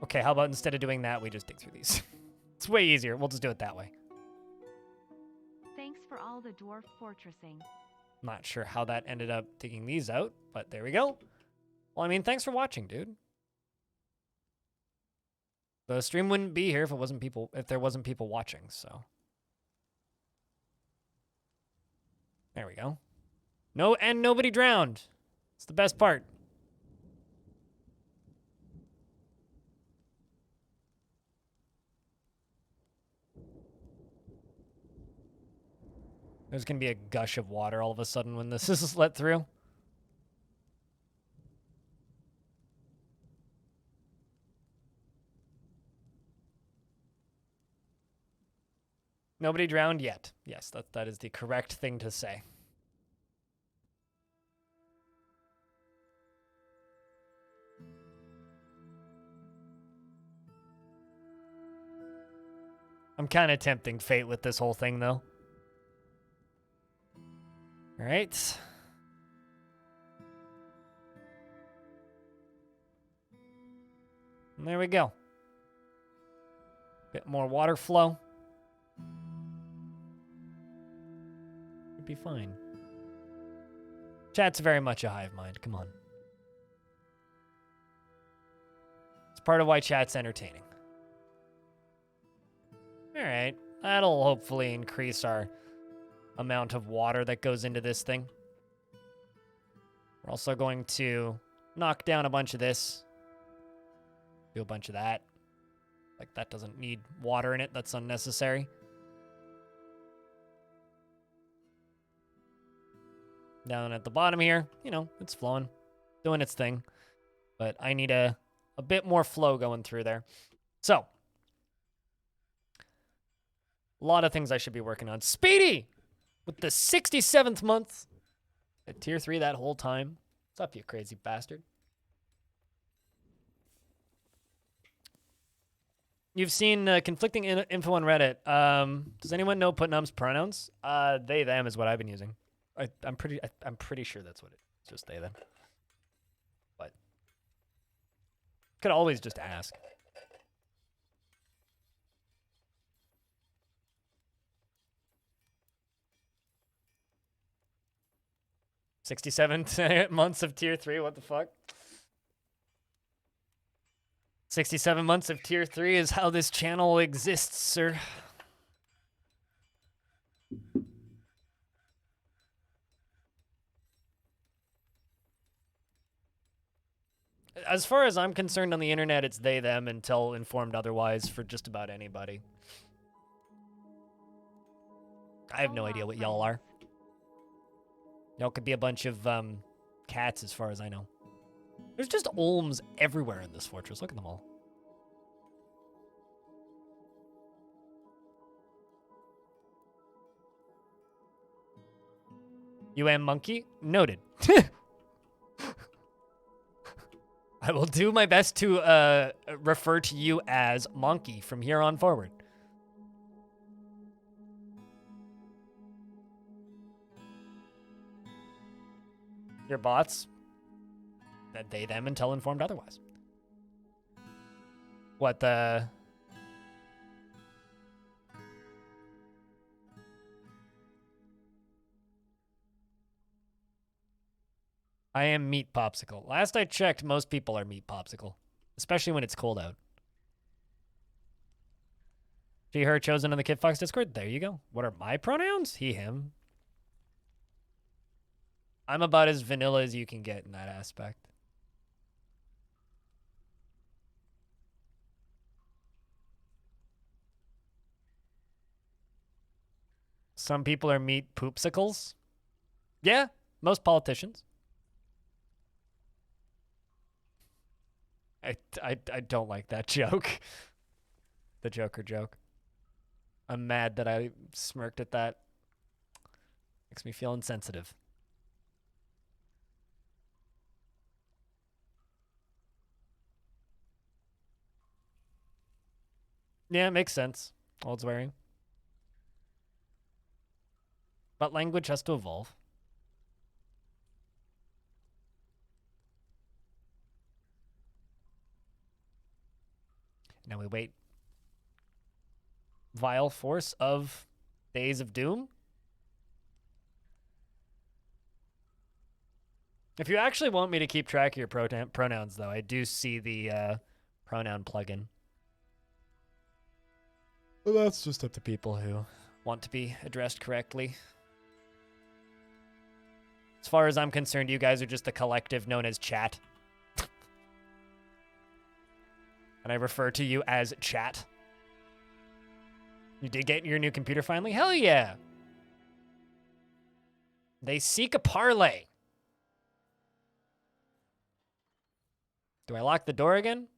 Okay, how about instead of doing that, we just dig through these? It's way easier. We'll just do it that way. Thanks for all the dwarf fortressing. Not sure how that ended up digging these out, but there we go. Well, I mean, thanks for watching, dude. The stream wouldn't be here if there wasn't people watching, so. There we go. And nobody drowned. It's the best part. There's going to be a gush of water all of a sudden when this is let through. Nobody drowned yet. Yes, that is the correct thing to say. I'm kind of tempting fate with this whole thing, though. All right. And there we go. Bit more water flow. Should be fine. Chat's very much a hive mind. Come on. It's part of why chat's entertaining. All right. That'll hopefully increase our amount of water that goes into this thing. We're also going to knock down a bunch of this. Do a bunch of that. Like, that doesn't need water in it. That's unnecessary. Down at the bottom here, you know, it's flowing. Doing its thing. But I need a bit more flow going through there. So, a lot of things I should be working on. Speedy! With the 67th month at tier 3 that whole time. What's up, you crazy bastard? You've seen conflicting info on Reddit. Does anyone know Putnam's pronouns? They, them is what I've been using. I'm pretty sure that's what it's just they, them. But could always just ask. $67 months of tier 3, what the fuck? 67 months of tier 3 is how this channel exists, sir. As far as I'm concerned on the internet, it's they, them until informed otherwise for just about anybody. I have no idea what y'all are. Y'all could be a bunch of cats as far as I know. There's just olms everywhere in this fortress. Look at them all. Monkey? Noted. I will do my best to refer to you as Monkey from here on forward. Your bots? That they, them until informed otherwise. What the... I am meat popsicle. Last I checked, most people are meat popsicle. Especially when it's cold out. She, her, chosen on the Kid Fox Discord? There you go. What are my pronouns? He, him. I'm about as vanilla as you can get in that aspect. Some people are meat poopsicles. Yeah, most politicians. I don't like that joke. The Joker joke. I'm mad that I smirked at that. Makes me feel insensitive. Yeah, it makes sense. All it's wearing. But language has to evolve. Now we wait. Vile force of Days of Doom. If you actually want me to keep track of your pronouns, though, I do see the pronoun plugin. Well, that's just up to people who want to be addressed correctly. As far as I'm concerned, you guys are just the collective known as chat. And I refer to you as chat. You did get your new computer finally? Hell yeah! They seek a parley. Do I lock the door again?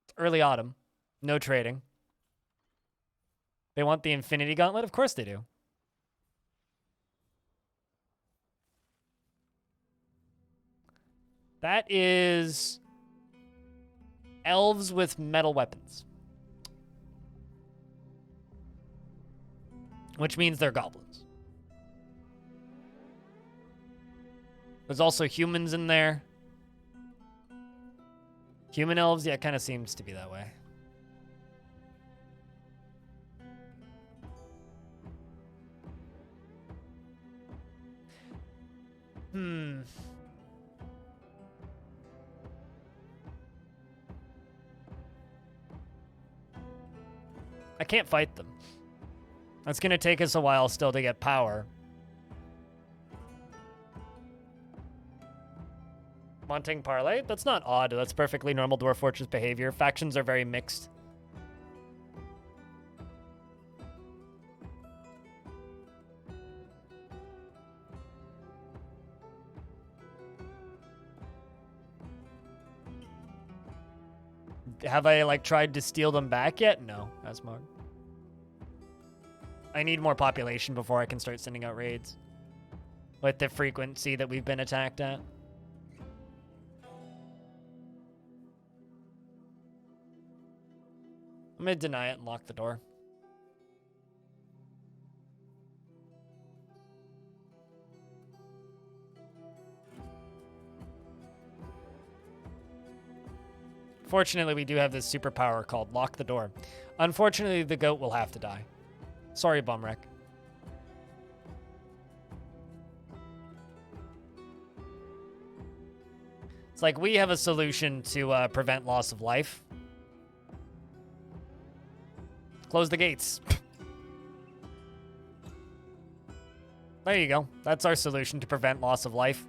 It's early autumn. No trading. They want the Infinity Gauntlet? Of course they do. That is elves with metal weapons. Which means they're goblins. There's also humans in there. Human elves, yeah, it kind of seems to be that way. I can't fight them. That's going to take us a while still to get power. Wanting Parley? That's not odd. That's perfectly normal Dwarf Fortress behavior. Factions are very mixed. Have I, like, tried to steal them back yet? No, Asmog. I need more population before I can start sending out raids. With the frequency that we've been attacked at. I'm gonna deny it and lock the door. Fortunately, we do have this superpower called Lock the Door. Unfortunately, the goat will have to die. Sorry, Bumwreck. It's like we have a solution to prevent loss of life. Close the gates. There you go. That's our solution to prevent loss of life.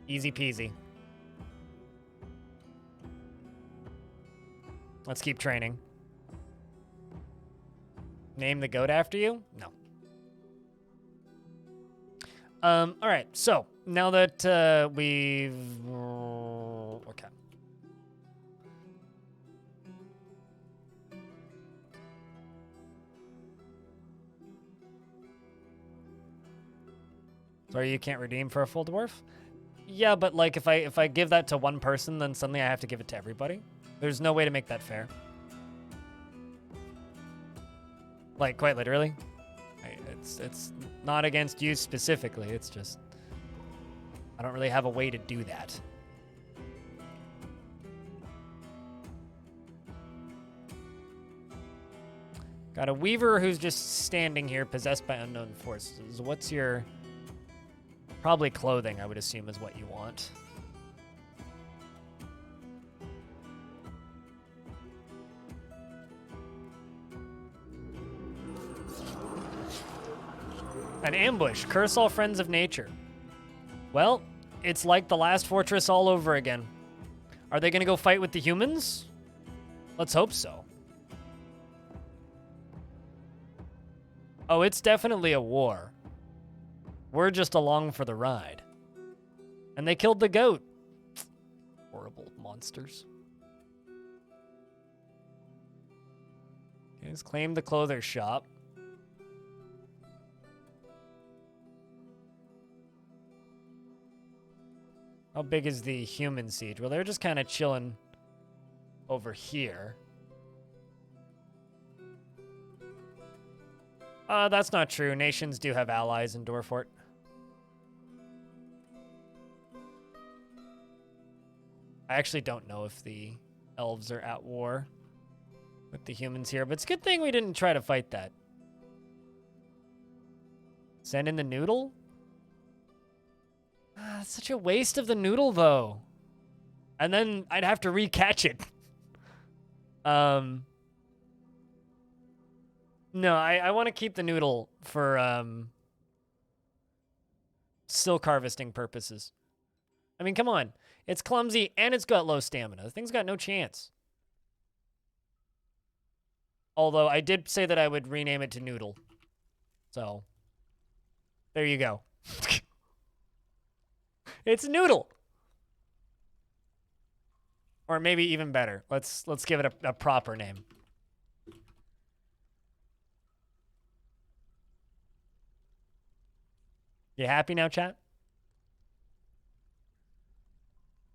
Easy peasy. Let's keep training. Name the goat after you? No. All right. So now that we've okay. Sorry, you can't redeem for a full dwarf? Yeah, but like if I give that to one person, then suddenly I have to give it to everybody. There's no way to make that fair. Like, quite literally. It's not against you specifically, it's just... I don't really have a way to do that. Got a weaver who's just standing here, possessed by unknown forces. What's your... Probably clothing, I would assume, is what you want. An ambush. Curse all friends of nature. Well, it's like the last fortress all over again. Are they going to go fight with the humans? Let's hope so. Oh, it's definitely a war. We're just along for the ride. And they killed the goat. Horrible monsters. Okay, let's claim the clother shop. How big is the human siege? Well, they're just kind of chilling over here. That's not true. Nations do have allies in Dwarf Fort. I actually don't know if the elves are at war with the humans here, but it's a good thing we didn't try to fight that. Send in the noodle? It's such a waste of the noodle, though. And then I'd have to recatch it. No, I want to keep the noodle for silk harvesting purposes. I mean, come on. It's clumsy and it's got low stamina. The thing's got no chance. Although I did say that I would rename it to Noodle. So, there you go. It's Noodle. Or maybe even better. Let's give it a proper name. You happy now, chat?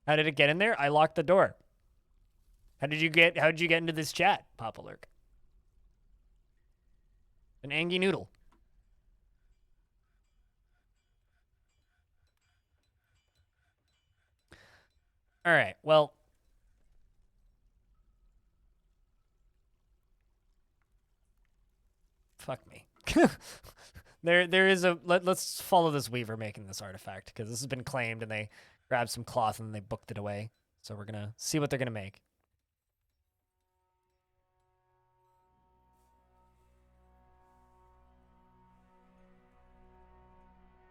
How did it get in there? I locked the door. How did you get into this chat, Papa Lurk? An Angie Noodle. All right, well. Fuck me. There is a... Let's follow this weaver making this artifact, because this has been claimed, and they grabbed some cloth, and they booked it away. So we're going to see what they're going to make.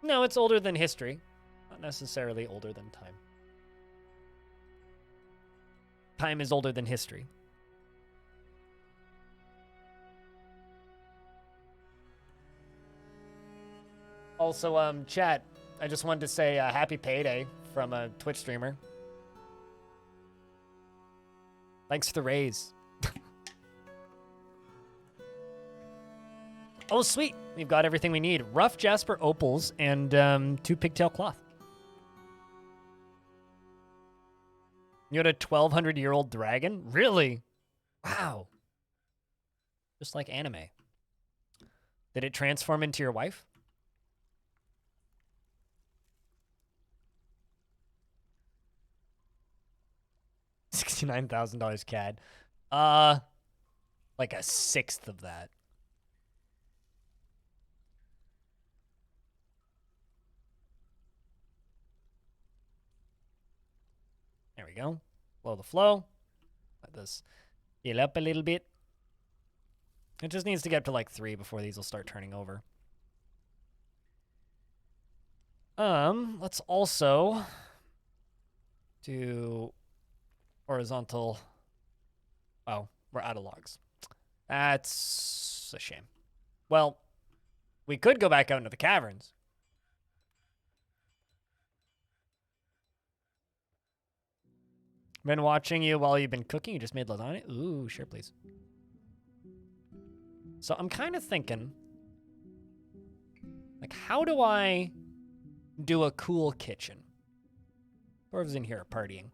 No, it's older than history. Not necessarily older than time. Time is older than history. Also, chat, I just wanted to say happy payday from a Twitch streamer. Thanks for the raise. Oh, sweet. We've got everything we need. Rough jasper opals and 2 pigtail cloth. You had a 1,200-year-old dragon? Really? Wow. Just like anime. Did it transform into your wife? $69,000 CAD. Like a sixth of that. There we go. Blow the flow. Let this heal up a little bit. It just needs to get up to like 3 before these will start turning over. Let's also do horizontal. Oh, we're out of logs. That's a shame. Well, we could go back out into the caverns. Been watching you while you've been cooking. You just made lasagna? Ooh, sure, please. So I'm kind of thinking, like, how do I do a cool kitchen? Dwarves in here are partying.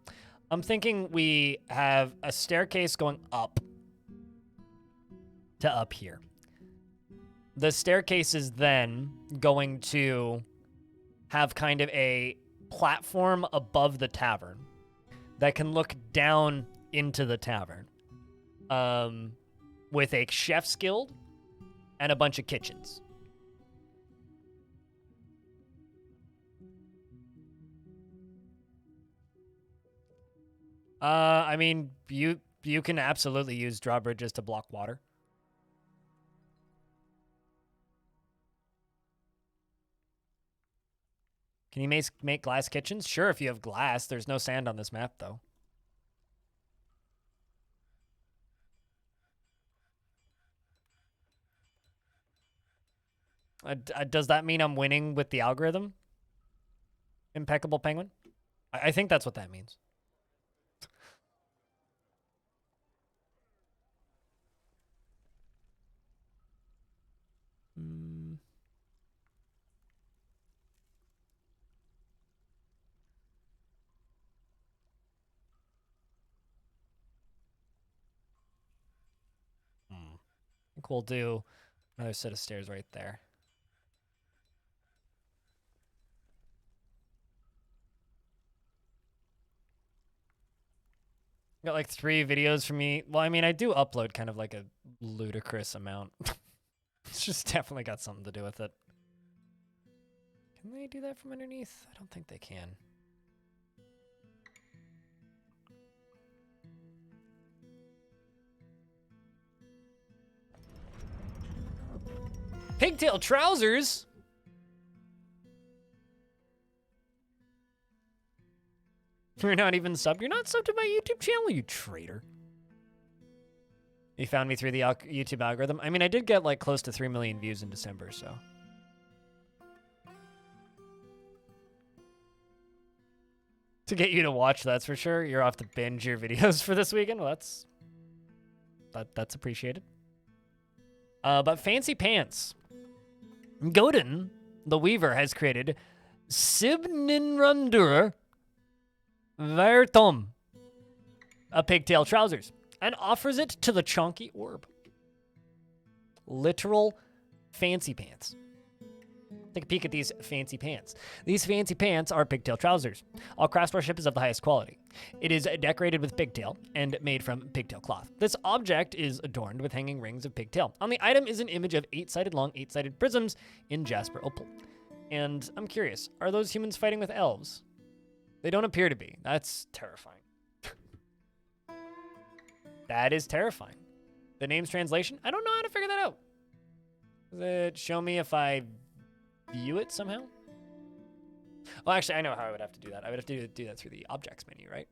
I'm thinking we have a staircase going up to up here. The staircase is then going to have kind of a platform above the tavern that can look down into the tavern, with a chef's guild and a bunch of kitchens. I mean, you can absolutely use drawbridges to block water. Can you make glass kitchens? Sure, if you have glass. There's no sand on this map, though. Does that mean I'm winning with the algorithm? Impeccable Penguin? I think that's what that means. think we'll do another set of stairs right there. Got like 3 videos from me. Well, I mean, I do upload kind of like a ludicrous amount. It's just definitely got something to do with it. Can they do that from underneath? I don't think they can. Pigtail trousers? You're not even subbed? You're not subbed to my YouTube channel, you traitor. You found me through the YouTube algorithm? I mean, I did get like close to 3 million views in December, so. To get you to watch, that's for sure. You're off to binge your videos for this weekend. Well, that's appreciated. But fancy pants. Godin, the Weaver, has created Sibninrundur Vertom, a pigtail trousers, and offers it to the Chonky Orb. Literal fancy pants. Take a peek at these fancy pants. These fancy pants are pigtail trousers. All craftsmanship is of the highest quality. It is decorated with pigtail and made from pigtail cloth. This object is adorned with hanging rings of pigtail. On the item is an image of 8-sided long 8-sided prisms in jasper opal. And I'm curious, are those humans fighting with elves? They don't appear to be. That's terrifying. That is terrifying. The name's translation? I don't know how to figure that out. Does it show me if I view it somehow? Well, actually, I know how I would have to do that. I would have to do that through the objects menu, right?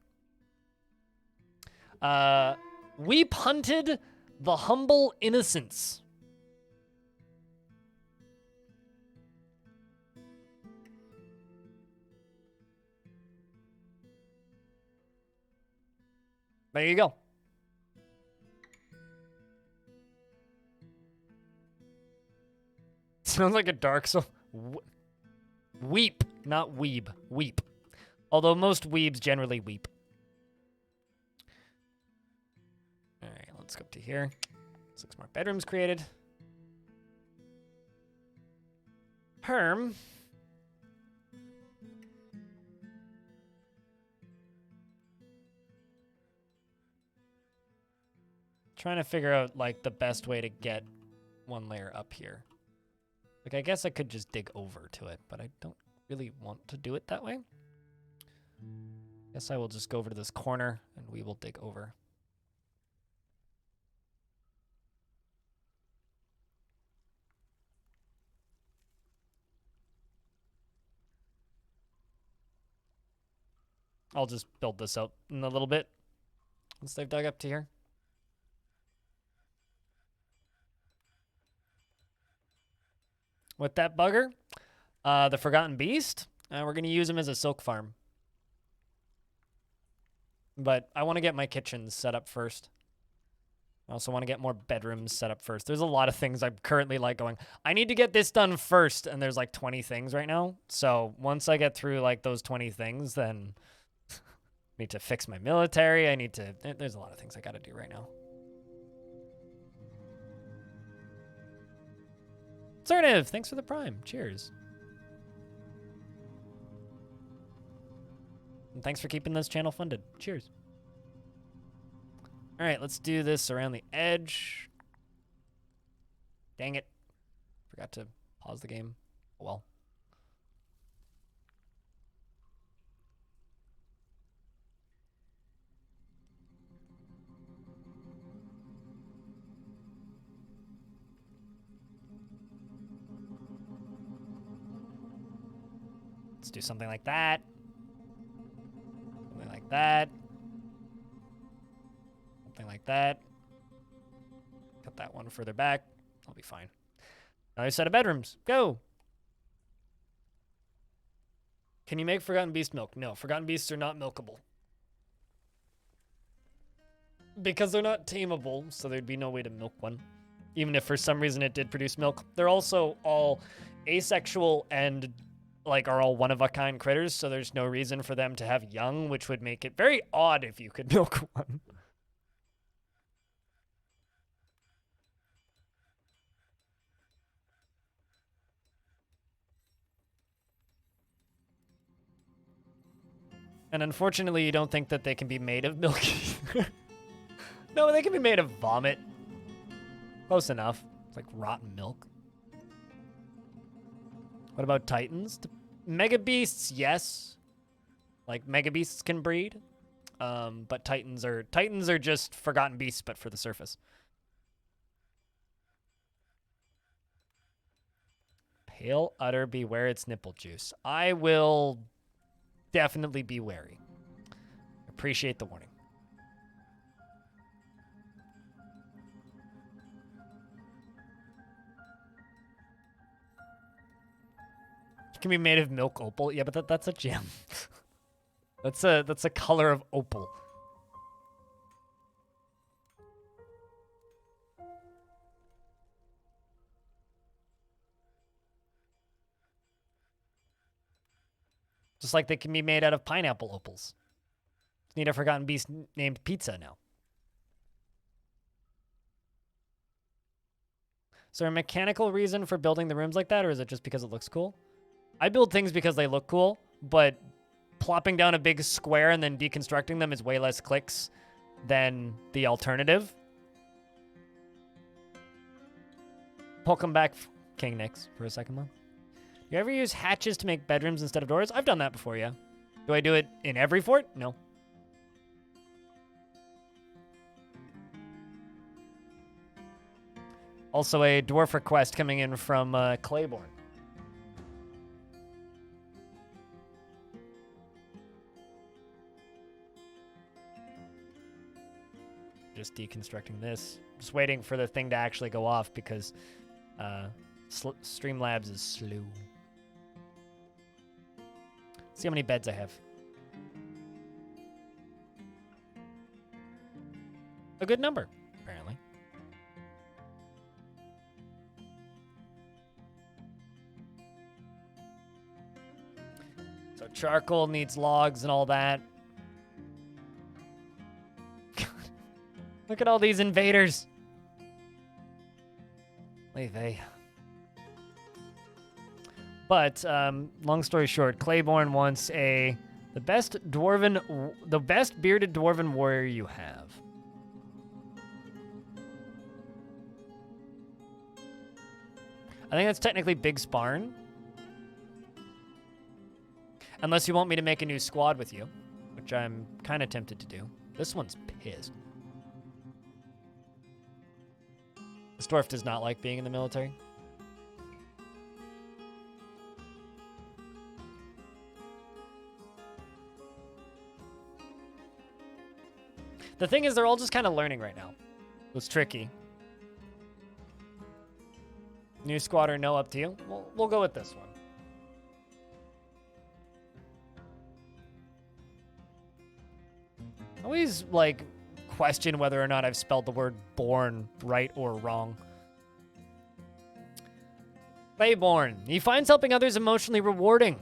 We punted the humble innocents. There you go. Sounds like a Dark Soul. Weep, not weeb. Weep. Although most weebs generally weep. All right, let's go up to here. 6 more bedrooms created. Perm. Trying to figure out like the best way to get 1 layer up here. Like, I guess I could just dig over to it, but I don't really want to do it that way. Guess I will just go over to this corner and we will dig over. I'll just build this out in a little bit once they've dug up to here. With that bugger, the Forgotten Beast, we're going to use him as a silk farm. But I want to get my kitchens set up first. I also want to get more bedrooms set up first. There's a lot of things I'm currently like going, I need to get this done first, and there's like 20 things right now. So once I get through like those 20 things, then I need to fix my military. There's a lot of things I got to do right now. Assertive, thanks for the prime. Cheers. And thanks for keeping this channel funded. Cheers. All right, let's do this around the edge. Dang it. Forgot to pause the game. Oh, well. Let's do something like that. Something like that. Something like that. Cut that one further back. I'll be fine. Another set of bedrooms. Go! Can you make Forgotten Beast milk? No, Forgotten Beasts are not milkable. Because they're not tameable, so there'd be no way to milk one. Even if for some reason it did produce milk. They're also all asexual and like are all one-of-a-kind critters, so there's no reason for them to have young, which would make it very odd if you could milk one. And unfortunately, you don't think that they can be made of milk. No, they can be made of vomit. Close enough. It's like rotten milk. What about titans? Mega beasts, yes. Like mega beasts can breed. But titans are just forgotten beasts, but for the surface. Pale udder, beware its nipple juice. I will definitely be wary. Appreciate the warning. It can be made of milk opal. Yeah, but that's a gem. That's a color of opal. Just like they can be made out of pineapple opals. Need a forgotten beast named Pizza now. Is there a mechanical reason for building the rooms like that, or is it just because it looks cool? I build things because they look cool, but plopping down a big square and then deconstructing them is way less clicks than the alternative. Welcome back, King Nix, for a second, Mom. You ever use hatches to make bedrooms instead of doors? I've done that before, yeah. Do I do it in every fort? No. Also a dwarf request coming in from Claiborne. Just deconstructing this. Just waiting for the thing to actually go off because Streamlabs is slow. See how many beds I have. A good number, apparently. So charcoal needs logs and all that. Look at all these invaders. Leave. But long story short, Claiborne wants the best bearded dwarven warrior you have. I think that's technically Big Sparn. Unless you want me to make a new squad with you, which I'm kind of tempted to do. This one's pissed. This dwarf does not like being in the military. The thing is, they're all just kind of learning right now. It's tricky. New squad or no, up to you. We'll go with this one. Always, like, question whether or not I've spelled the word born right or wrong. Claiborne. He finds helping others emotionally rewarding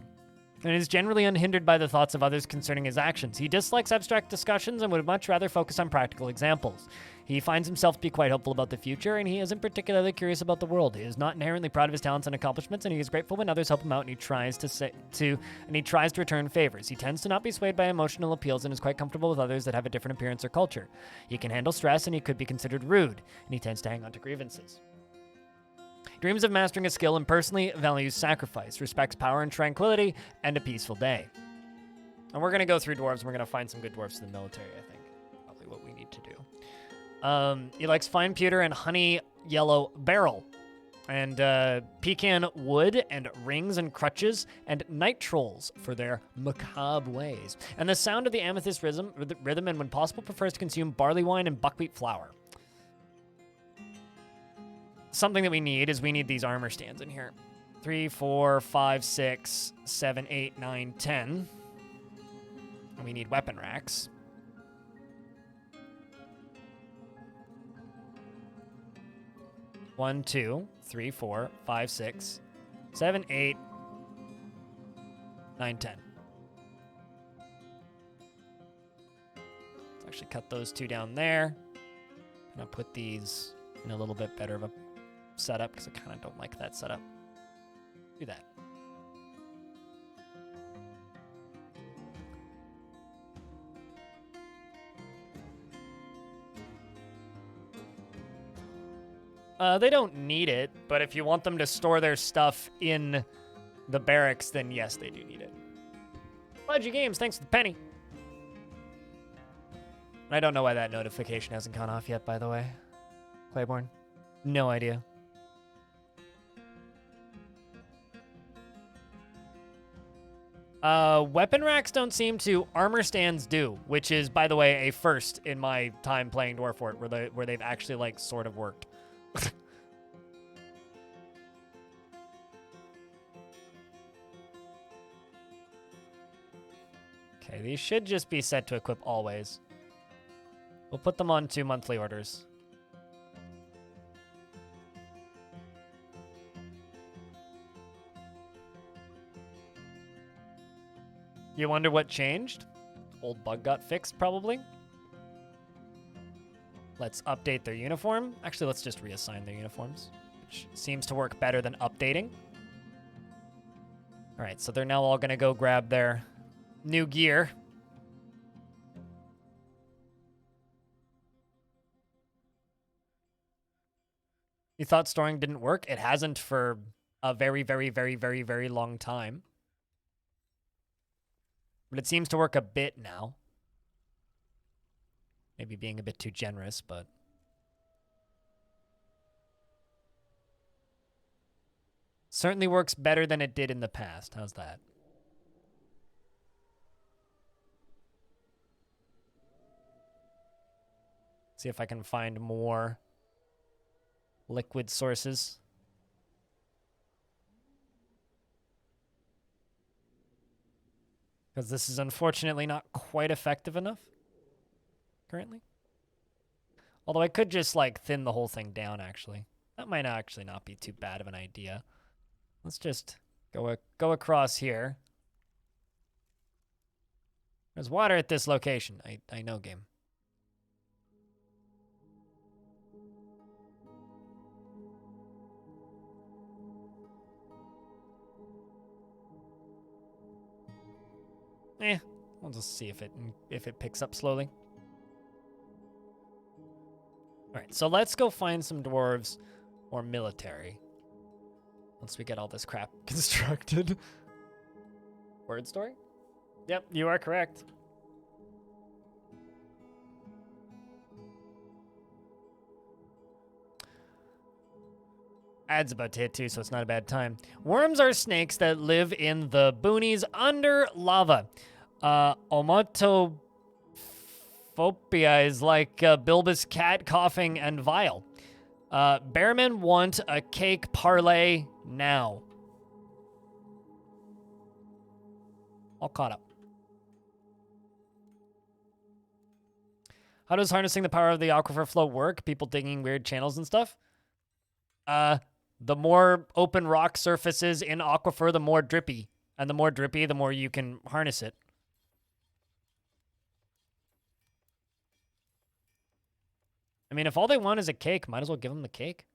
and is generally unhindered by the thoughts of others concerning his actions. He dislikes abstract discussions and would much rather focus on practical examples. He finds himself to be quite hopeful about the future, and he isn't particularly curious about the world. He is not inherently proud of his talents and accomplishments, and he is grateful when others help him out, and he tries to return favors. He tends to not be swayed by emotional appeals and is quite comfortable with others that have a different appearance or culture. He can handle stress, and he could be considered rude, and he tends to hang on to grievances. Dreams of mastering a skill and personally values sacrifice, respects power and tranquility, and a peaceful day. And we're going to go through dwarves, and we're going to find some good dwarves in the military, I think. Probably what we need to do. He likes fine pewter and honey yellow beryl, and pecan wood, and rings and crutches, and night trolls for their macabre ways. And the sound of the amethyst rhythm, and when possible, prefers to consume barley wine and buckwheat flour. Something that we need is these armor stands in here. 3, 4, 5, 6, 7, 8, 9, 10. And we need weapon racks. One, 2, 3, 4, 5, 6, 7, 8, 9, 10. Let's actually cut those two down there. I'm gonna put these in a little bit better of a setup because I kind of don't like that setup. Do that. They don't need it, but if you want them to store their stuff in the barracks, then yes, they do need it. Budgie Games, thanks for the penny. I don't know why that notification hasn't gone off yet, by the way. Claiborne? No idea. Weapon racks don't seem to. Armor stands do, which is, by the way, a first in my time playing Dwarf Fort, where they've actually, like, sort of worked. Okay, these should just be set to equip always. We'll put them on 2 monthly orders. You wonder what changed? Old bug got fixed, probably. Let's update their uniform. Actually, let's just reassign their uniforms, which seems to work better than updating. All right, so they're now all going to go grab their new gear. You thought storing didn't work? It hasn't for a very, very, very, very, very long time. But it seems to work a bit now. Maybe being a bit too generous, but... certainly works better than it did in the past. How's that? See if I can find more liquid sources. Because this is unfortunately not quite effective enough currently. Although I could just, like, thin the whole thing down, actually. That might actually not be too bad of an idea. Let's just go across here. There's water at this location. I know, game. We'll just see if it picks up slowly. All right, so let's go find some dwarves or military. Once we get all this crap constructed. Word story? Yep, you are correct. Ad's about to hit too, so it's not a bad time. Worms are snakes that live in the boonies under lava. Omatophobia is like bulbous cat coughing and vile. Bearmen want a cake parlay now. All caught up. How does harnessing the power of the aquifer flow work? People digging weird channels and stuff? The more open rock surfaces in aquifer, the more drippy. And the more drippy, the more you can harness it. I mean, if all they want is a cake, might as well give them the cake.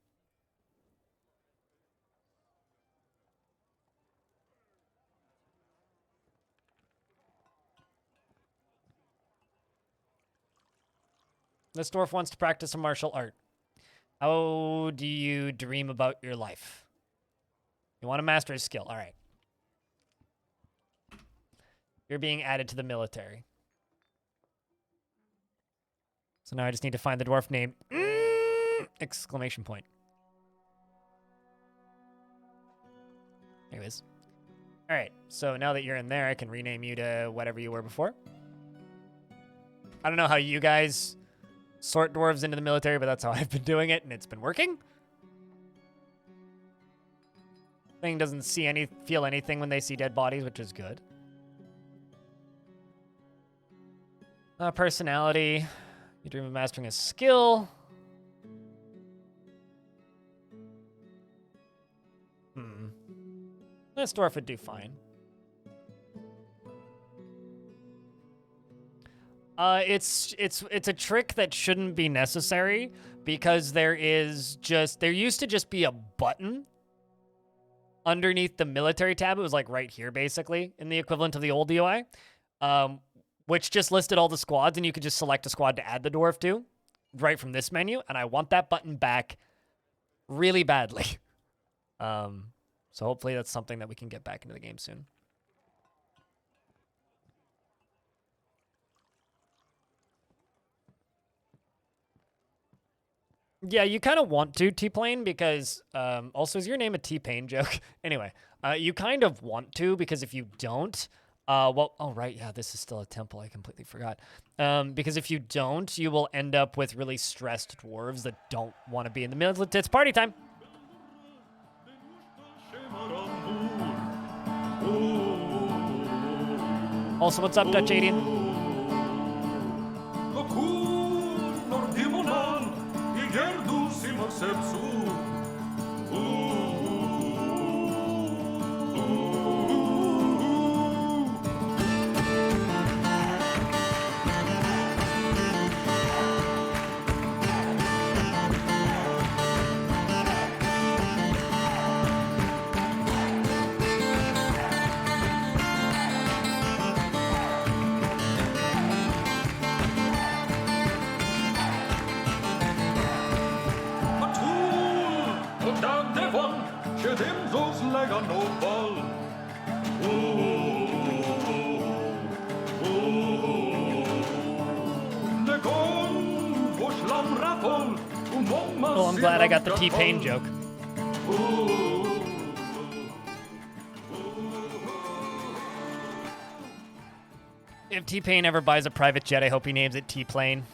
This dwarf wants to practice a martial art. How do you dream about your life? You want to master a skill. All right. You're being added to the military. So now I just need to find the dwarf name. Exclamation point. Anyways. All right. So now that you're in there, I can rename you to whatever you were before. I don't know how you guys sort dwarves into the military, but that's how I've been doing it, and it's been working. Thing doesn't feel anything when they see dead bodies, which is good. Personality. You dream of mastering a skill. This dwarf would do fine. It's a trick that shouldn't be necessary because there used to just be a button underneath the military tab. It was like right here, basically, in the equivalent of the old DOI, which just listed all the squads, and you could just select a squad to add the dwarf to right from this menu. And I want that button back really badly. So hopefully that's something that we can get back into the game soon. Yeah, you kind of want to, T-Plane, because also, is your name a T-Pain joke? Anyway, you kind of want to, because if you don't, well, oh, right, yeah, this is still a temple. I completely forgot. Because if you don't, you will end up with really stressed dwarves that don't want to be in the middle. It's party time. Also, what's up, Dutch 18? Oh, I'm glad I got the T-Pain joke. If T-Pain ever buys a private jet, I hope he names it T-Plane.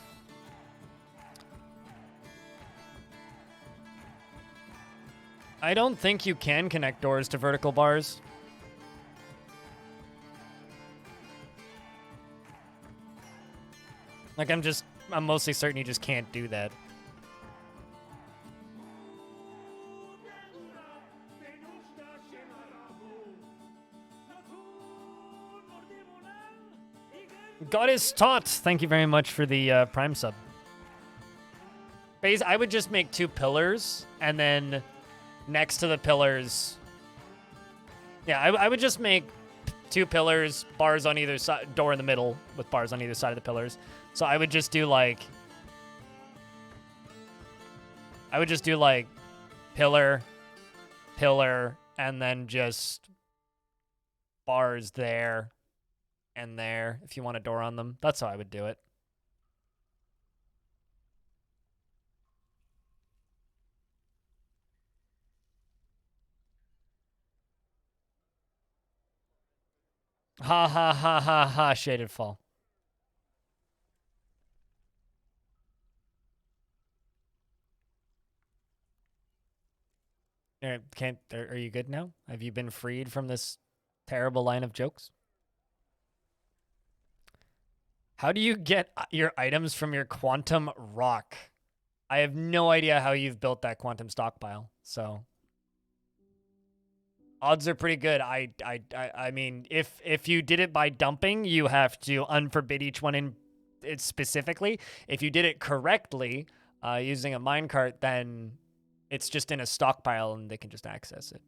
I don't think you can connect doors to vertical bars. Like, I'm mostly certain you just can't do that. God is taught. Thank you very much for the Prime sub. I would just make 2 pillars, and then next to the pillars... Yeah, I would just make 2 pillars, bars on either side, door in the middle with bars on either side of the pillars. So I would just do, like... pillar, pillar, and then just bars there and there if you want a door on them. That's how I would do it. Ha ha ha ha ha, Shaded Fall. Are you good now? Have you been freed from this terrible line of jokes? How do you get your items from your quantum rock? I have no idea how you've built that quantum stockpile, so odds are pretty good. I mean, if you did it by dumping, you have to unforbid each one in it specifically. If you did it correctly, using a minecart, then it's just in a stockpile and they can just access it.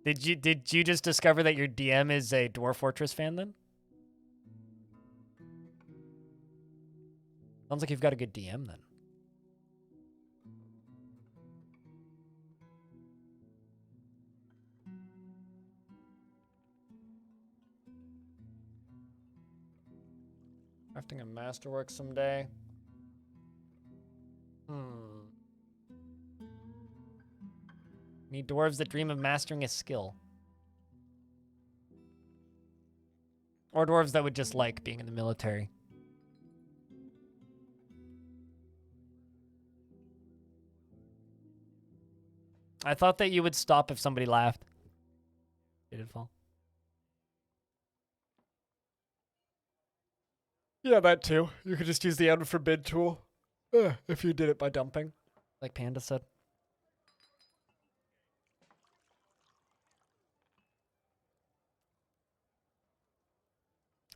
Did you just discover that your DM is a Dwarf Fortress fan then? Sounds like you've got a good DM then. Crafting a masterwork someday. Need dwarves that dream of mastering a skill. Or dwarves that would just like being in the military. I thought that you would stop if somebody laughed. Did it fall? Yeah, that too. You could just use the unforbid tool. If you did it by dumping. Like Panda said.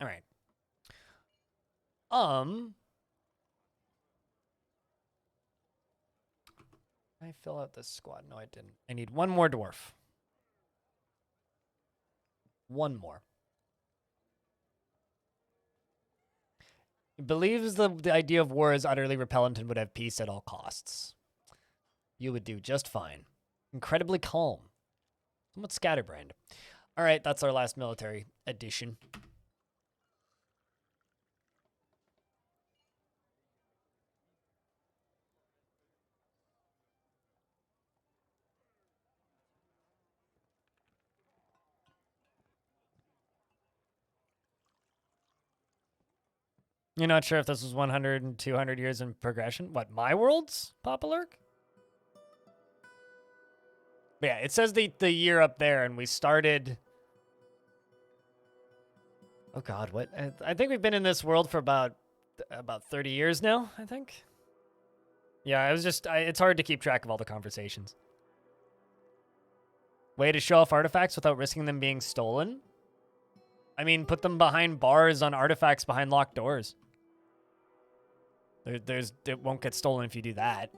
All right. I fill out this squad. No, I didn't. I need one more dwarf. One more. He believes the idea of war is utterly repellent and would have peace at all costs. You would do just fine. Incredibly calm. Somewhat scatterbrained. All right, that's our last military addition. You're not sure if this was 100 and 200 years in progression? What, my worlds, Papa Lurk? But yeah, it says the year up there, and we started... Oh god, what? I think we've been in this world for about 30 years now, I think. Yeah, it was just... it's hard to keep track of all the conversations. Way to show off artifacts without risking them being stolen? I mean, put them behind bars on artifacts behind locked doors. It won't get stolen if you do that.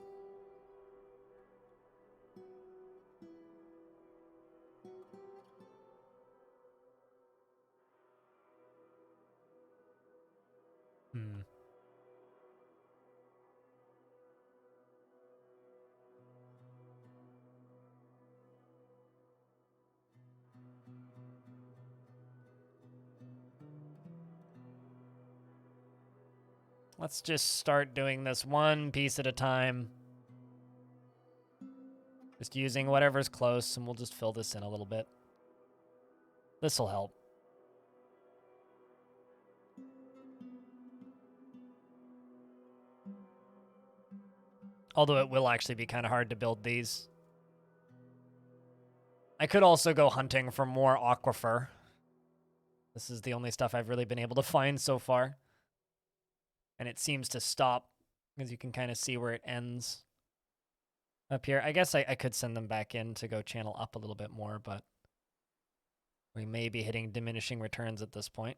Let's just start doing this one piece at a time. Just using whatever's close, and we'll just fill this in a little bit. This'll help. Although it will actually be kind of hard to build these. I could also go hunting for more Aquifer. This is the only stuff I've really been able to find so far. And it seems to stop, as you can kind of see where it ends up here. I guess I could send them back in to go channel up a little bit more, but we may be hitting diminishing returns at this point.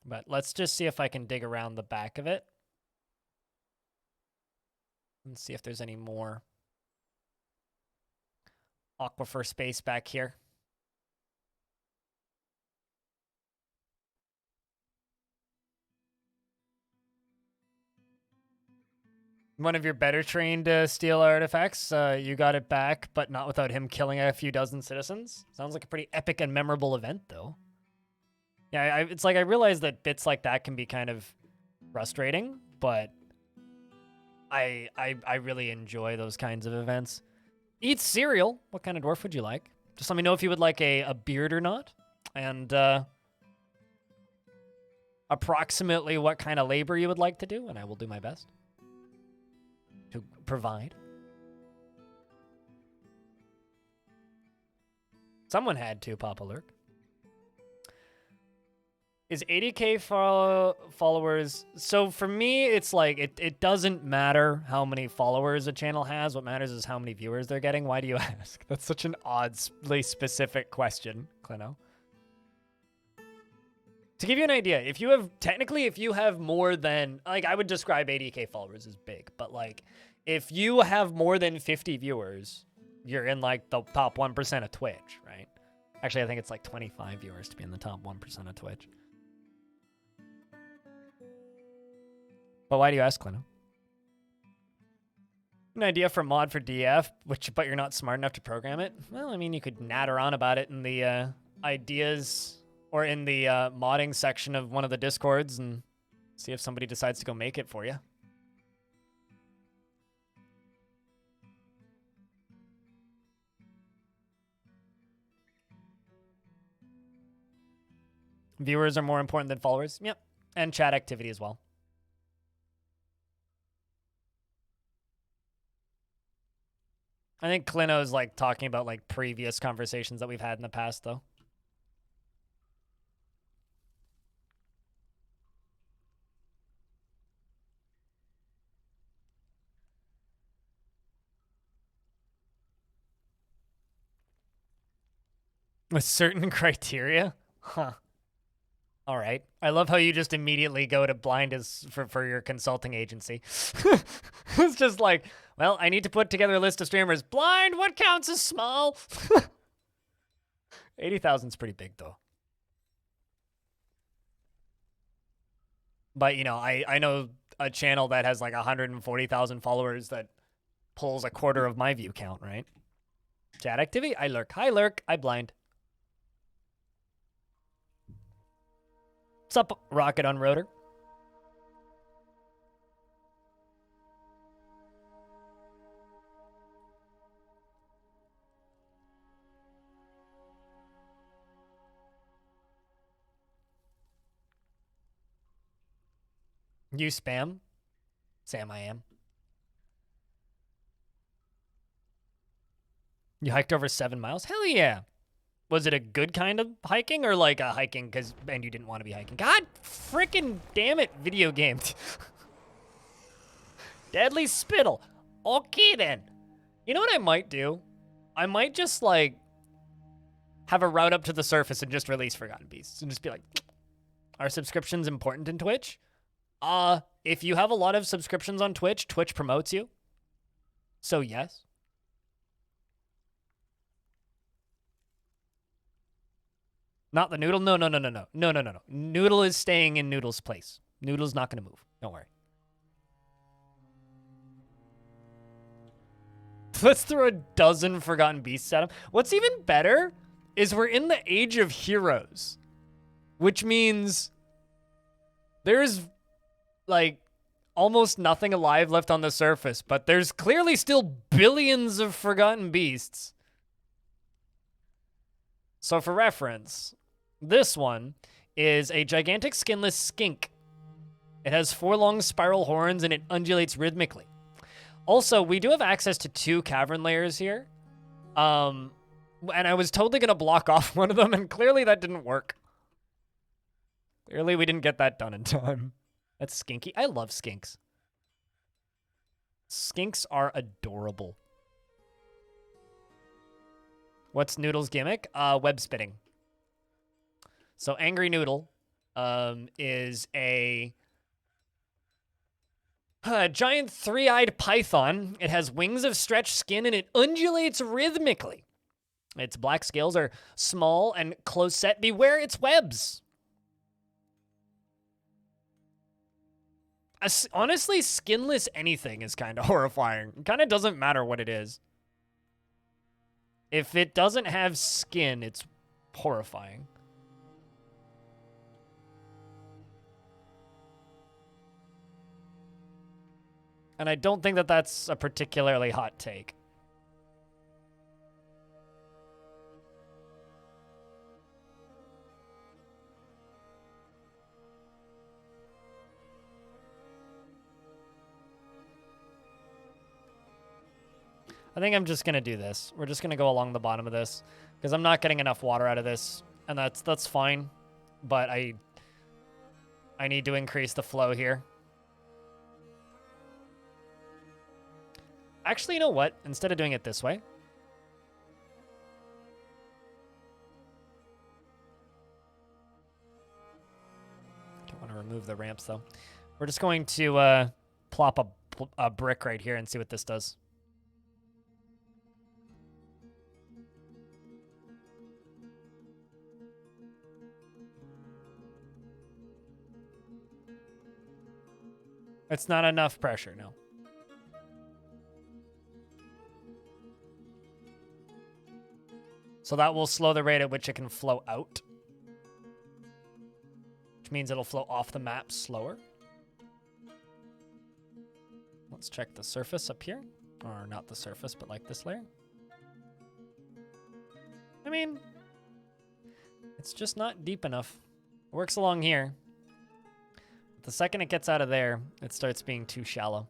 But let's just see if I can dig around the back of it. And see if there's any more Aquifer space back here. One of your better trained steel artifacts. You got it back, but not without him killing a few dozen citizens. Sounds like a pretty epic and memorable event, though. Yeah, it's like I realize that bits like that can be kind of frustrating, but I really enjoy those kinds of events. Eat cereal. What kind of dwarf would you like? Just let me know if you would like a beard or not. And approximately what kind of labor you would like to do, and I will do my best to provide. Someone had to, Papa Lurk. Is 80k followers... So for me, it's like, it doesn't matter how many followers a channel has. What matters is how many viewers they're getting. Why do you ask? That's such an oddly specific question, Clino. To give you an idea, if you have more than... Like, I would describe 80k followers as big. But, like, if you have more than 50 viewers, you're in, like, the top 1% of Twitch, right? Actually, I think it's, like, 25 viewers to be in the top 1% of Twitch. But why do you ask, Clino? An idea for mod for DF, but you're not smart enough to program it? Well, I mean, you could natter on about it in the ideas or in the modding section of one of the Discords and see if somebody decides to go make it for you. Viewers are more important than followers. Yep. And chat activity as well. I think Clino's like talking about like previous conversations that we've had in the past, though. With certain criteria? Huh. All right. I love how you just immediately go to blind as for your consulting agency. It's just like, well, I need to put together a list of streamers. Blind, what counts as small? 80,000 is pretty big, though. But, you know, I know a channel that has like 140,000 followers that pulls a quarter of my view count, right? Chat activity, I lurk. Hi, lurk. I blind. What's up, Rocket on Rotor? You spam? Sam, I am. You hiked over 7 miles? Hell yeah. Was it a good kind of hiking or like a hiking and you didn't want to be hiking? God freaking damn it, video game. Deadly spittle. Okay then. You know what I might do? I might just like have a route up to the surface and just release Forgotten Beasts and just be like, are subscriptions important in Twitch? If you have a lot of subscriptions on Twitch, Twitch promotes you. So yes. Not the noodle. No. No. Noodle is staying in Noodle's place. Noodle's not going to move. Don't worry. Let's throw a dozen Forgotten Beasts at him. What's even better is we're in the age of heroes, which means there's like almost nothing alive left on the surface, but there's clearly still billions of Forgotten Beasts. So for reference, this one is a gigantic skinless skink. It has 4 long spiral horns and it undulates rhythmically. Also, we do have access to 2 cavern layers here. And I was totally going to block off one of them, and clearly that didn't work. Clearly we didn't get that done in time. That's skinky. I love skinks. Skinks are adorable. What's Noodle's gimmick? Web spitting. So Angry Noodle is a giant 3-eyed python. It has wings of stretched skin and it undulates rhythmically. Its black scales are small and close set. Beware its webs. Honestly, skinless anything is kind of horrifying. It kind of doesn't matter what it is. If it doesn't have skin, it's horrifying. And I don't think that that's a particularly hot take. I think I'm just going to do this. We're just going to go along the bottom of this because I'm not getting enough water out of this, and that's fine. But I need to increase the flow here. Actually, you know what? Instead of doing it this way, don't want to remove the ramps though. We're just going to plop a brick right here and see what this does. It's not enough pressure, no. So that will slow the rate at which it can flow out, which means it'll flow off the map slower. Let's check the surface up here. Or not the surface, but like this layer. I mean, it's just not deep enough. It works along here. The second it gets out of there, it starts being too shallow.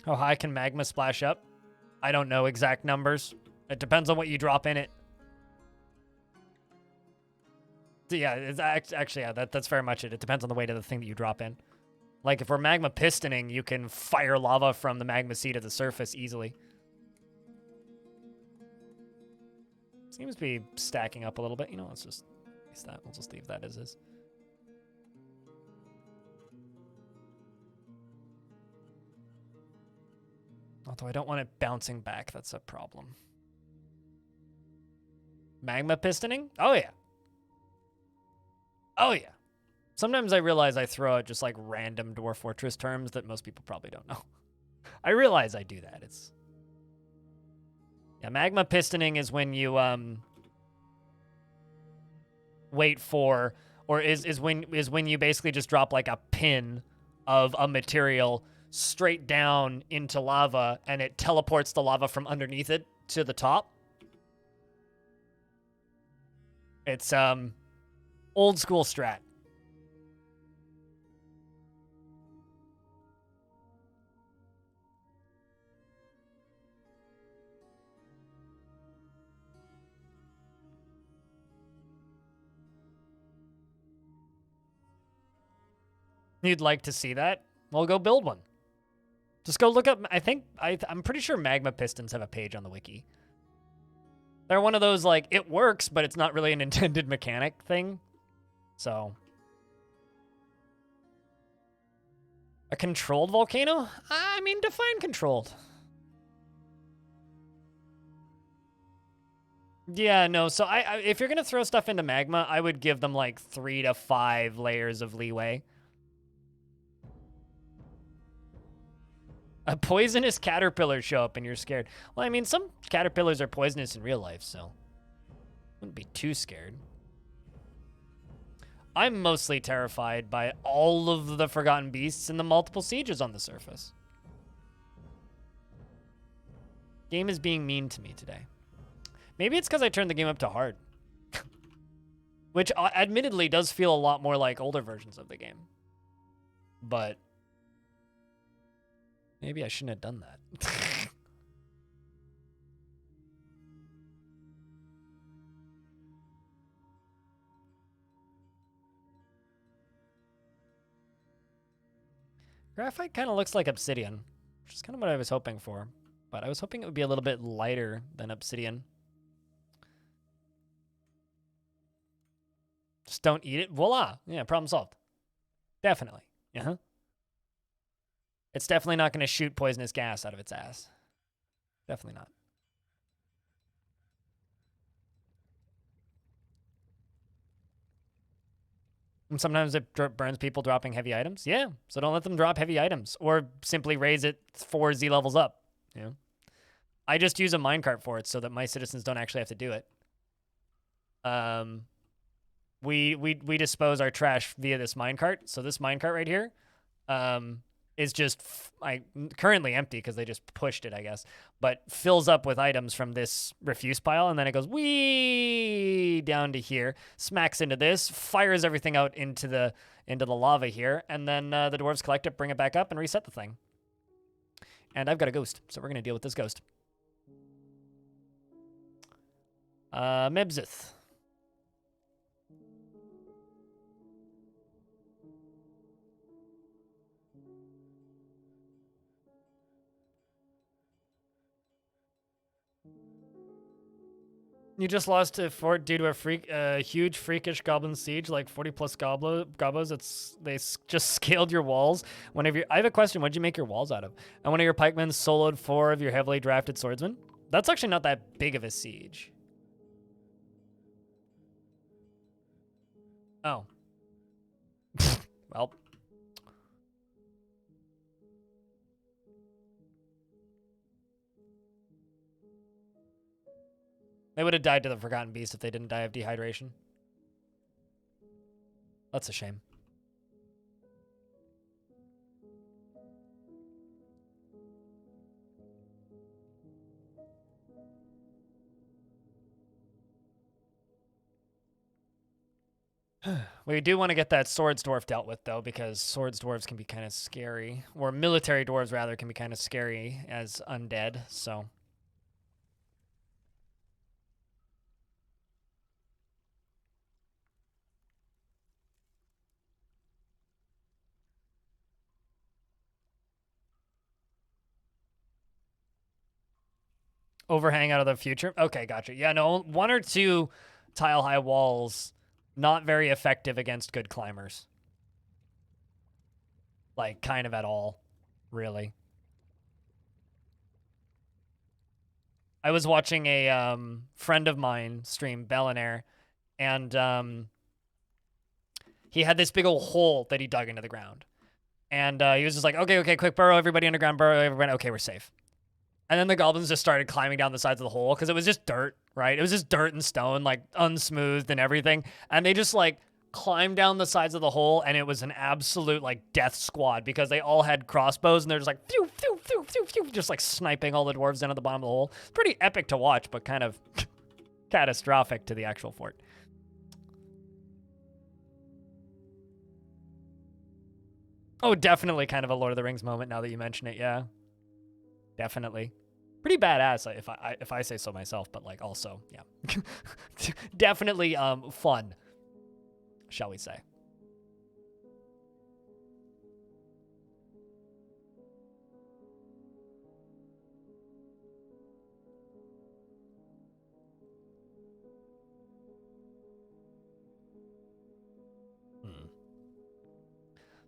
How high can magma splash up? I don't know exact numbers. It depends on what you drop in it. So yeah, it's actually, yeah, that's very much it. It depends on the weight of the thing that you drop in. Like, if we're magma pistoning, you can fire lava from the magma sea to the surface easily. Seems to be stacking up a little bit. You know, let's just use that. We'll just leave that as is. Although I don't want it bouncing back. That's a problem. Magma pistoning? Oh, yeah. Oh, yeah. Sometimes I realize I throw out just like random Dwarf Fortress terms that most people probably don't know. I realize I do that. It's... Yeah, magma pistoning is when you wait for, or is when you basically just drop like a pin of a material straight down into lava and it teleports the lava from underneath it to the top. It's old school strat. You'd like to see that? Well, go build one. Just go look up. I'm pretty sure magma pistons have a page on the wiki. They're one of those, like, it works, but it's not really an intended mechanic thing. So. A controlled volcano? I mean, define controlled. Yeah, no, so if you're going to throw stuff into magma, I would give them, like, 3 to 5 layers of leeway. A poisonous caterpillar show up and you're scared. Well, I mean, some caterpillars are poisonous in real life, so wouldn't be too scared. I'm mostly terrified by all of the forgotten beasts and the multiple sieges on the surface. Game is being mean to me today. Maybe it's because I turned the game up to hard. Which admittedly does feel a lot more like older versions of the game. But maybe I shouldn't have done that. Graphite kind of looks like obsidian, which is kind of what I was hoping for. But I was hoping it would be a little bit lighter than obsidian. Just don't eat it. Voila. Yeah, problem solved. Definitely. Uh-huh. It's definitely not going to shoot poisonous gas out of its ass. Definitely not. And sometimes it burns people dropping heavy items. Yeah, so don't let them drop heavy items. Or simply raise it 4 Z levels up. You know? I just use a minecart for it so that my citizens don't actually have to do it. We dispose our trash via this minecart. So this minecart right here is just currently empty because they just pushed it, I guess, but fills up with items from this refuse pile, and then it goes wee down to here, smacks into this, fires everything out into the lava here, and then the dwarves collect it, bring it back up, and reset the thing. And I've got a ghost, so we're gonna deal with this ghost. Mibzith. You just lost to fort due to a huge freakish goblin siege, like 40 plus gobos. They just scaled your walls. I have a question. What'd you make your walls out of? And one of your pikemen soloed 4 of your heavily drafted swordsmen. That's actually not that big of a siege. Oh. Well. They would have died to the Forgotten Beast if they didn't die of dehydration. That's a shame. We do want to get that Swords Dwarf dealt with, though, because Swords Dwarves can be kind of scary. Or military dwarves, rather, can be kind of scary as undead, so... overhang out of the future. Okay, gotcha. Yeah, no, 1 or 2 tile-high walls, not very effective against good climbers. Like, kind of at all, really. I was watching a friend of mine stream, Bellinair, and he had this big old hole that he dug into the ground. And he was just like, okay, quick, burrow everybody underground, burrow everybody. Okay, we're safe. And then the goblins just started climbing down the sides of the hole because it was just dirt, right? It was just dirt and stone, like unsmoothed and everything. And they just like climbed down the sides of the hole, and it was an absolute like death squad because they all had crossbows and they're just like phew, phew, phew, phew, phew, just like sniping all the dwarves down at the bottom of the hole. Pretty epic to watch, but kind of catastrophic to the actual fort. Oh, definitely kind of a Lord of the Rings moment now that you mention it, yeah. Definitely. Pretty badass if I say so myself, but like also, yeah. Definitely fun, shall we say.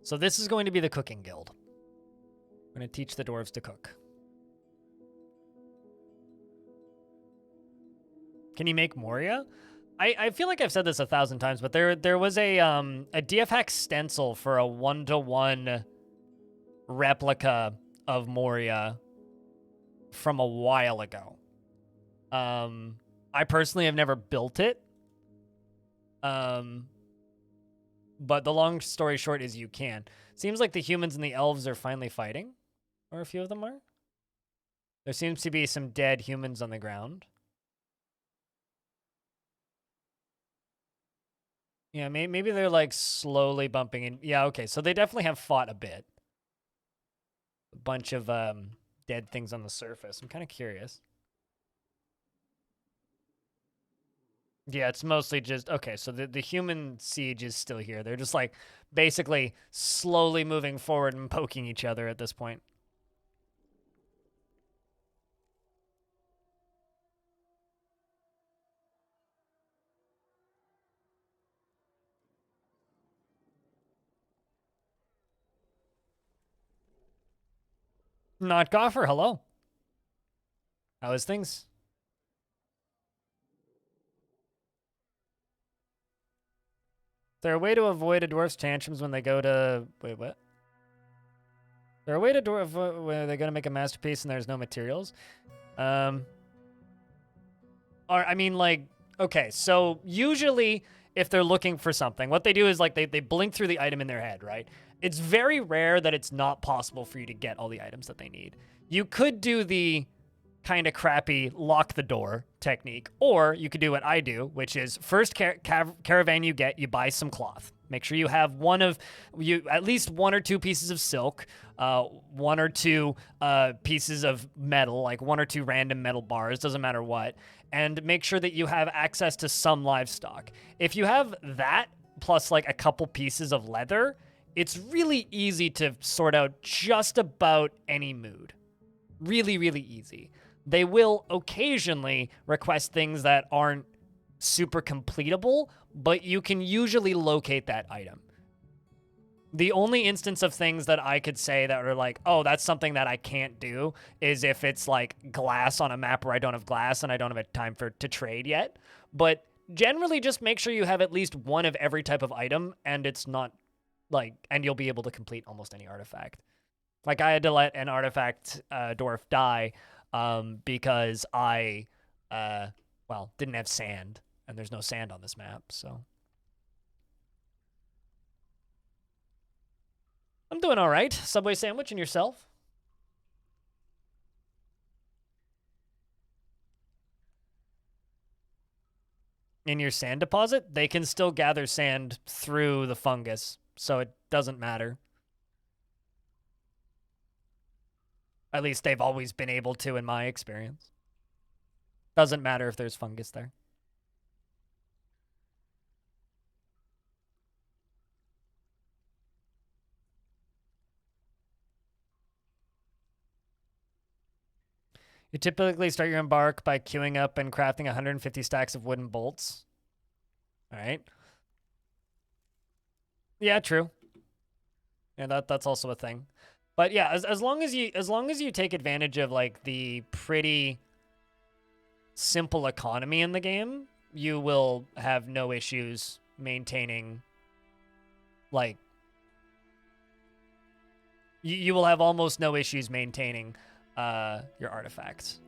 So this is going to be the cooking guild. I'm going to teach the dwarves to cook. Can you make Moria? I feel like I've said this 1,000 times, but there was a DF hack stencil for a 1-to-1 replica of Moria from a while ago. I personally have never built it. But the long story short is you can. Seems like the humans and the elves are finally fighting, or a few of them are. There seems to be some dead humans on the ground. Yeah, maybe they're like slowly bumping in. Yeah, okay, so they definitely have fought a bit. A bunch of dead things on the surface. I'm kind of curious. Yeah, it's mostly just, okay, so the human siege is still here. They're just like basically slowly moving forward and poking each other at this point. Not Goffer, hello. How is things? Is there a way to avoid a dwarf's tantrums when they go to... Wait, what? Is there a way to dwarf where they're going to make a masterpiece and there's no materials? Or, I mean, like... Okay, so usually if they're looking for something, what they do is like they blink through the item in their head, right? It's very rare that it's not possible for you to get all the items that they need. You could do the kind of crappy lock the door technique, or you could do what I do, which is first caravan you get, you buy some cloth. Make sure you have at least 1 or 2 pieces of silk, 1 or 2 pieces of metal, like 1 or 2 random metal bars, doesn't matter what, and make sure that you have access to some livestock. If you have that plus like a couple pieces of leather, it's really easy to sort out just about any mood. Really, really easy. They will occasionally request things that aren't super completable, but you can usually locate that item. The only instance of things that I could say that are like, oh, that's something that I can't do is if it's like glass on a map where I don't have glass and I don't have time to trade yet. But generally just make sure you have at least 1 of every type of item, and it's not like, and you'll be able to complete almost any artifact. Like I had to let an artifact dwarf die because I, didn't have sand, and there's no sand on this map, so. I'm doing all right. Subway sandwich, and yourself? In your sand deposit, they can still gather sand through the fungus, so it doesn't matter. At least they've always been able to, in my experience. Doesn't matter if there's fungus there. You typically start your embark by queuing up and crafting 150 stacks of wooden bolts. All right. Yeah, true. Yeah, that's also a thing. But yeah, as long as you take advantage of like the pretty simple economy in the game, you will have no issues maintaining like you will have almost no issues maintaining your artifacts.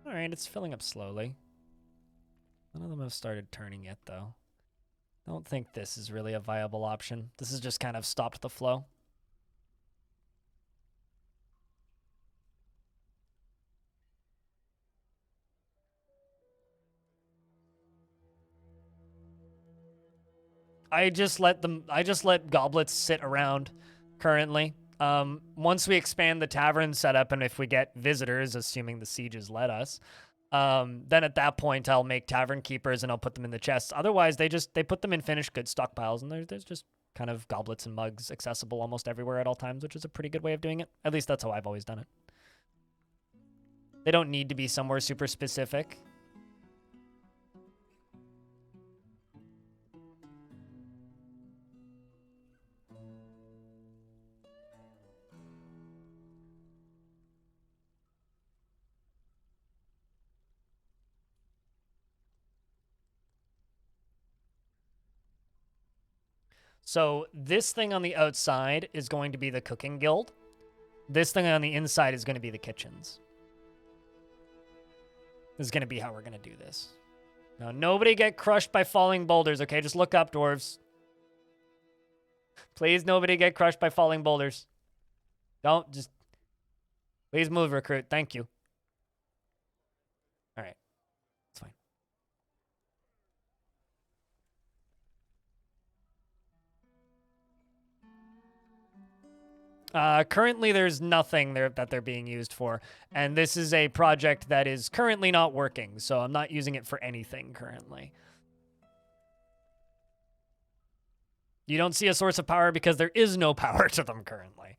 All right, it's filling up slowly. None of them have started turning yet, though. I don't think this is really a viable option. This has just kind of stopped the flow. I just let goblets sit around currently. Once we expand the tavern setup and if we get visitors, assuming the sieges let us, then at that point I'll make tavern keepers and I'll put them in the chests. Otherwise, they put them in finished goods stockpiles, and there's just kind of goblets and mugs accessible almost everywhere at all times, which is a pretty good way of doing it. At least that's how I've always done it. They don't need to be somewhere super specific. So this thing on the outside is going to be the cooking guild. This thing on the inside is going to be the kitchens. This is going to be how we're going to do this. Now, nobody get crushed by falling boulders, okay? Just look up, dwarves. Please, nobody get crushed by falling boulders. Don't just... Please move, recruit. Thank you. All right. It's fine. Currently, there's nothing there that they're being used for, and this is a project that is currently not working, so I'm not using it for anything currently. You don't see a source of power because there is no power to them currently.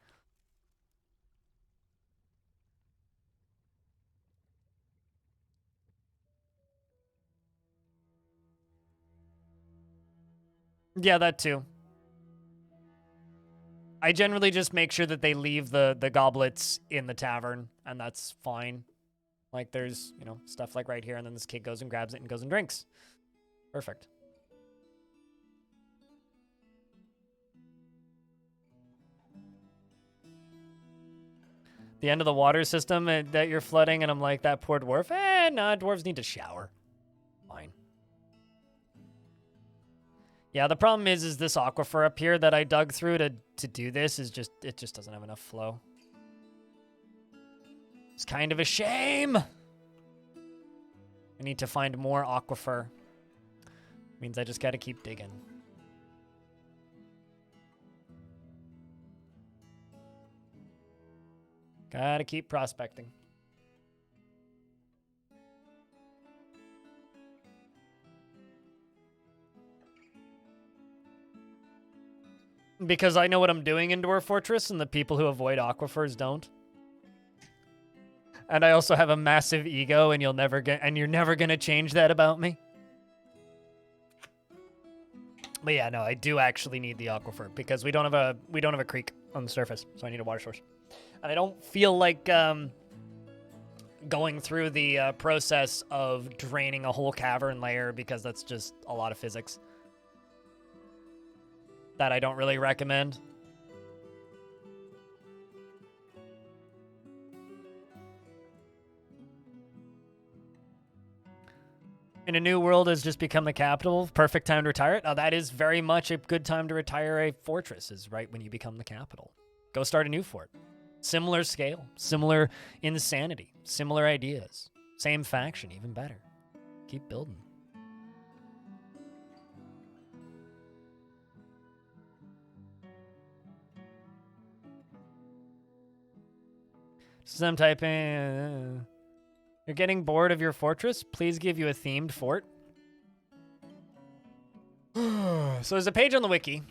Yeah, that too. I generally just make sure that they leave the goblets in the tavern, and that's fine. Like, there's, you know, stuff like right here, and then this kid goes and grabs it and goes and drinks. Perfect. The end of the water system that you're flooding, and I'm like, that poor dwarf? Nah, dwarves need to shower. Fine. Yeah, the problem is this aquifer up here that I dug through to do this is just, it just doesn't have enough flow. It's kind of a shame. I need to find more aquifer. Means I just gotta keep digging. Gotta keep prospecting. Because I know what I'm doing in Dwarf Fortress, and the people who avoid aquifers don't. And I also have a massive ego, and you're never gonna change that about me. But yeah, no, I do actually need the aquifer because we don't have a creek on the surface, so I need a water source. And I don't feel like going through the process of draining a whole cavern layer because that's just a lot of physics that I don't really recommend. And a new world has just become the capital. Perfect time to retire it. Now, that is very much a good time to retire a fortress, is right when you become the capital. Go start a new fort. Similar scale, similar insanity, similar ideas. Same faction, even better. Keep building. So I'm typing... You're getting bored of your fortress? Please give you a themed fort. So there's a page on the wiki.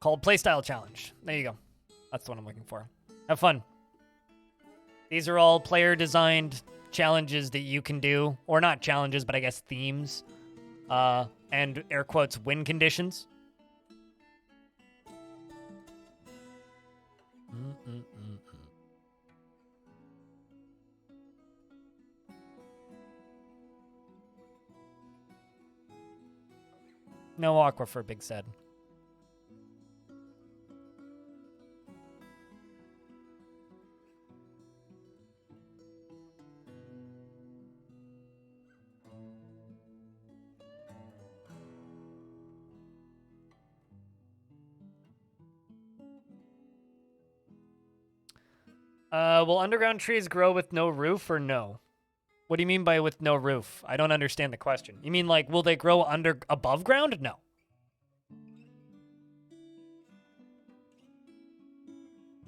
Called Playstyle Challenge. There you go. That's the one I'm looking for. Have fun. These are all player-designed challenges that you can do. Or not challenges, but I guess themes. And air quotes, win conditions. No Aquifer, Big said. Will underground trees grow with no roof or no? What do you mean by with no roof? I don't understand the question. You mean like, will they grow above ground? No.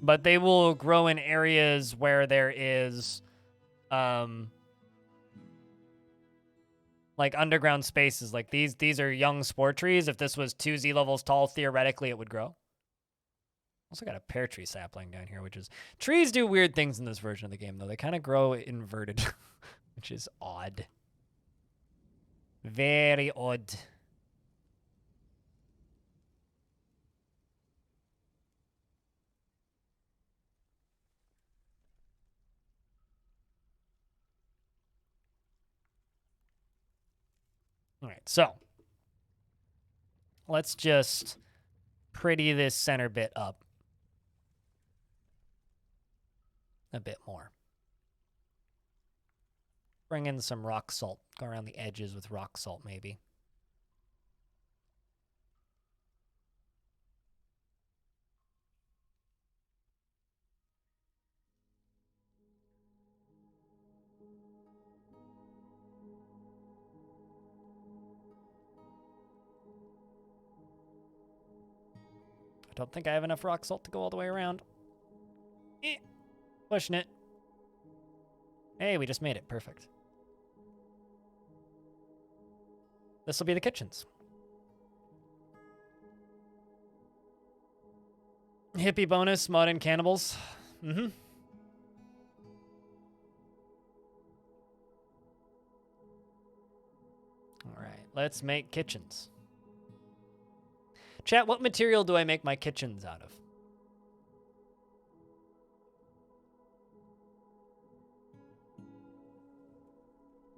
But they will grow in areas where there is, like underground spaces. Like these are young spore trees. If this was 2 Z levels tall, theoretically it would grow. Also got a pear tree sapling down here, which is... Trees do weird things in this version of the game, though. They kind of grow inverted, which is odd. Very odd. All right, so let's just pretty this center bit up a bit more. Bring in some rock salt. Go around the edges with rock salt, maybe. I don't think I have enough rock salt to go all the way around. Pushing it. Hey, we just made it. Perfect. This will be the kitchens. Hippie bonus, mod and cannibals. Mm-hmm. All right, let's make kitchens. Chat, what material do I make my kitchens out of?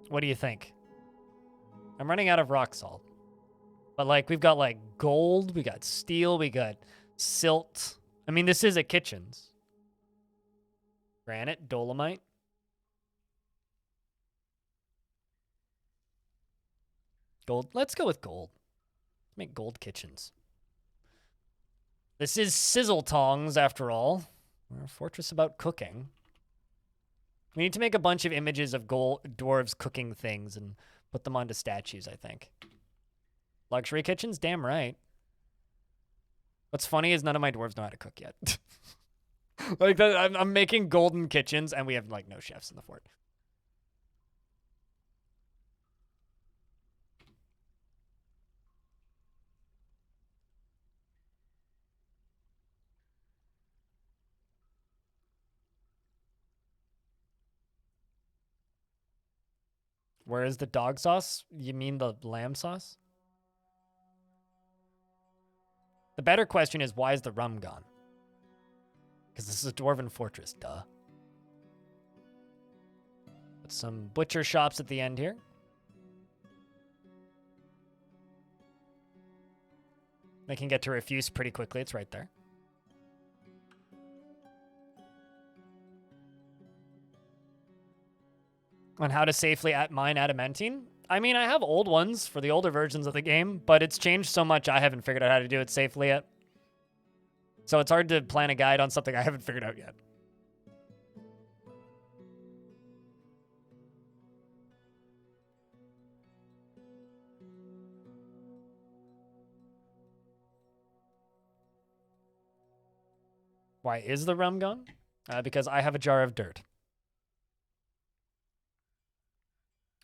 What do you think? I'm running out of rock salt. But, like, we've got, like, gold, we got steel, we got silt. I mean, this is a kitchens. Granite, dolomite. Gold. Let's go with gold. Let's make gold kitchens. This is Sizzletongs, after all. We're a fortress about cooking. We need to make a bunch of images of dwarves cooking things and put them onto statues, I think. Luxury kitchens? Damn right. What's funny is none of my dwarves know how to cook yet. Like, I'm making golden kitchens, and we have, like, no chefs in the fort. Where is the dog sauce? You mean the lamb sauce? The better question is, why is the rum gone? Because this is a dwarven fortress, duh. Put some butcher shops at the end here. They can get to refuse pretty quickly. It's right there. On how to safely mine adamantine? I mean, I have old ones for the older versions of the game, but it's changed so much I haven't figured out how to do it safely yet. So it's hard to plan a guide on something I haven't figured out yet. Why is the rum gone? Because I have a jar of dirt.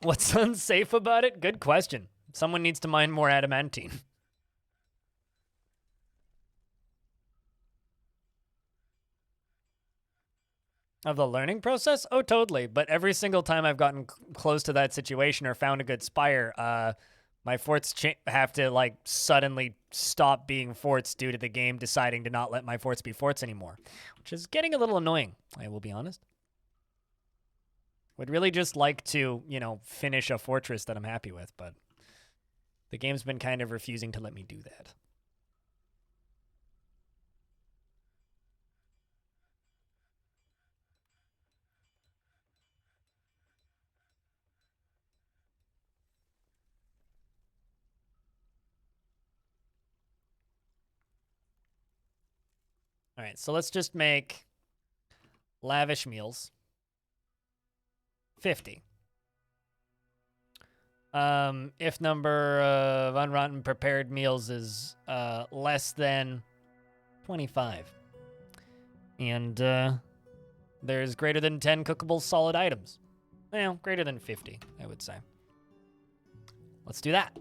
What's unsafe about it? Good question. Someone needs to mine more adamantine. Of the learning process? Oh, totally. But every single time I've gotten close to that situation or found a good spire, my forts have to, like, suddenly stop being forts due to the game deciding to not let my forts be forts anymore, which is getting a little annoying, I will be honest. Would really just like to, you know, finish a fortress that I'm happy with, but the game's been kind of refusing to let me do that. All right, so let's just make lavish meals 50. If number of unrotten prepared meals is less than 25. And there's greater than 10 cookable solid items. Well, greater than 50, I would say. Let's do that.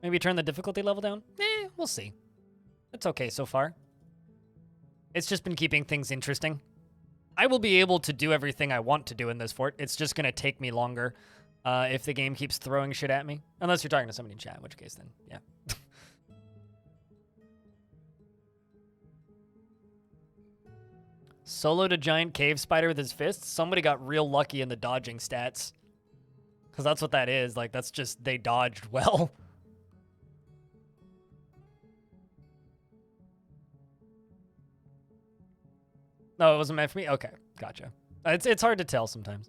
Maybe turn the difficulty level down? We'll see. It's okay so far. It's just been keeping things interesting. I will be able to do everything I want to do in this fort. It's just going to take me longer if the game keeps throwing shit at me. Unless you're talking to somebody in chat, in which case then, yeah. Soloed a giant cave spider with his fists? Somebody got real lucky in the dodging stats. Because that's what that is. Like, that's just, they dodged well. No, it wasn't meant for me? Okay, gotcha. It's hard to tell sometimes.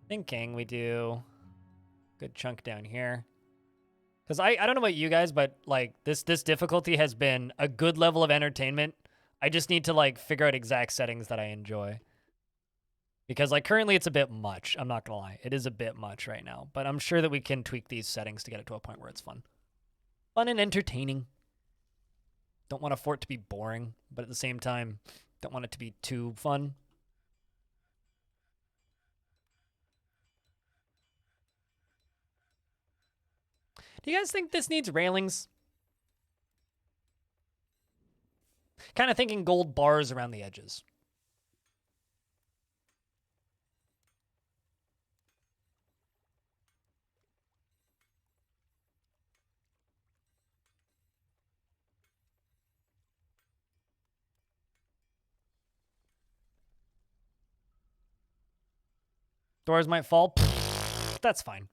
Thinking we do a good chunk down here. Because I don't know about you guys, but like this difficulty has been a good level of entertainment. I just need to like figure out exact settings that I enjoy. Because like currently it's a bit much. I'm not gonna lie. It is a bit much right now. But I'm sure that we can tweak these settings to get it to a point where it's fun. Fun and entertaining. Don't want a fort to be boring, but at the same time, don't want it to be too fun. Do you guys think this needs railings? Kind of thinking gold bars around the edges. Doors might fall. That's fine.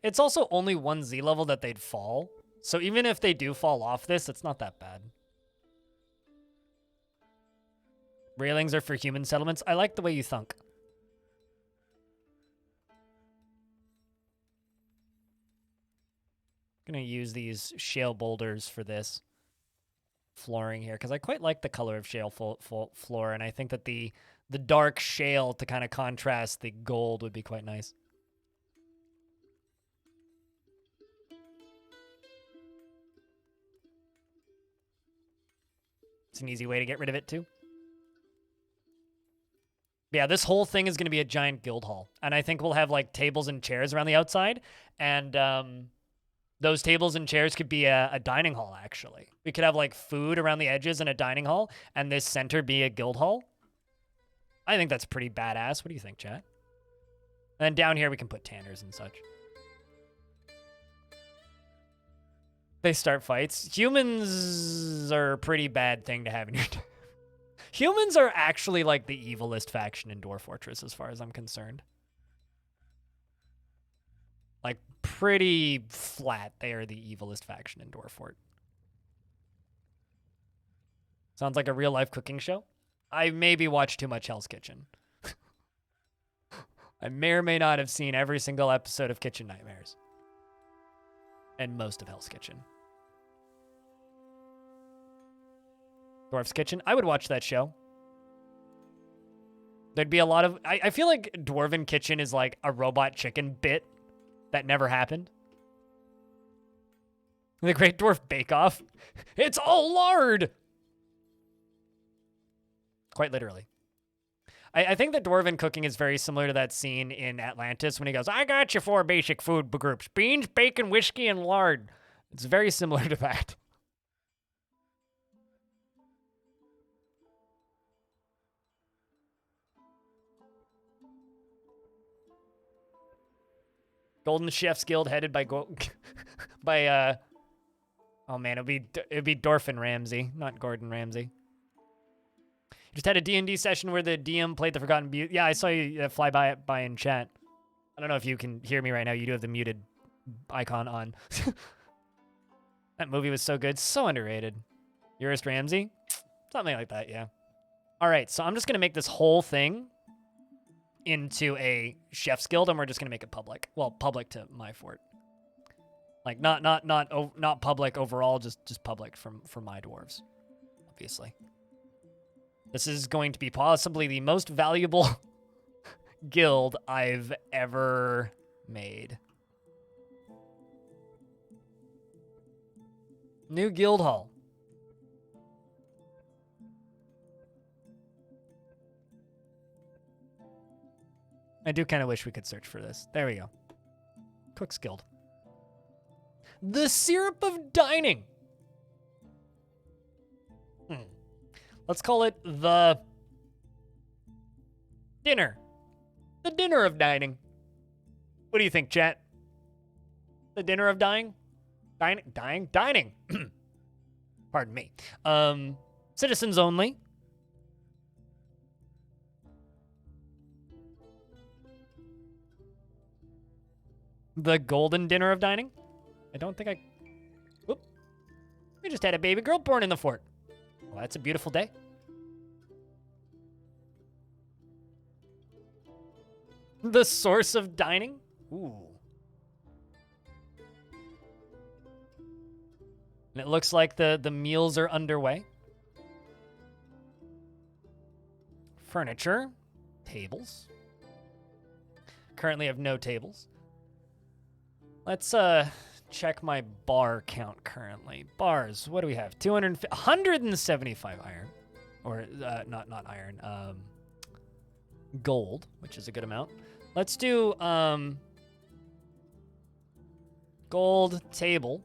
It's also only one Z level that they'd fall. So even if they do fall off this, it's not that bad. Railings are for human settlements. I like the way you thunk. I'm gonna use these shale boulders for this flooring here because I quite like the color of shale floor, and I think that the dark shale to kind of contrast the gold would be quite nice. It's an easy way to get rid of it too. Yeah, this whole thing is going to be a giant guild hall, and I think we'll have like tables and chairs around the outside, and those tables and chairs could be a dining hall, actually. We could have, like, food around the edges and a dining hall, and this center be a guild hall. I think that's pretty badass. What do you think, chat? And down here, we can put tanners and such. They start fights. Humans are a pretty bad thing to have in your time. Humans are actually, like, the evilest faction in Dwarf Fortress, as far as I'm concerned. Like, pretty flat, they are the evilest faction in Dwarf Fort. Sounds like a real-life cooking show. I maybe watched too much Hell's Kitchen. I may or may not have seen every single episode of Kitchen Nightmares. And most of Hell's Kitchen. Dwarf's Kitchen. I would watch that show. There'd be a lot of... I feel like Dwarven Kitchen is like a robot chicken bit that never happened. The Great Dwarf Bake Off. It's all lard! Quite literally. I think that Dwarven cooking is very similar to that scene in Atlantis when he goes, I got you 4 basic food groups. Beans, bacon, whiskey, and lard. It's very similar to that. Golden Chef's Guild headed by oh man, it'd be Dorfin Ramsey, not Gordon Ramsay. Just had a D&D session where the DM played the Forgotten Beauty. Yeah, I saw you fly by in chat. I don't know if you can hear me right now. You do have the muted icon on. That movie was so good, so underrated. Eurist Ramsey, something like that. Yeah. All right, so I'm just gonna make this whole thing into a chef's guild, and we're just gonna make it public. Well, public to my fort. Like not public overall, just public for my dwarves, obviously. This is going to be possibly the most valuable guild I've ever made. New guild hall. I do kind of wish we could search for this. There we go. Cook's Guild. The Syrup of Dining. Let's call it the dinner. The dinner of dining. What do you think, chat? The dinner of dying? Dining. Pardon me. Citizens only. The golden dinner of dining? I don't think Whoop. We just had a baby girl born in the fort. Well, that's a beautiful day. The source of dining? Ooh. And it looks like the meals are underway. Furniture. Tables. Currently have no tables. Let's check my bar count currently. Bars, what do we have? 175 iron. Or not iron. Gold, which is a good amount. Let's do gold table.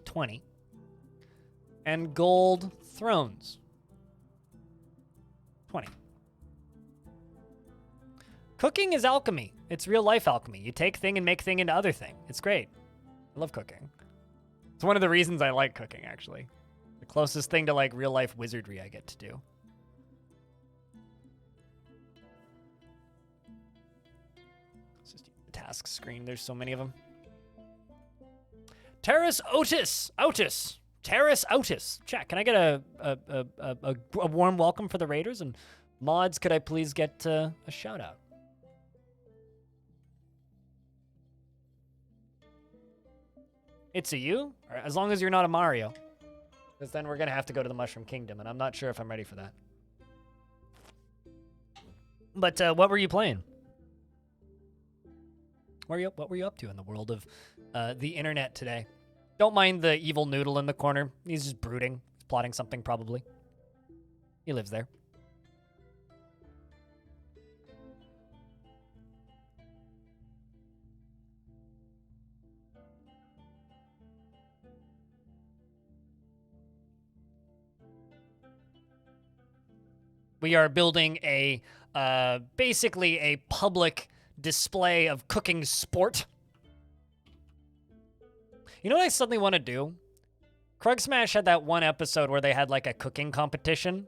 20. And gold thrones. 20. Cooking is alchemy. It's real life alchemy. You take thing and make thing into other thing. It's great. I love cooking. It's one of the reasons I like cooking, actually. The closest thing to like real life wizardry I get to do. Let's just use the task screen. There's so many of them. Terrace Otis. Terrace Otis. Chat, can I get a warm welcome for the Raiders? And mods, could I please get a shout out? It's a you? Right, as long as you're not a Mario. Because then we're going to have to go to the Mushroom Kingdom, and I'm not sure if I'm ready for that. But what were you playing? What were you up to in the world of the internet today? Don't mind the evil noodle in the corner. He's just brooding. He's plotting something, probably. He lives there. We are building a, basically a public display of cooking sport. You know what I suddenly want to do? Krug Smash had that one episode where they had like a cooking competition.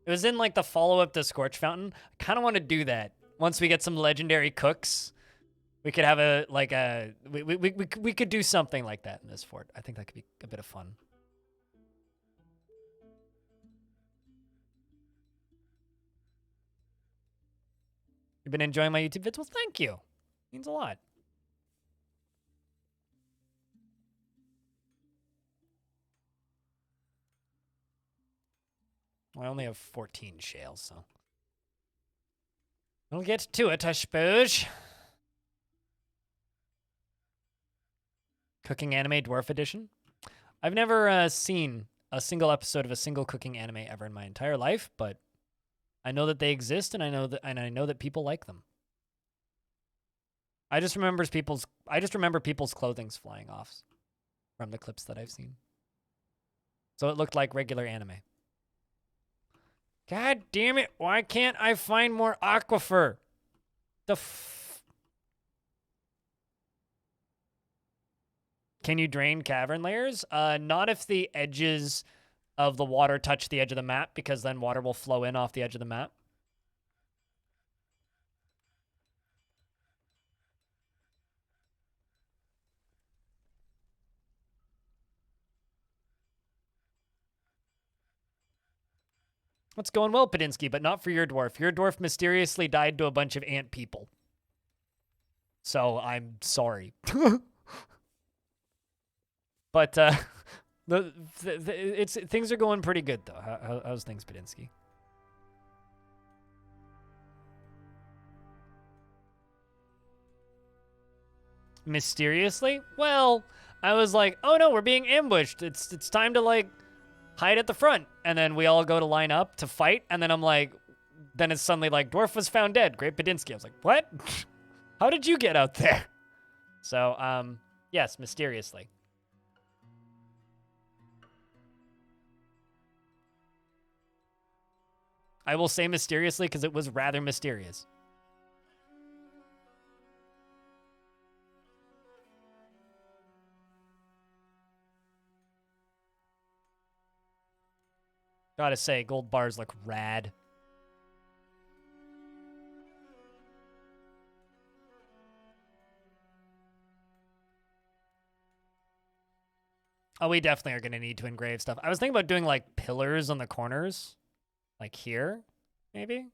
It was in like the follow-up to Scorch Fountain. I kind of want to do that. Once we get some legendary cooks, we could have a, like a, we could do something like that in this fort. I think that could be a bit of fun. You've been enjoying my YouTube vids? Well, thank you. Means a lot. Well, I only have 14 shales, so. We'll get to it, I suppose. Cooking Anime Dwarf Edition. I've never seen a single episode of a single cooking anime ever in my entire life, but I know that they exist, and I know that people like them. I just remember people's clothing's flying off from the clips that I've seen. So it looked like regular anime. God damn it! Why can't I find more Aquifer? Can you drain cavern layers? Not if the edges of the water touch the edge of the map, because then water will flow in off the edge of the map. What's going well, Padinsky, but not for your dwarf. Your dwarf mysteriously died to a bunch of ant people. So I'm sorry. But things are going pretty good though. How's things, Padinsky? Mysteriously? Well, I was like, oh no, we're being ambushed. It's time to like hide at the front. And then we all go to line up to fight. And then I'm like, then it's suddenly like, dwarf was found dead. Great Padinsky. I was like, what? How did you get out there? So, yes, mysteriously. I will say mysteriously because it was rather mysterious. Gotta say, gold bars look rad. Oh, we definitely are gonna need to engrave stuff. I was thinking about doing like pillars on the corners. Like here, maybe?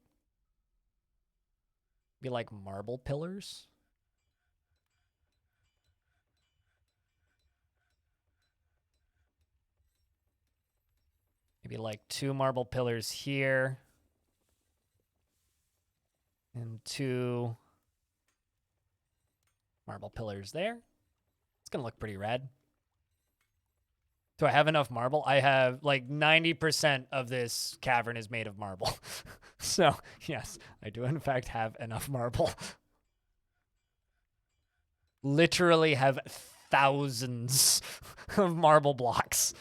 Be like marble pillars. Maybe like 2 marble pillars here. And 2 marble pillars there. It's gonna look pretty rad. Do I have enough marble? I have like 90% of this cavern is made of marble. So, yes, I do in fact have enough marble. Literally have thousands of marble blocks.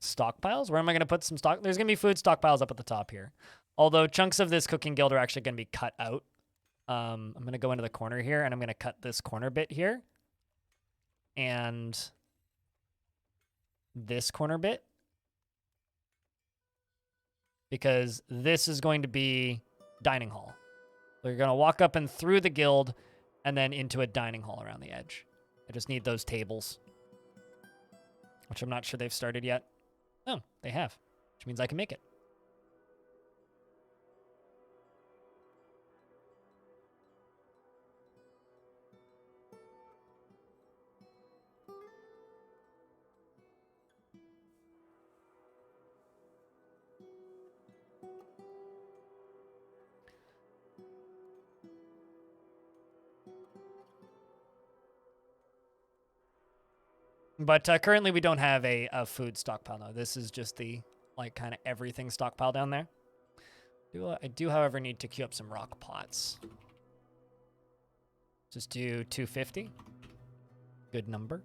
Stockpiles? Where am I going to put some stock? There's going to be food stockpiles up at the top here. Although chunks of this cooking guild are actually going to be cut out. I'm going to go into the corner here, and I'm going to cut this corner bit here. And this corner bit. Because this is going to be dining hall. So you're going to walk up and through the guild, and then into a dining hall around the edge. I just need those tables. Which I'm not sure they've started yet. Oh, they have. Which means I can make it. But currently we don't have a food stockpile now. This is just the, like, kind of everything stockpile down there. I do, however, need to queue up some rock pots. Just do 250. Good number.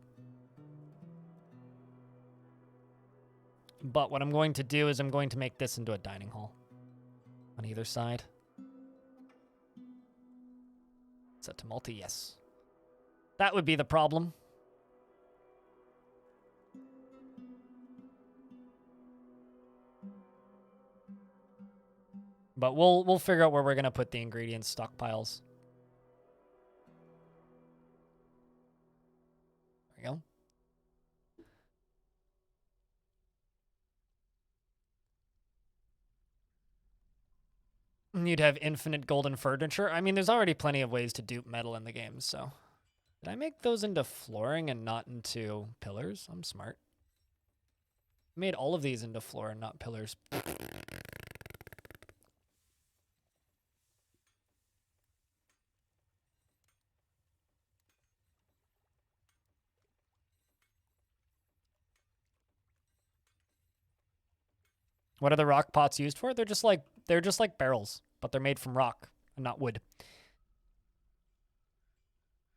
But what I'm going to do is I'm going to make this into a dining hall. On either side. Set to multi, yes. That would be the problem. But we'll figure out where we're gonna put the ingredients stockpiles. There we go. And you'd have infinite golden furniture. I mean, there's already plenty of ways to dupe metal in the game, so. Did I make those into flooring and not into pillars? I'm smart. Made all of these into floor and not pillars. What are the rock pots used for? They're just like barrels, but they're made from rock and not wood.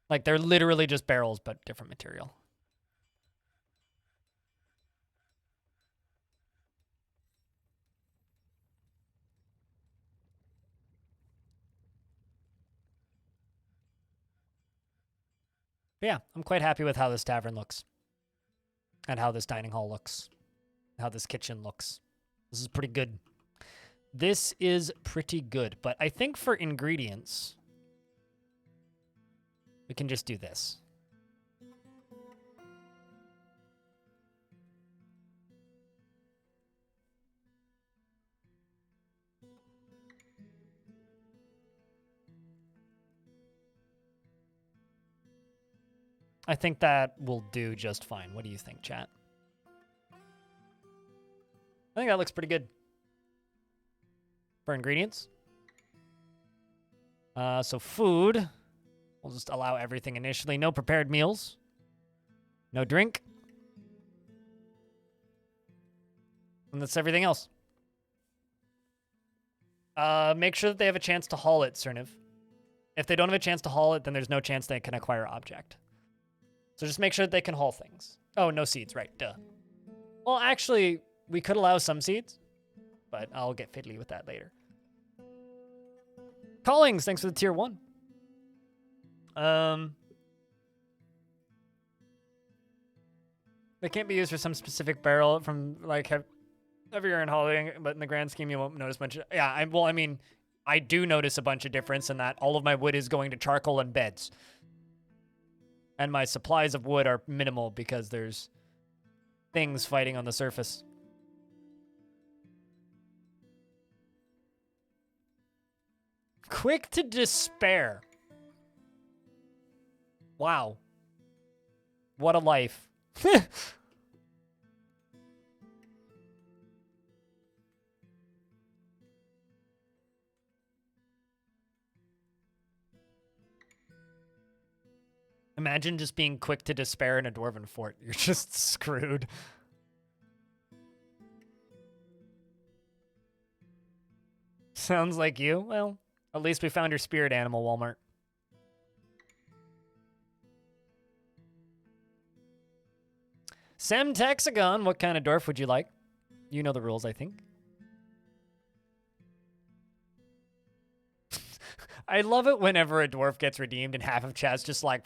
Like they're literally just barrels, but different material. But yeah, I'm quite happy with how this tavern looks. And how this dining hall looks. How this kitchen looks. This is pretty good. This is pretty good. But I think for ingredients, we can just do this. I think that will do just fine. What do you think, chat? I think that looks pretty good. For ingredients. So food. We'll just allow everything initially. No prepared meals. No drink. And that's everything else. Make sure that they have a chance to haul it, Cerniv. If they don't have a chance to haul it, then there's no chance they can acquire object. So just make sure that they can haul things. Oh, no seeds, right, duh. Well, actually, we could allow some seeds, but I'll get fiddly with that later. Callings, thanks for the tier 1. They can't be used for some specific barrel from, like, heavier and hauling, but in the grand scheme, you won't notice much. Yeah, I mean, I do notice a bunch of difference in that all of my wood is going to charcoal and beds. And my supplies of wood are minimal because there's things fighting on the surface. Quick to despair. Wow. What a life. Imagine just being quick to despair in a dwarven fort. You're just screwed. Sounds like you. Well, at least we found your spirit animal, Walmart. Sem Texagon, what kind of dwarf would you like? You know the rules, I think. I love it whenever a dwarf gets redeemed and half of chat's just like,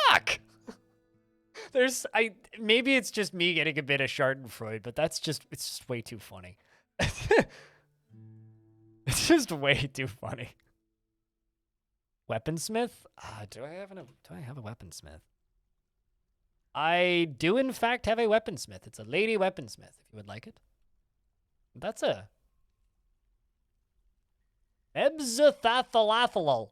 fuck! Maybe it's just me getting a bit of Schadenfreude, but it's just way too funny. It's just way too funny. Weaponsmith? Do I have a weaponsmith? I do, in fact, have a weaponsmith. It's a lady weaponsmith, if you would like it. That's a... Ebzathathalathalal.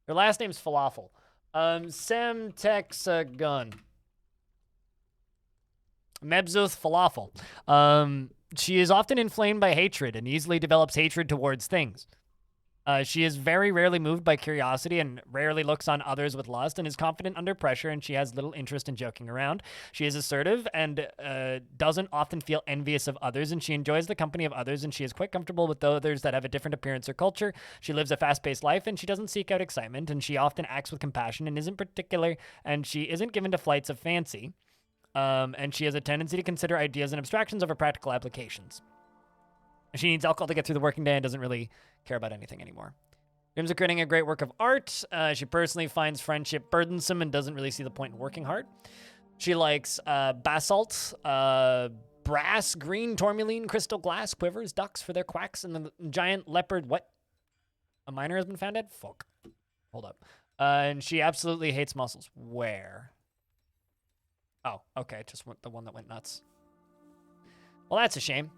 Her last name's Falafel. Sem Texagun. Mebzuth Falafel. She is often inflamed by hatred and easily develops hatred towards things. She is very rarely moved by curiosity and rarely looks on others with lust and is confident under pressure, and she has little interest in joking around. She is assertive and doesn't often feel envious of others, and she enjoys the company of others, and she is quite comfortable with others that have a different appearance or culture. She lives a fast-paced life, and she doesn't seek out excitement, and she often acts with compassion and isn't particular, and she isn't given to flights of fancy. And she has a tendency to consider ideas and abstractions over practical applications. She needs alcohol to get through the working day and doesn't really care about anything anymore. Dreams of creating a great work of art. She personally finds friendship burdensome and doesn't really see the point in working hard. She likes basalt, brass, green, tourmaline, crystal, glass, quivers, ducks for their quacks, and the giant leopard. What? A miner has been found dead? Fuck. Hold up. And she absolutely hates mussels. Where? Oh, okay. Just the one that went nuts. Well, that's a shame.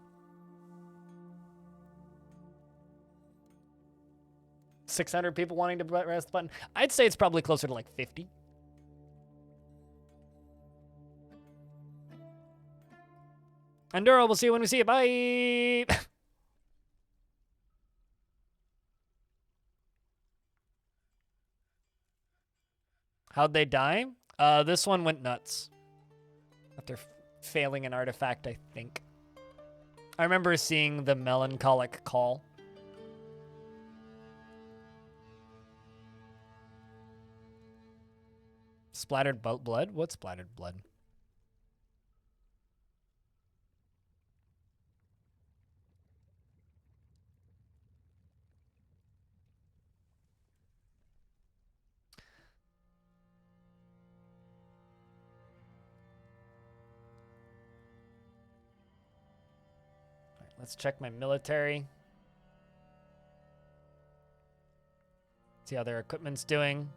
600 people wanting to press the button. I'd say it's probably closer to like 50. Enduro, we'll see you when we see you. Bye! How'd they die? This one went nuts. After failing an artifact, I think. I remember seeing the melancholic call. Splattered blood? What splattered blood? All right, let's check my military. See how their equipment's doing.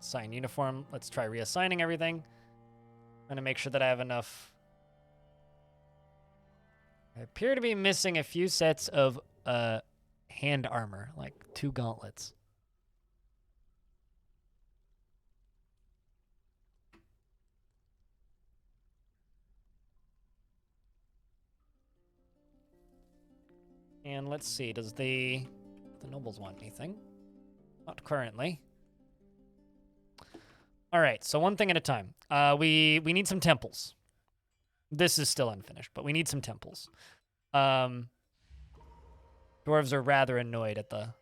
Assign uniform. Let's try reassigning everything. I'm going to make sure that I have enough. I appear to be missing a few sets of hand armor, like 2 gauntlets. And let's see, does the nobles want anything? Not currently. All right, so one thing at a time. We need some temples. This is still unfinished, but we need some temples. Dwarves are rather annoyed at the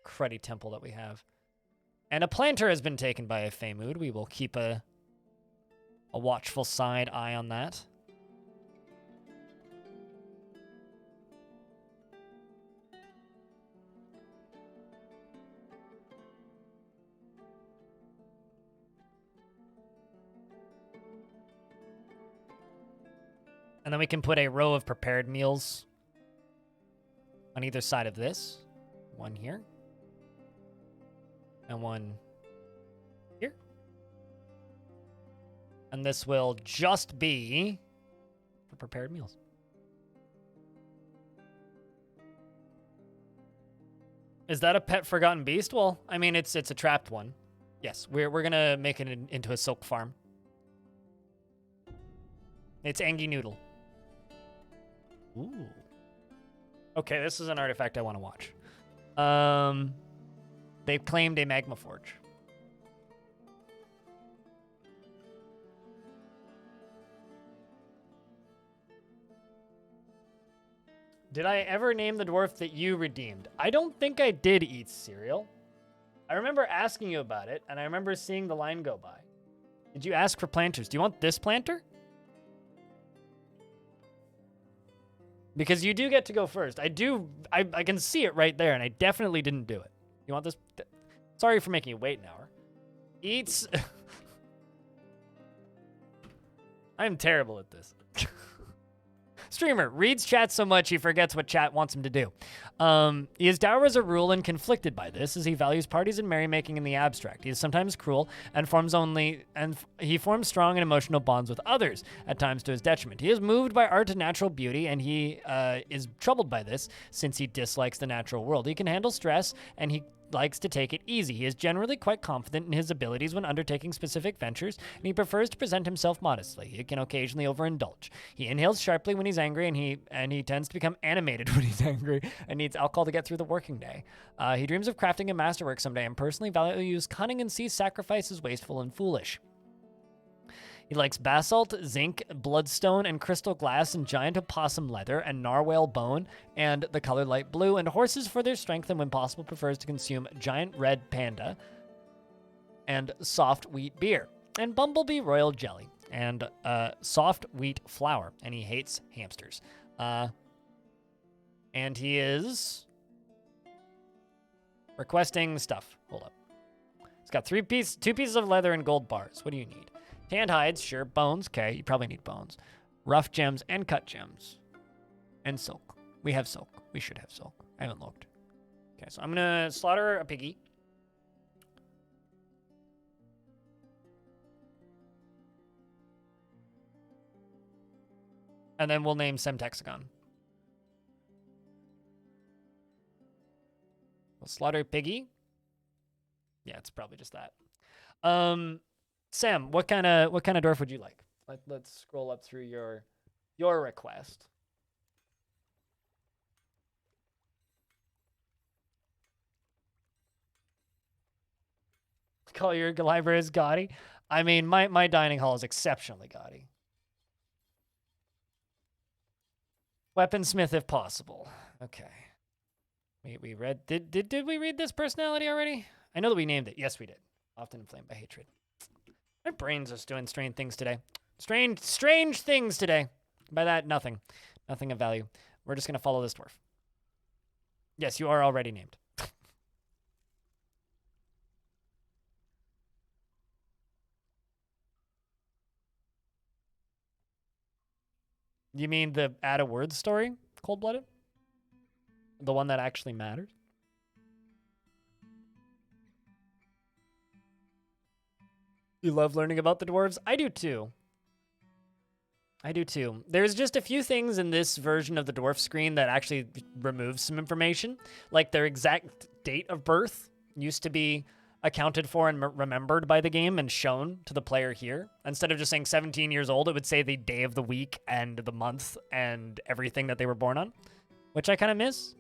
cruddy temple that we have. And a planter has been taken by a Famood. We will keep a watchful side eye on that. And then we can put a row of prepared meals on either side of this. One here. And one here. And this will just be for prepared meals. Is that a pet forgotten beast? Well, I mean, it's a trapped one. Yes, we're going to make it into a silk farm. It's Angie Noodle. Ooh. Okay, this is an artifact I want to watch. They've claimed a magma forge. Did I ever name the dwarf that you redeemed? I don't think I did eat cereal. I remember asking you about it, and I remember seeing the line go by. Did you ask for planters? Do you want this planter? Because you do get to go first. I can see it right there, and I definitely didn't do it. You want this? Sorry for making you wait an hour. Eats. I'm terrible at this. Streamer reads chat so much he forgets what chat wants him to do. He is dour as a rule and conflicted by this, as he values parties and merrymaking in the abstract. He is sometimes cruel and he forms strong and emotional bonds with others, at times to his detriment. He is moved by art and natural beauty, and he is troubled by this, since he dislikes the natural world. He can handle stress, and he likes to take it easy. He is generally quite confident in his abilities when undertaking specific ventures, and he prefers to present himself modestly. He can occasionally overindulge. He inhales sharply when he's angry, and he tends to become animated when he's angry and needs alcohol to get through the working day. He dreams of crafting a masterwork someday, and personally values cunning and sees sacrifice as wasteful and foolish. He likes basalt, zinc, bloodstone, and crystal glass, and giant opossum leather, and narwhal bone, and the color light blue, and horses for their strength, and when possible prefers to consume giant red panda, and soft wheat beer, and bumblebee royal jelly, and soft wheat flour, and he hates hamsters. And he is requesting stuff. Hold up. He's got two pieces of leather and gold bars. What do you need? Tanned hides, sure. Bones, okay. You probably need bones. Rough gems and cut gems. And silk. We have silk. We should have silk. I haven't looked. Okay, so I'm going to slaughter a piggy. And then we'll name Semtexagon. We'll slaughter a piggy. Yeah, it's probably just that. Sam, what kind of dwarf would you like? Let's scroll up through your Your request. Call your library as gaudy. I mean, my dining hall is exceptionally gaudy. Weaponsmith if possible. Okay. We read did we read this personality already? I know that we named it. Yes, we did. Often inflamed by hatred. My brain's just doing strange things today. Strange things today. By that, nothing. Nothing of value. We're just gonna follow this dwarf. Yes, you are already named. You mean the add a word story, Cold-Blooded? The one that actually matters? You love learning about the dwarves? I do too. I do too. There's just a few things in this version of the dwarf screen that actually removes some information. Like their exact date of birth used to be accounted for and remembered by the game and shown to the player here. Instead of just saying 17 years old, it would say the day of the week and the month and everything that they were born on, which I kind of miss.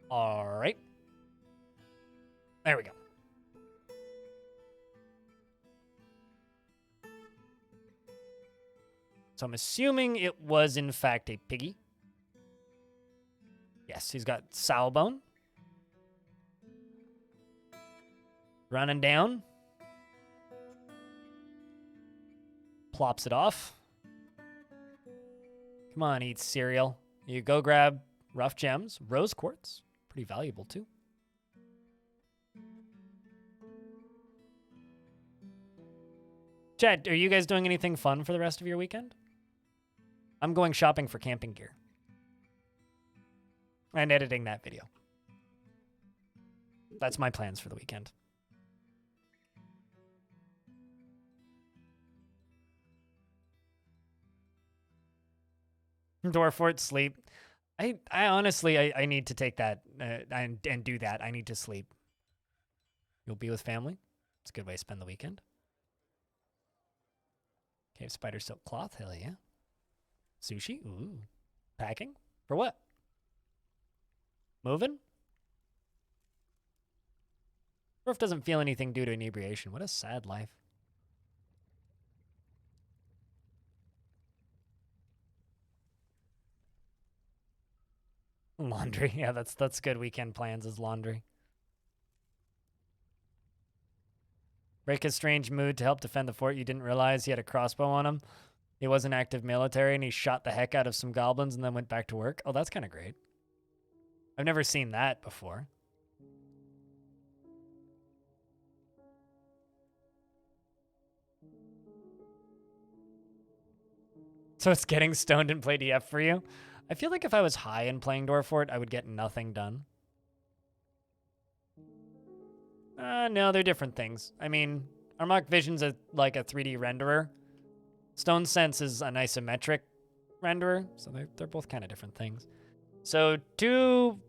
All right. There we go. So I'm assuming it was, in fact, a piggy. Yes, he's got sow bone. Running down. Plops it off. Come on, eat cereal. You go grab rough gems, rose quartz. Pretty valuable, too. Chad, are you guys doing anything fun for the rest of your weekend? I'm going shopping for camping gear. And editing that video. That's my plans for the weekend. Dwarf Fort, sleep. I honestly, I need to take that and do that. I need to sleep. You'll be with family. It's a good way to spend the weekend. Cave spider silk cloth. Hell yeah. Sushi. Ooh. Packing? For what? Moving? Dwarf doesn't feel anything due to inebriation. What a sad life. Laundry. Yeah, that's good weekend plans is laundry. Break his strange mood to help defend the fort. You didn't realize he had a crossbow on him. He wasn't active military, and he shot the heck out of some goblins and then went back to work. Oh, that's kind of great. I've never seen that before. So it's getting stoned and play DF for you? I feel like if I was high and playing Dwarf Fort, I would get nothing done. No, they're different things. I mean, Armok Vision's like a 3D renderer. Stone Sense is an isometric renderer, so they're both kind of different things. So two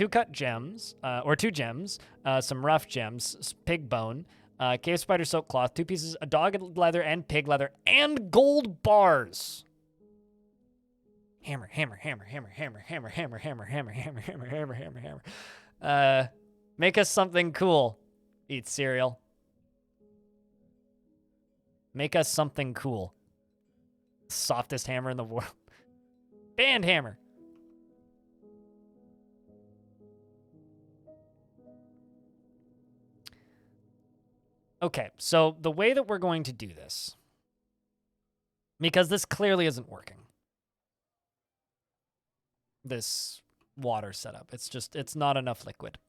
cut gems, or 2 gems, some rough gems, pig bone, cave spider silk cloth, 2 pieces of dog leather and pig leather, and gold bars. Hammer, hammer, hammer, hammer, hammer, hammer, hammer, hammer, hammer, hammer, hammer, hammer, hammer, hammer. Make us something cool. Eat cereal. Make us something cool. Softest hammer in the world. Band hammer. Okay, so the way that we're going to do this, because this clearly isn't working, this water setup, it's not enough liquid.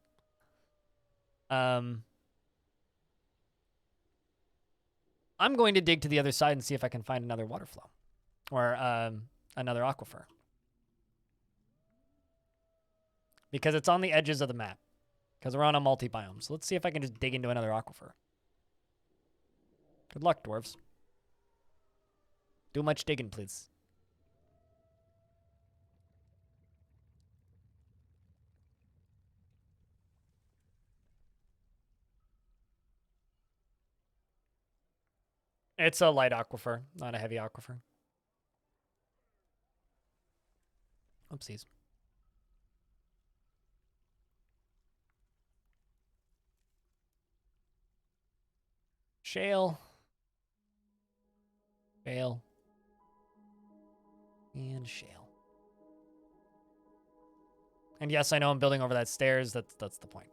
I'm going to dig to the other side and see if I can find another water flow or another aquifer, because it's on the edges of the map, because we're on a multi-biome. So let's see if I can just dig into another aquifer. Good luck, dwarves. Do much digging, please. It's a light aquifer, not a heavy aquifer. Oopsies. Shale. Shale. And shale. And yes, I know I'm building over that stairs. That's the point.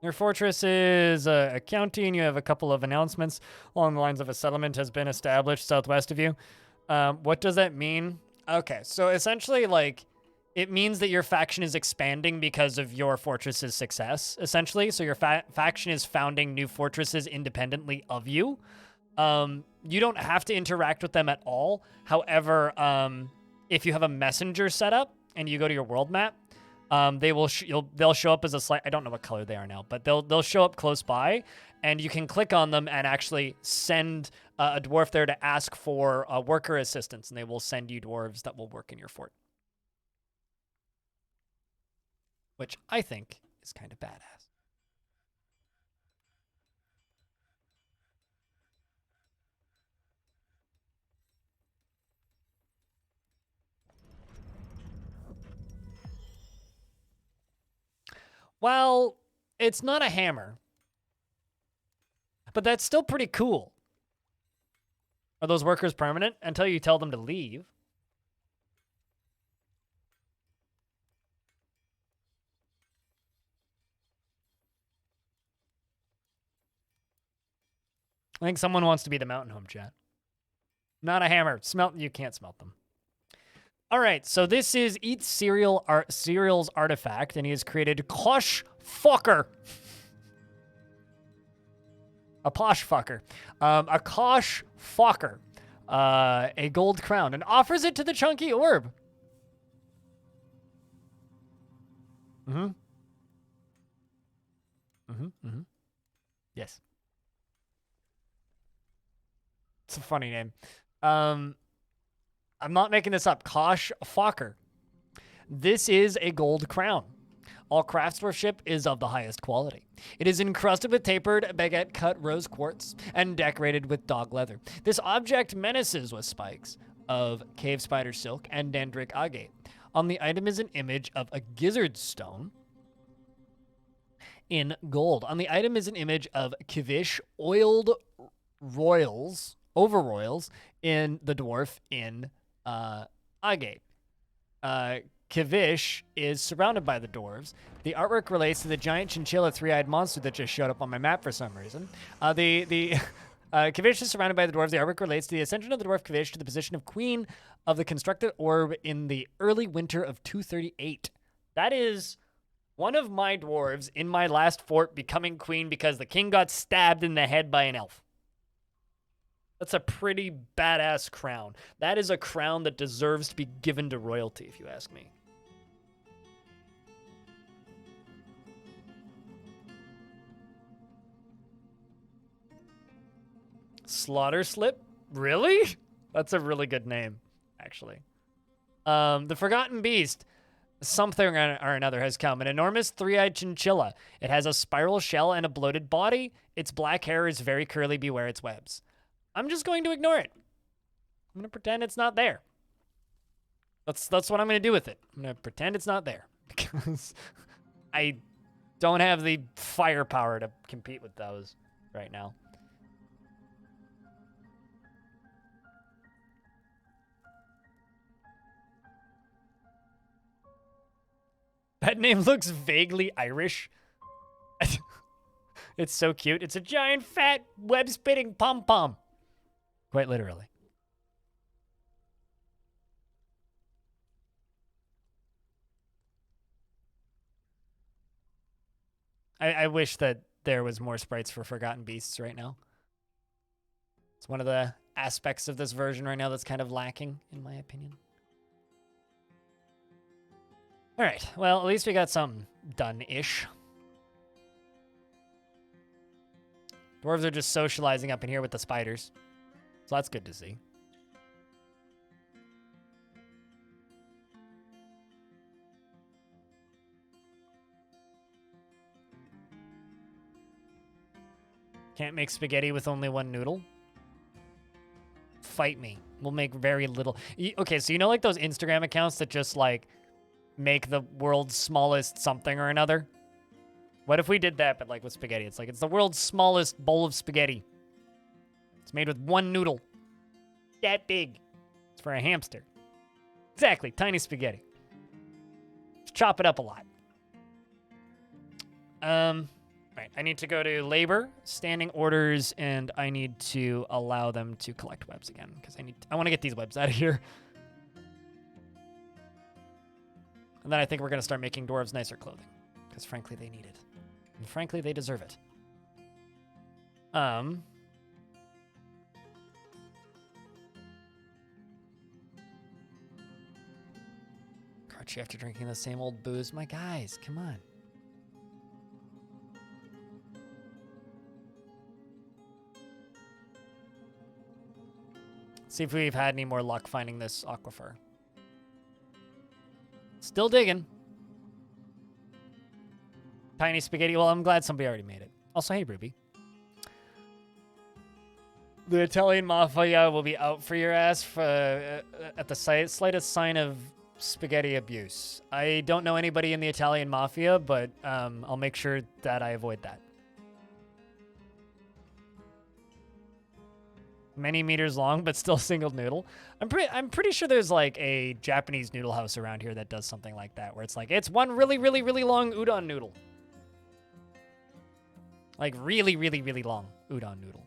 Your fortress is a county, and you have a couple of announcements along the lines of a settlement has been established southwest of you. What does that mean? Okay, so essentially, like, it means that your faction is expanding because of your fortress's success, essentially. So your faction is founding new fortresses independently of you. You don't have to interact with them at all. However, if you have a messenger set up and you go to your world map, they'll show up as a slight. I don't know what color they are now, but they'll show up close by, and you can click on them and actually send a dwarf there to ask for worker assistance, and they will send you dwarves that will work in your fort, which I think is kind of badass. Well, it's not a hammer, but that's still pretty cool. Are those workers permanent until you tell them to leave? I think someone wants to be the mountain home, chat. Not a hammer. You can't smelt them. All right, so this is Eat Cereal's artifact, and he has created Kosh Fucker. A posh fucker. A Kosh Fucker. A gold crown, and offers it to the chunky orb. Yes. It's a funny name. I'm not making this up. Kosh Fokker. This is a gold crown. All craftsmanship is of the highest quality. It is encrusted with tapered baguette-cut rose quartz and decorated with dog leather. This object menaces with spikes of cave spider silk and dendric agate. On the item is an image of a gizzard stone in gold. On the item is an image of Kivish oiled overroyals in the dwarf in agate. Kivish is surrounded by the dwarves. The artwork relates to the giant chinchilla three-eyed monster that just showed up on my map for some reason. Kivish is surrounded by the dwarves. The artwork relates to the ascension of the dwarf Kivish to the position of queen of the constructed orb in the early winter of 238. That is one of my dwarves in my last fort becoming queen because the king got stabbed in the head by an elf. That's a pretty badass crown. That is a crown that deserves to be given to royalty, if you ask me. Slaughter Slip? Really? That's a really good name, actually. The Forgotten Beast. Something or another has come. An enormous three-eyed chinchilla. It has a spiral shell and a bloated body. Its black hair is very curly. Beware its webs. I'm just going to ignore it. I'm going to pretend it's not there. That's what I'm going to do with it. I'm going to pretend it's not there because I don't have the firepower to compete with those right now. That name looks vaguely Irish. It's so cute. It's a giant, fat, web-spitting pom-pom. Quite literally. I wish that there was more sprites for Forgotten Beasts right now. It's one of the aspects of this version right now that's kind of lacking, in my opinion. All right. Well, at least we got something done-ish. Dwarves are just socializing up in here with the spiders. So that's good to see. Can't make spaghetti with only one noodle? Fight me. We'll make very little. Okay, so you know like those Instagram accounts that just like make the world's smallest something or another? What if we did that, but like with spaghetti? It's like, it's the world's smallest bowl of spaghetti. It's made with one noodle. That big. It's for a hamster. Exactly, tiny spaghetti. Just chop it up a lot. Right, I need to go to labor, standing orders, and I need to allow them to collect webs again, because I want to get these webs out of here. And then I think we're going to start making dwarves nicer clothing, because frankly, they need it. And frankly, they deserve it. Aren't you after drinking the same old booze? My guys, come on. See if we've had any more luck finding this aquifer. Still digging. Tiny spaghetti. Well, I'm glad somebody already made it. Also, hey, Ruby. The Italian mafia will be out for your ass at the slightest sign of spaghetti abuse. I don't know anybody in the Italian mafia, but I'll make sure that I avoid that. Many meters long, but still single noodle. I'm pretty sure there's like a Japanese noodle house around here that does something like that, where it's like, it's one really, really, really long udon noodle. Like really, really, really long udon noodle.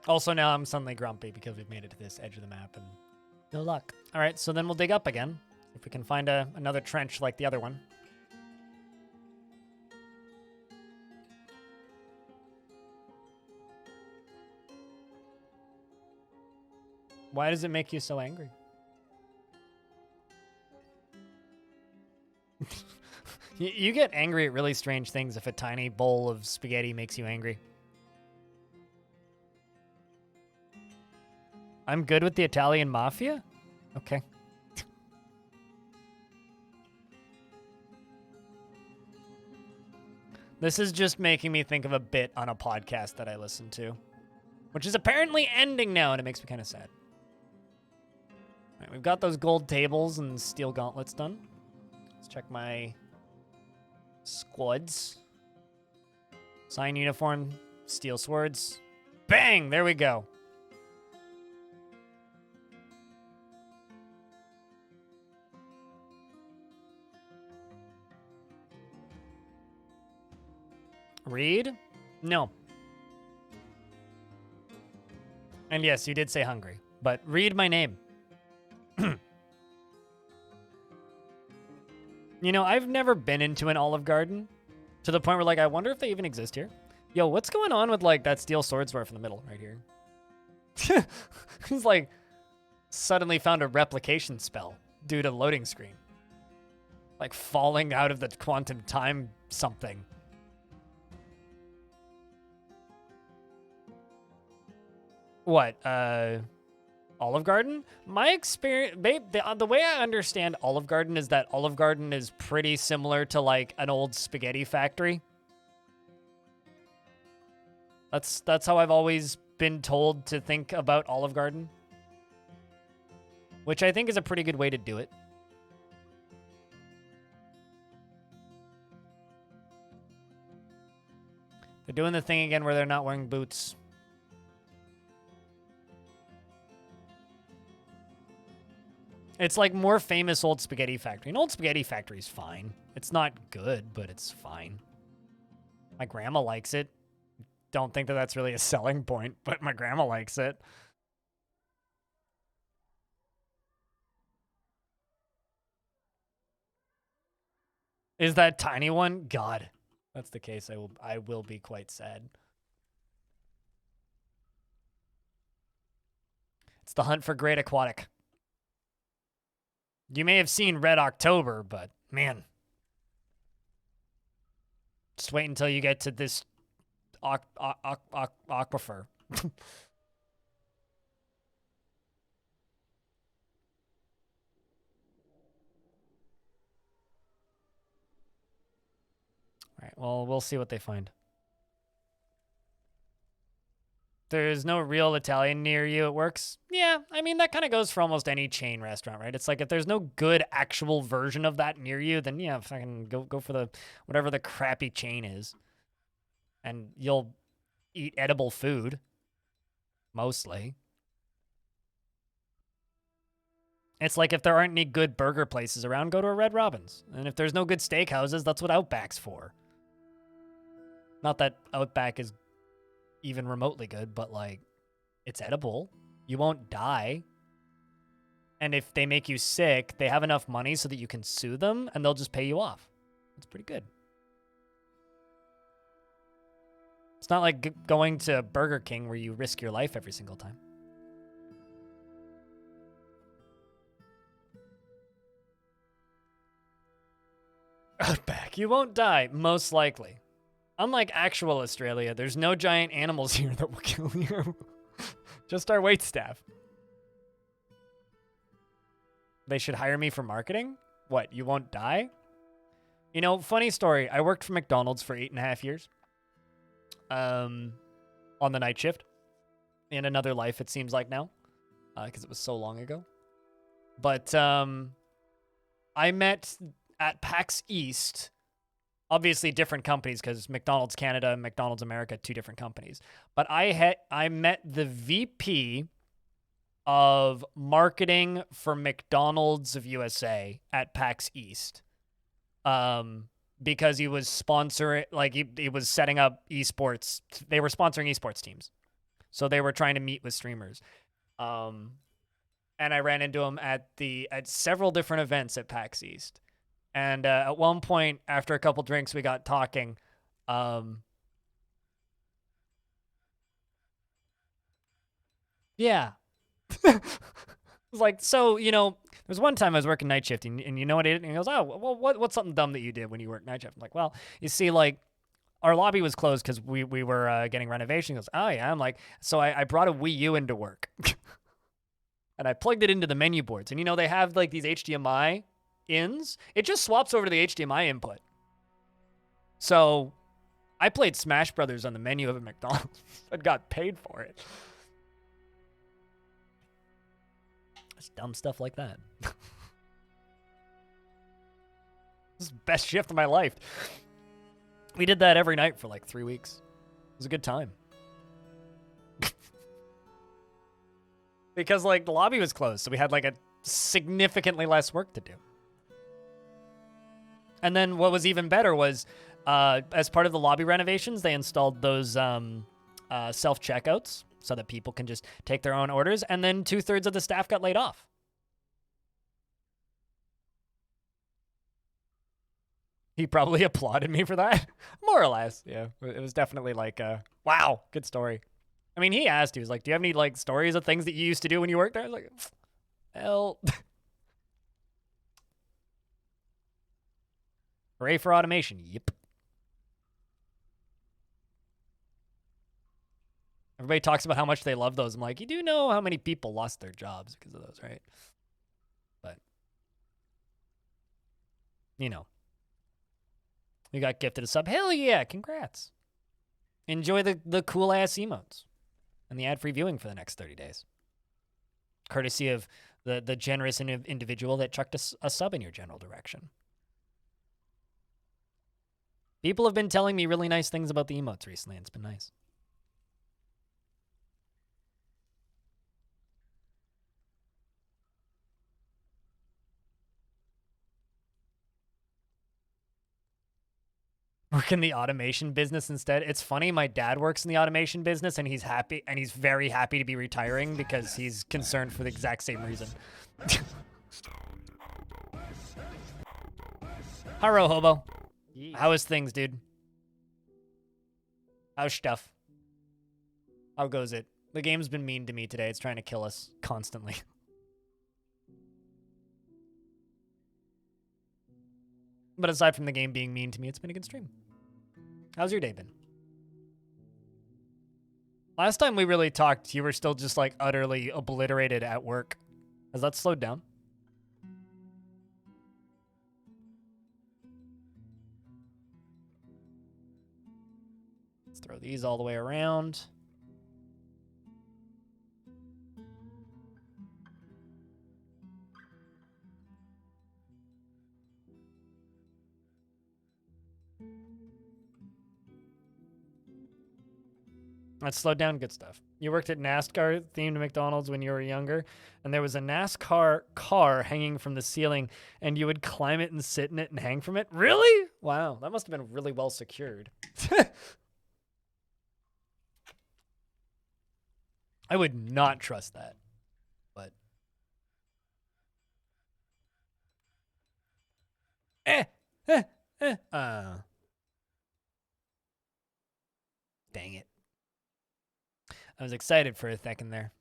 Also, now I'm suddenly grumpy because we've made it to this edge of the map, and no luck. All right, so then we'll dig up again. If we can find another trench like the other one. Why does it make you so angry? You get angry at really strange things if a tiny bowl of spaghetti makes you angry. I'm good with the Italian mafia? Okay. This is just making me think of a bit on a podcast that I listen to, which is apparently ending now, and it makes me kind of sad. All right, we've got those gold tables and steel gauntlets done. Let's check my squads. Sign uniform, steel swords. Bang! There we go. Read? No. And yes, you did say hungry, but read my name. You know, I've never been into an Olive Garden to the point where, like, I wonder if they even exist here. Yo, what's going on with, like, that steel sword dwarf in the middle right here? He's, like, suddenly found a replication spell due to loading screen. Like, falling out of the quantum time something. What, Olive Garden? My experience, babe, the way I understand Olive Garden is that Olive Garden is pretty similar to, like, an old spaghetti factory. That's how I've always been told to think about Olive Garden. Which I think is a pretty good way to do it. They're doing the thing again where they're not wearing boots. It's like more famous Old Spaghetti Factory. An Old Spaghetti Factory is fine. It's not good, but it's fine. My grandma likes it. Don't think that that's really a selling point, but my grandma likes it. Is that tiny one? God, that's the case. I will be quite sad. It's the hunt for great aquatic. You may have seen Red October, but man, just wait until you get to this aquifer. All right, well, we'll see what they find. There's no real Italian near you, it works. Yeah, I mean, that kind of goes for almost any chain restaurant, right? It's like if there's no good actual version of that near you, then yeah, fucking go for the whatever the crappy chain is. And you'll eat edible food, mostly. It's like if there aren't any good burger places around, go to a Red Robin's. And if there's no good steakhouses, that's what Outback's for. Not that Outback is even remotely good, but like, it's edible. You won't die. And if they make you sick, they have enough money so that you can sue them and they'll just pay you off. It's pretty good. It's not like going to Burger King where you risk your life every single time. Outback, you won't die, most likely. Unlike actual Australia, there's no giant animals here that will kill you. Just our waitstaff. They should hire me for marketing? What, you won't die? You know, funny story. I worked for McDonald's for 8.5 years. On the night shift. In another life, it seems like now. Because it was so long ago. But I met at PAX East... Obviously different companies because McDonald's Canada and McDonald's America, 2 different companies. But I met the VP of marketing for McDonald's of USA at PAX East. Because he was sponsoring, like he was setting up esports. They were sponsoring esports teams. So they were trying to meet with streamers. And I ran into him at several different events at PAX East. And at one point, after a couple drinks, we got talking. Yeah. It was like, so, you know, there was one time I was working night shift, and you know what I did? And he goes, oh, well, what's something dumb that you did when you worked night shift? I'm like, well, you see, like, our lobby was closed because we were getting renovation. He goes, oh, yeah. I'm like, so I brought a Wii U into work. And I plugged it into the menu boards. And, you know, they have, like, these HDMI ins, it just swaps over to the HDMI input. So I played Smash Brothers on the menu of a McDonald's and got paid for it. It's dumb stuff like that. This is the best shift of my life. We did that every night for like 3 weeks. It was a good time. Because like the lobby was closed, so we had like a significantly less work to do. And then what was even better was, as part of the lobby renovations, they installed those self-checkouts so that people can just take their own orders, and then 2/3 of the staff got laid off. He probably applauded me for that. More or less, yeah. It was definitely like, wow, good story. I mean, he asked, he was like, do you have any like stories of things that you used to do when you worked there? I was like, hell... Hooray for automation. Yep. Everybody talks about how much they love those. I'm like, you do know how many people lost their jobs because of those, right? But, you know. You got gifted a sub. Hell yeah, congrats. Enjoy the cool-ass emotes and the ad-free viewing for the next 30 days. Courtesy of the generous individual that chucked a sub in your general direction. People have been telling me really nice things about the emotes recently, and it's been nice. Work in the automation business instead. It's funny, my dad works in the automation business, and he's happy, and he's very happy to be retiring because he's concerned for the exact same reason. Hello, Hobo. Yeesh. How is things, dude? How's stuff? How goes it? The game's been mean to me today. It's trying to kill us constantly. But aside from the game being mean to me, it's been a good stream. How's your day been? Last time we really talked, you were still just like utterly obliterated at work. Has that slowed down? Let's throw these all the way around. That slowed down, good stuff. You worked at NASCAR themed McDonald's when you were younger, and there was a NASCAR car hanging from the ceiling, and you would climb it and sit in it and hang from it? Really? Wow, that must have been really well secured. I would not trust that, but... Dang it. I was excited for a second there.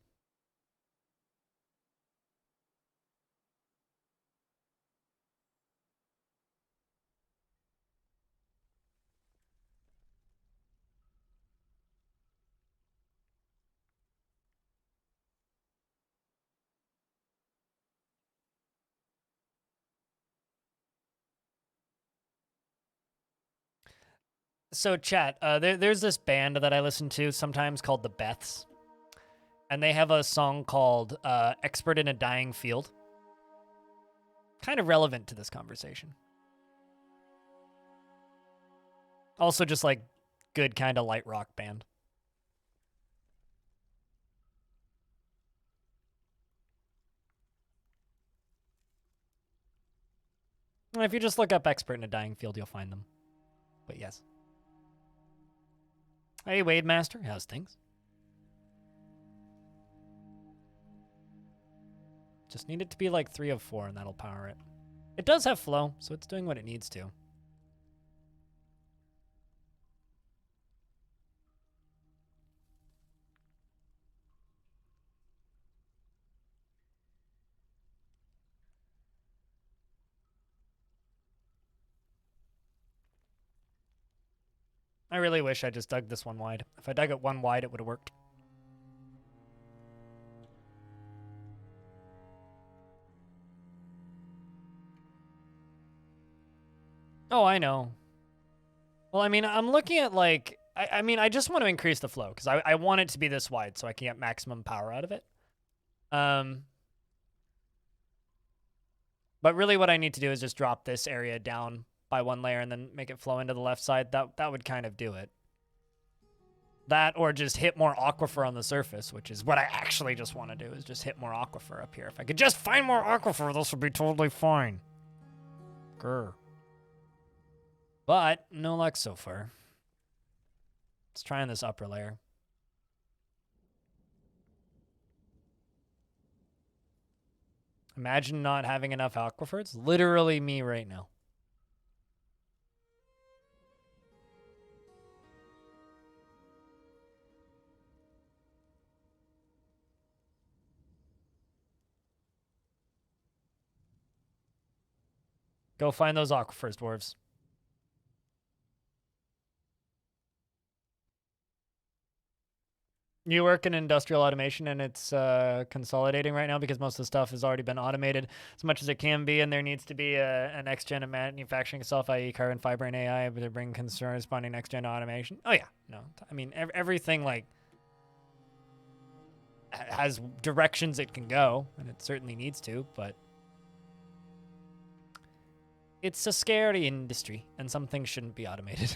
So, chat, there's this band that I listen to sometimes called the Beths, and they have a song called Expert in a Dying Field. Kind of relevant to this conversation. Also just like good kind of light rock band. And if you just look up Expert in a Dying Field, you'll find them. But yes. Hey, Wade Master, how's things? Just need it to be like 3 of 4 and that'll power it. It does have flow, so it's doing what it needs to. I really wish I just dug this one wide. If I dug it one wide, it would have worked. Oh, I know. Well, I mean, I'm looking at like... I mean, I just want to increase the flow, because I want it to be this wide so I can get maximum power out of it. But really what I need to do is just drop this area down by 1 layer and then make it flow into the left side. That would kind of do it. That or just hit more aquifer on the surface, which is what I actually just want to do, is just hit more aquifer up here. If I could just find more aquifer, this would be totally fine. Grr. But no luck so far. Let's try on this upper layer. Imagine not having enough aquifer. It's literally me right now. Go find those aquifers, dwarves. You work in industrial automation, and it's consolidating right now because most of the stuff has already been automated as much as it can be, and there needs to be a next-gen of manufacturing itself, i.e. carbon fiber and AI, to bring corresponding next-gen automation. Oh, yeah. No. I mean, everything, like, has directions it can go, and it certainly needs to, but it's a scary industry, and some things shouldn't be automated.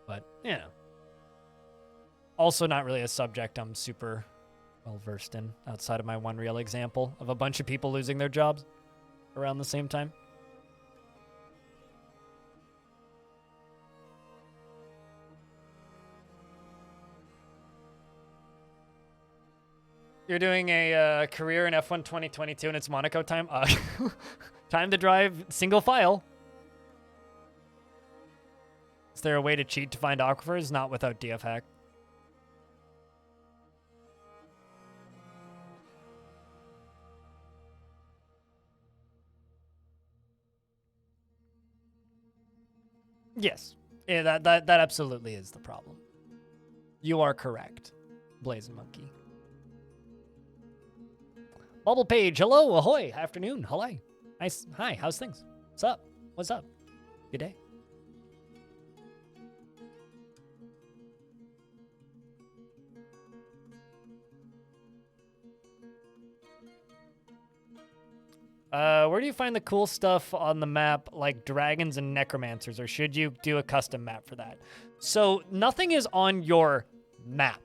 But, you know. Also not really a subject I'm super well-versed in, outside of my one real example of a bunch of people losing their jobs around the same time. You're doing a career in F1 2022 and it's Monaco time? Time to drive single file. Is there a way to cheat to find aquifers? Not without DF hack. Yes. Yeah, that absolutely is the problem. You are correct, Blazing Monkey. Bubble Page, hello, ahoy, afternoon, hello. Nice, hi, how's things? What's up? What's up? Good day. Where do you find the cool stuff on the map, like dragons and necromancers, or should you do a custom map for that? So nothing is on your map,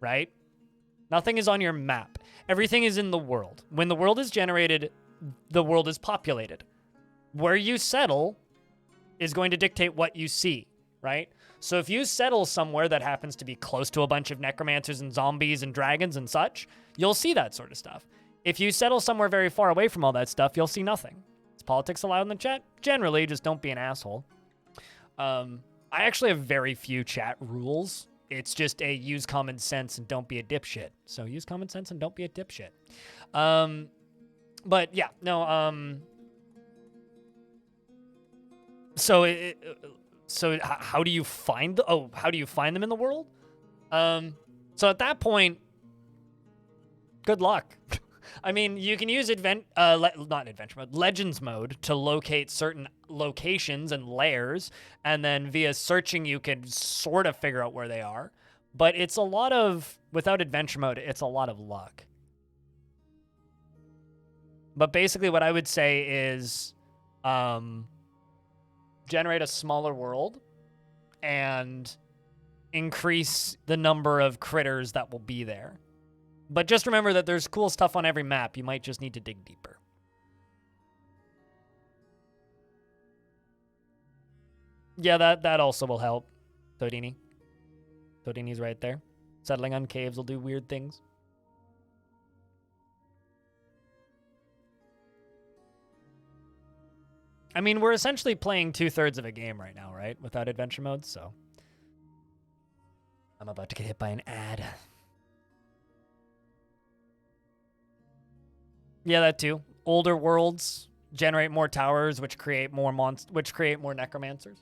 right? Nothing is on your map. Everything is in the world. When the world is generated, the world is populated. Where you settle is going to dictate what you see, right? So if you settle somewhere that happens to be close to a bunch of necromancers and zombies and dragons and such, you'll see that sort of stuff. If you settle somewhere very far away from all that stuff, you'll see nothing. Is politics allowed in the chat? Generally, just don't be an asshole. I actually have very few chat rules. It's just a use common sense and don't be a dipshit. So use common sense and don't be a dipshit. But yeah, no. So how do you find how do you find them in the world? So at that point, good luck. I mean, you can use not adventure mode, legends mode to locate certain locations and layers, and then via searching you can sort of figure out where they are. But it's a lot of, without adventure mode, it's a lot of luck. But basically what I would say is generate a smaller world and increase the number of critters that will be there. But just remember that there's cool stuff on every map. You might just need to dig deeper. Yeah, that also will help. Todini. Todini's right there. Settling on caves will do weird things. I mean, we're essentially playing 2/3 of a game right now, right? Without adventure mode, so. I'm about to get hit by an ad. Yeah, that too. Older worlds generate more towers, which create more necromancers.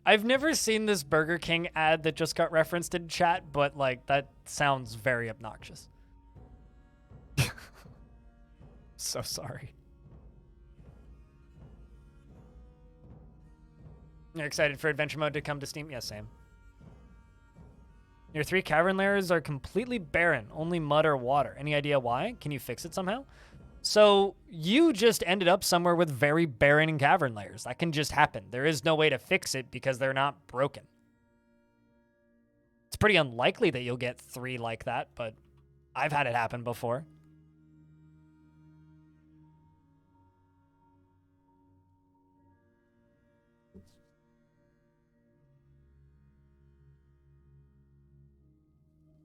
I've never seen this Burger King ad that just got referenced in chat, but like that sounds very obnoxious. So sorry. You're excited for adventure mode to come to Steam? Yes, same. Your 3 cavern layers are completely barren, only mud or water. Any idea why? Can you fix it somehow? So you just ended up somewhere with very barren cavern layers. That can just happen. There is no way to fix it because they're not broken. It's pretty unlikely that you'll get 3 like that, but I've had it happen before.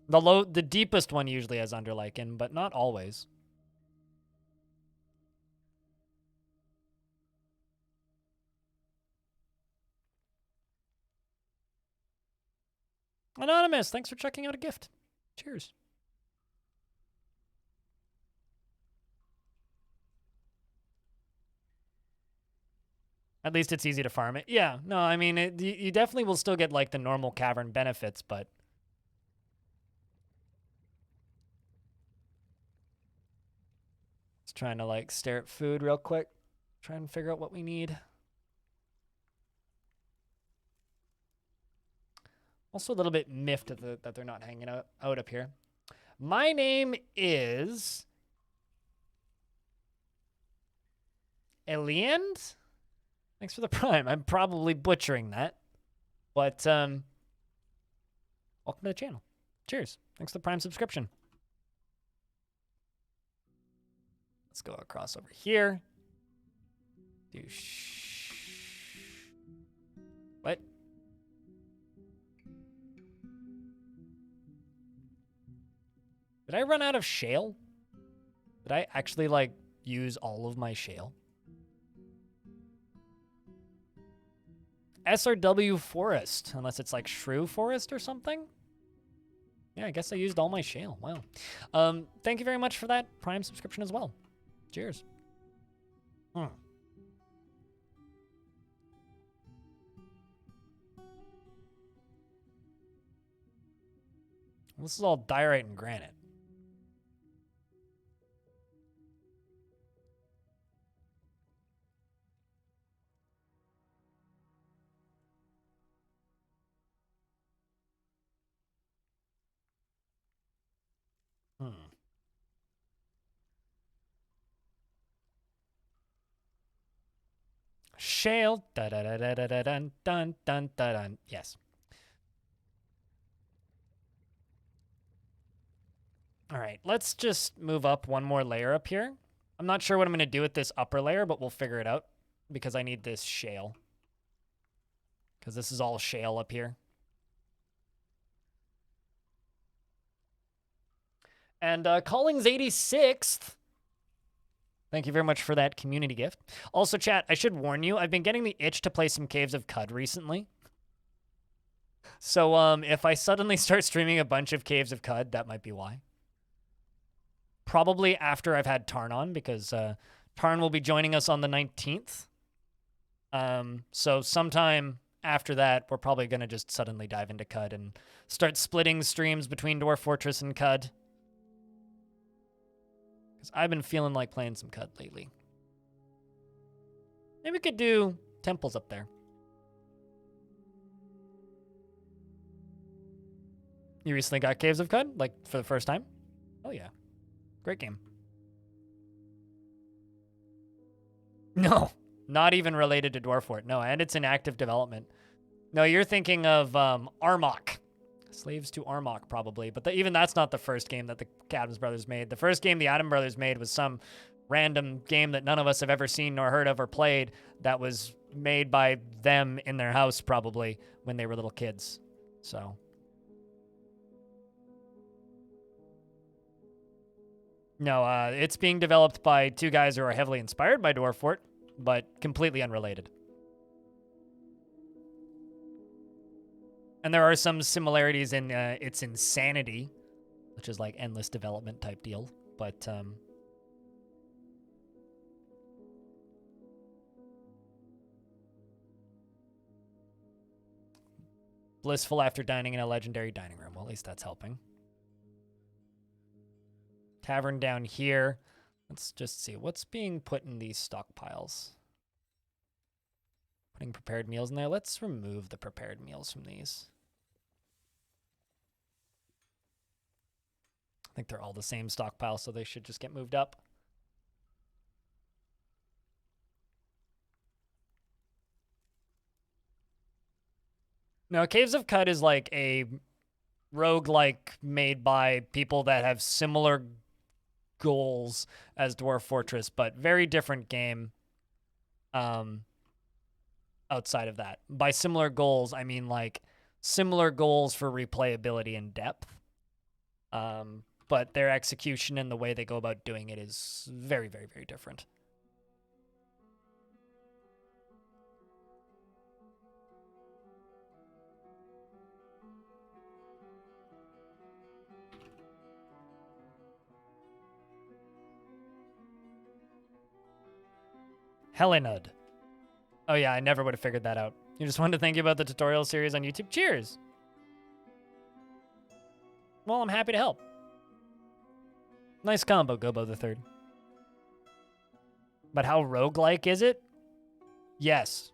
The deepest one usually has underlichen, but not always. Anonymous, thanks for checking out a gift. Cheers. At least it's easy to farm it. Yeah, no, I mean, you definitely will still get like the normal cavern benefits, but just trying to like stare at food real quick, try and figure out what we need. Also a little bit miffed that they're not hanging out up here. My name is Eliand? Thanks for the prime. I'm probably butchering that. But welcome to the channel. Cheers. Thanks for the prime subscription. Let's go across over here. Do what? Did I run out of shale? Did I actually, like, use all of my shale? SRW Forest, unless it's like Shrew Forest or something. Yeah, I guess I used all my shale. Wow. Thank you very much for that Prime subscription as well. Cheers. This is all diorite and granite. Shale. Da da da da da da dun dun dun dun dun. Yes. All right, let's just move up one more layer up here. I'm not sure what I'm going to do with this upper layer, but we'll figure it out because I need this shale. Because this is all shale up here. And Calling's 86th. Thank you very much for that community gift. Also, chat, I should warn you, I've been getting the itch to play some Caves of Cud recently. So if I suddenly start streaming a bunch of Caves of Cud, that might be why. Probably after I've had Tarn on, because Tarn will be joining us on the 19th. So sometime after that, we're probably going to just suddenly dive into Cud and start splitting streams between Dwarf Fortress and Cud. Because I've been feeling like playing some Cud lately. Maybe we could do temples up there. You recently got Caves of Cud, like for the first time? Oh yeah. Great game. No, not even related to Dwarf Fort. No, and it's in active development. No, you're thinking of Armok. Slaves to Armok, probably. But even that's not the first game that the Adams brothers made. The first game the Adams brothers made was some random game that none of us have ever seen nor heard of or played that was made by them in their house, probably, when they were little kids. So... No, it's being developed by two guys who are heavily inspired by Dwarf Fort, but completely unrelated. And there are some similarities in its insanity, which is like endless development type deal, but blissful after dining in a legendary dining room. Well, at least that's helping. Tavern down here. Let's just see. What's being put in these stockpiles? Putting prepared meals in there. Let's remove the prepared meals from these. I think they're all the same stockpile, so they should just get moved up. No, Caves of Cud is like a roguelike made by people that have similar goals as Dwarf Fortress, but very different game outside of that. By similar goals, I mean like similar goals for replayability and depth. But their execution and the way they go about doing it is very, very, very different. Helenud. Oh yeah, I never would have figured that out. You just wanted to thank you about the tutorial series on YouTube. Cheers! Well, I'm happy to help. Nice combo, Gobo the Third. But how roguelike is it? Yes.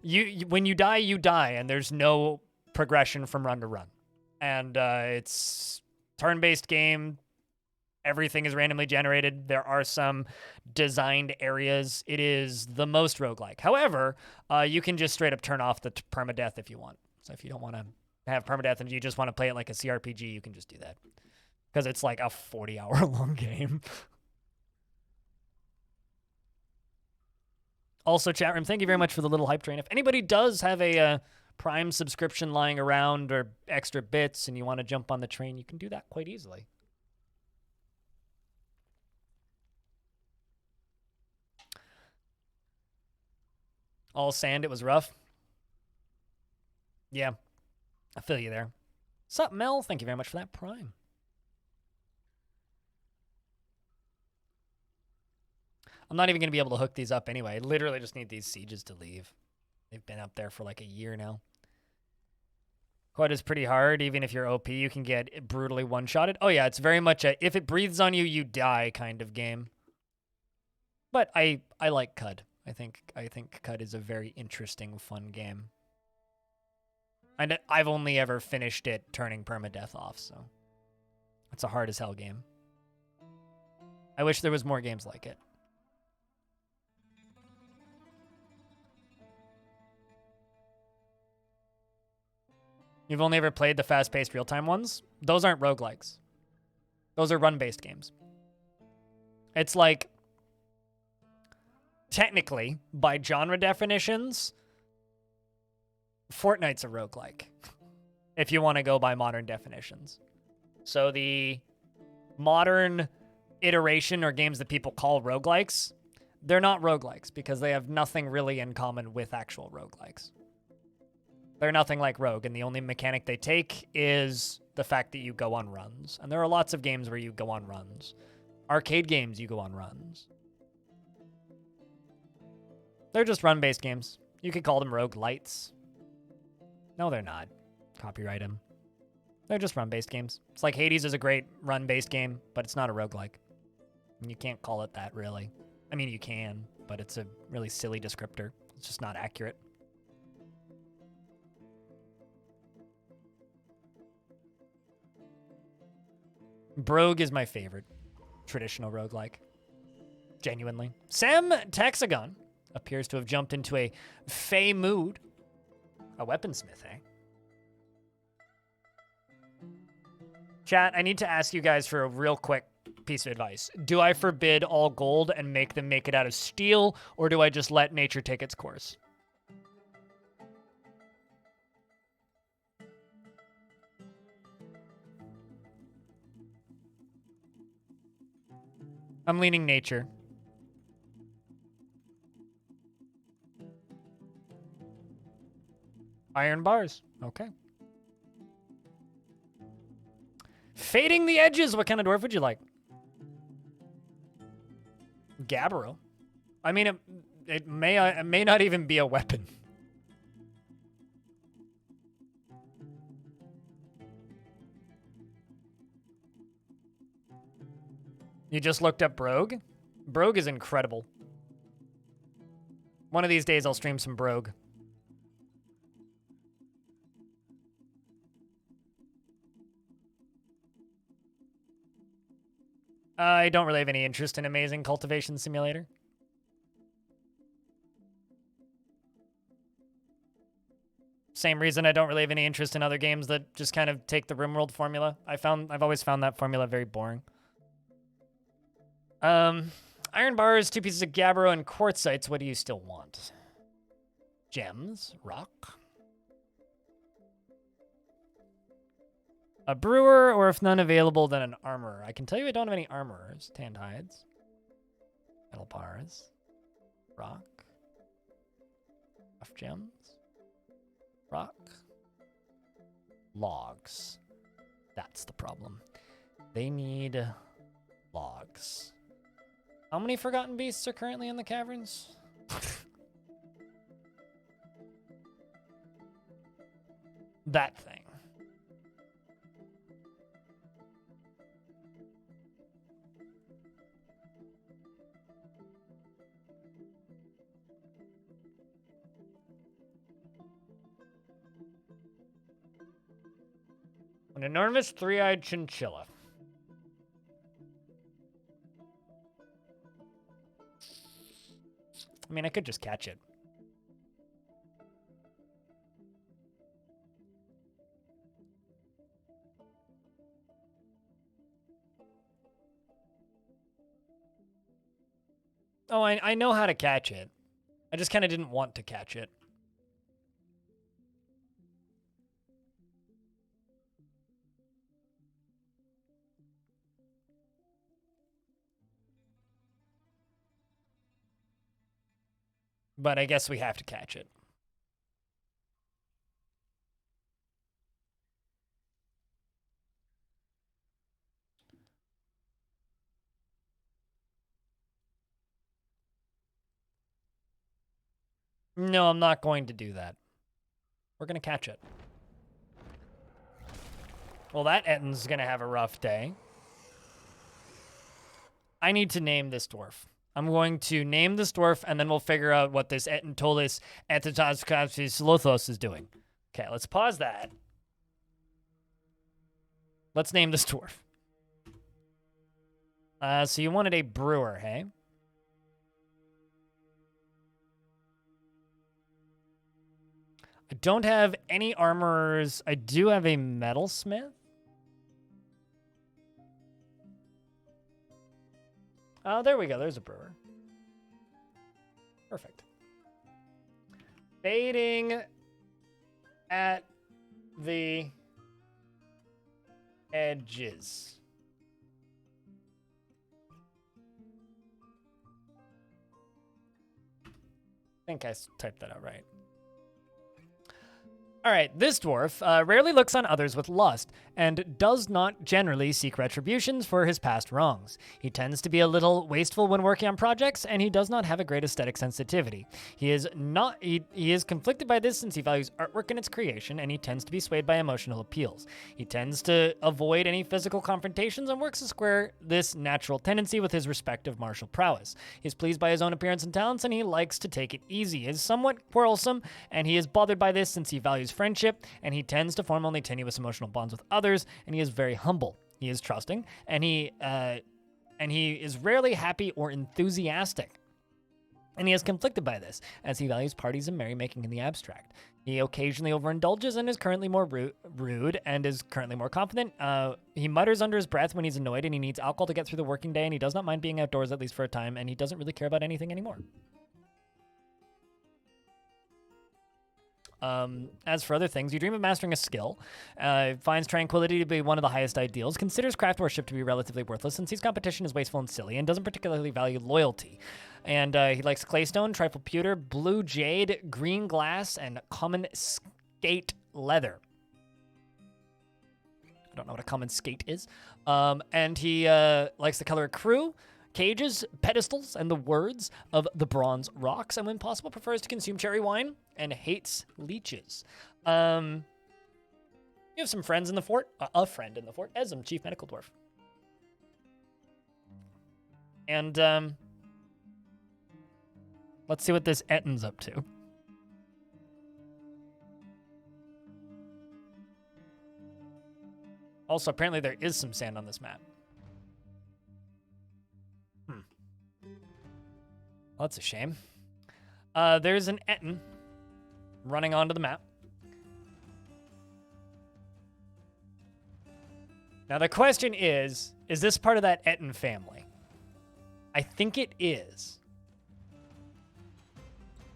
When you die, and there's no progression from run to run. And it's turn-based game. Everything is randomly generated. There are some designed areas. It is the most roguelike. However, you can just straight up turn off the permadeath if you want. So if you don't want to have permadeath and you just want to play it like a CRPG, you can just do that. Because it's like a 40-hour long game. Also, chat room, thank you very much for the little hype train. If anybody does have a Prime subscription lying around or extra bits and you want to jump on the train, you can do that quite easily. All sand, it was rough. Yeah, I feel you there. Sup, Mel? Thank you very much for that Prime. I'm not even going to be able to hook these up anyway. I literally just need these sieges to leave. They've been up there for like a year now. Quad is pretty hard. Even if you're OP, you can get brutally one-shotted. Oh yeah, it's very much a if it breathes on you, you die kind of game. But I like Cud. I think Cud is a very interesting, fun game. And I've only ever finished it turning permadeath off, so it's a hard as hell game. I wish there was more games like it. You've only ever played the fast-paced real-time ones? Those aren't roguelikes. Those are run-based games. It's like, technically, by genre definitions, Fortnite's a roguelike, if you want to go by modern definitions. So the modern iteration or games that people call roguelikes, they're not roguelikes because they have nothing really in common with actual roguelikes. They're nothing like Rogue, and the only mechanic they take is the fact that you go on runs. And there are lots of games where you go on runs. Arcade games, you go on runs. They're just run-based games. You could call them roguelites. No, they're not. Copyright them. They're just run-based games. It's like Hades is a great run-based game, but it's not a roguelike. And you can't call it that, really. I mean, you can, but it's a really silly descriptor. It's just not accurate. Brogue is my favorite traditional roguelike. Genuinely. Sam Taxagon appears to have jumped into a fey mood. A weaponsmith, eh? Chat, I need to ask you guys for a real quick piece of advice. Do I forbid all gold and make them make it out of steel, or do I just let nature take its course? I'm leaning nature. Iron bars. Okay. Fading the edges. What kind of dwarf would you like? Gabbro. I mean, it may not even be a weapon. You just looked up Brogue? Brogue is incredible. One of these days I'll stream some Brogue. I don't really have any interest in Amazing Cultivation Simulator. Same reason I don't really have any interest in other games that just kind of take the RimWorld formula. I've always found that formula very boring. Iron bars, 2 pieces of gabbro, and quartzites. What do you still want? Gems, rock. A brewer, or if none available, then an armorer. I can tell you I don't have any armorers. Tanned hides. Metal bars. Rock. Rough gems. Rock. Logs. That's the problem. They need logs. How many forgotten beasts are currently in the caverns? That thing. An enormous three-eyed chinchilla. I mean, I could just catch it. Oh, I know how to catch it. I just kind of didn't want to catch it. But I guess we have to catch it. No, I'm not going to do that. We're going to catch it. Well, that Ettin's going to have a rough day. I need to name this dwarf. I'm going to name this dwarf, and then we'll figure out what this Etintolus Sizzletongs is doing. Okay, let's pause that. Let's name this dwarf. So you wanted a brewer, hey? I don't have any armorers. I do have a metalsmith. Oh, there we go. There's a brewer. Perfect. Fading at the edges. I think I typed that out right. All right, this dwarf rarely looks on others with lust and does not generally seek retributions for his past wrongs. He tends to be a little wasteful when working on projects, and he does not have a great aesthetic sensitivity. He is conflicted by this since he values artwork in its creation, and he tends to be swayed by emotional appeals. He tends to avoid any physical confrontations and works to square this natural tendency with his respective martial prowess. He is pleased by his own appearance and talents, and he likes to take it easy. He is somewhat quarrelsome, and he is bothered by this since he values friendship, and he tends to form only tenuous emotional bonds with others, and he is very humble. He is trusting, and he is rarely happy or enthusiastic. And he is conflicted by this, as he values parties and merrymaking in the abstract. He occasionally overindulges and is currently more rude and is currently more confident. He mutters under his breath when he's annoyed, and he needs alcohol to get through the working day, and he does not mind being outdoors at least for a time, and he doesn't really care about anything anymore. As for other things, you dream of mastering a skill, finds tranquility to be one of the highest ideals, considers craft worship to be relatively worthless, and sees competition as wasteful and silly, and doesn't particularly value loyalty. And he likes claystone, trifle pewter, blue jade, green glass, and common skate leather. I don't know what a common skate is. And he likes the color crew, cages, pedestals, and the words of the bronze rocks, and when possible prefers to consume cherry wine and hates leeches. You have some friends in the fort. A friend in the fort, Esm, chief medical dwarf. And let's see what this Ettin's up to. Also, apparently there is some sand on this map. Well, that's a shame. There's an Ettin running onto the map. Now the question is this part of that Ettin family? I think it is.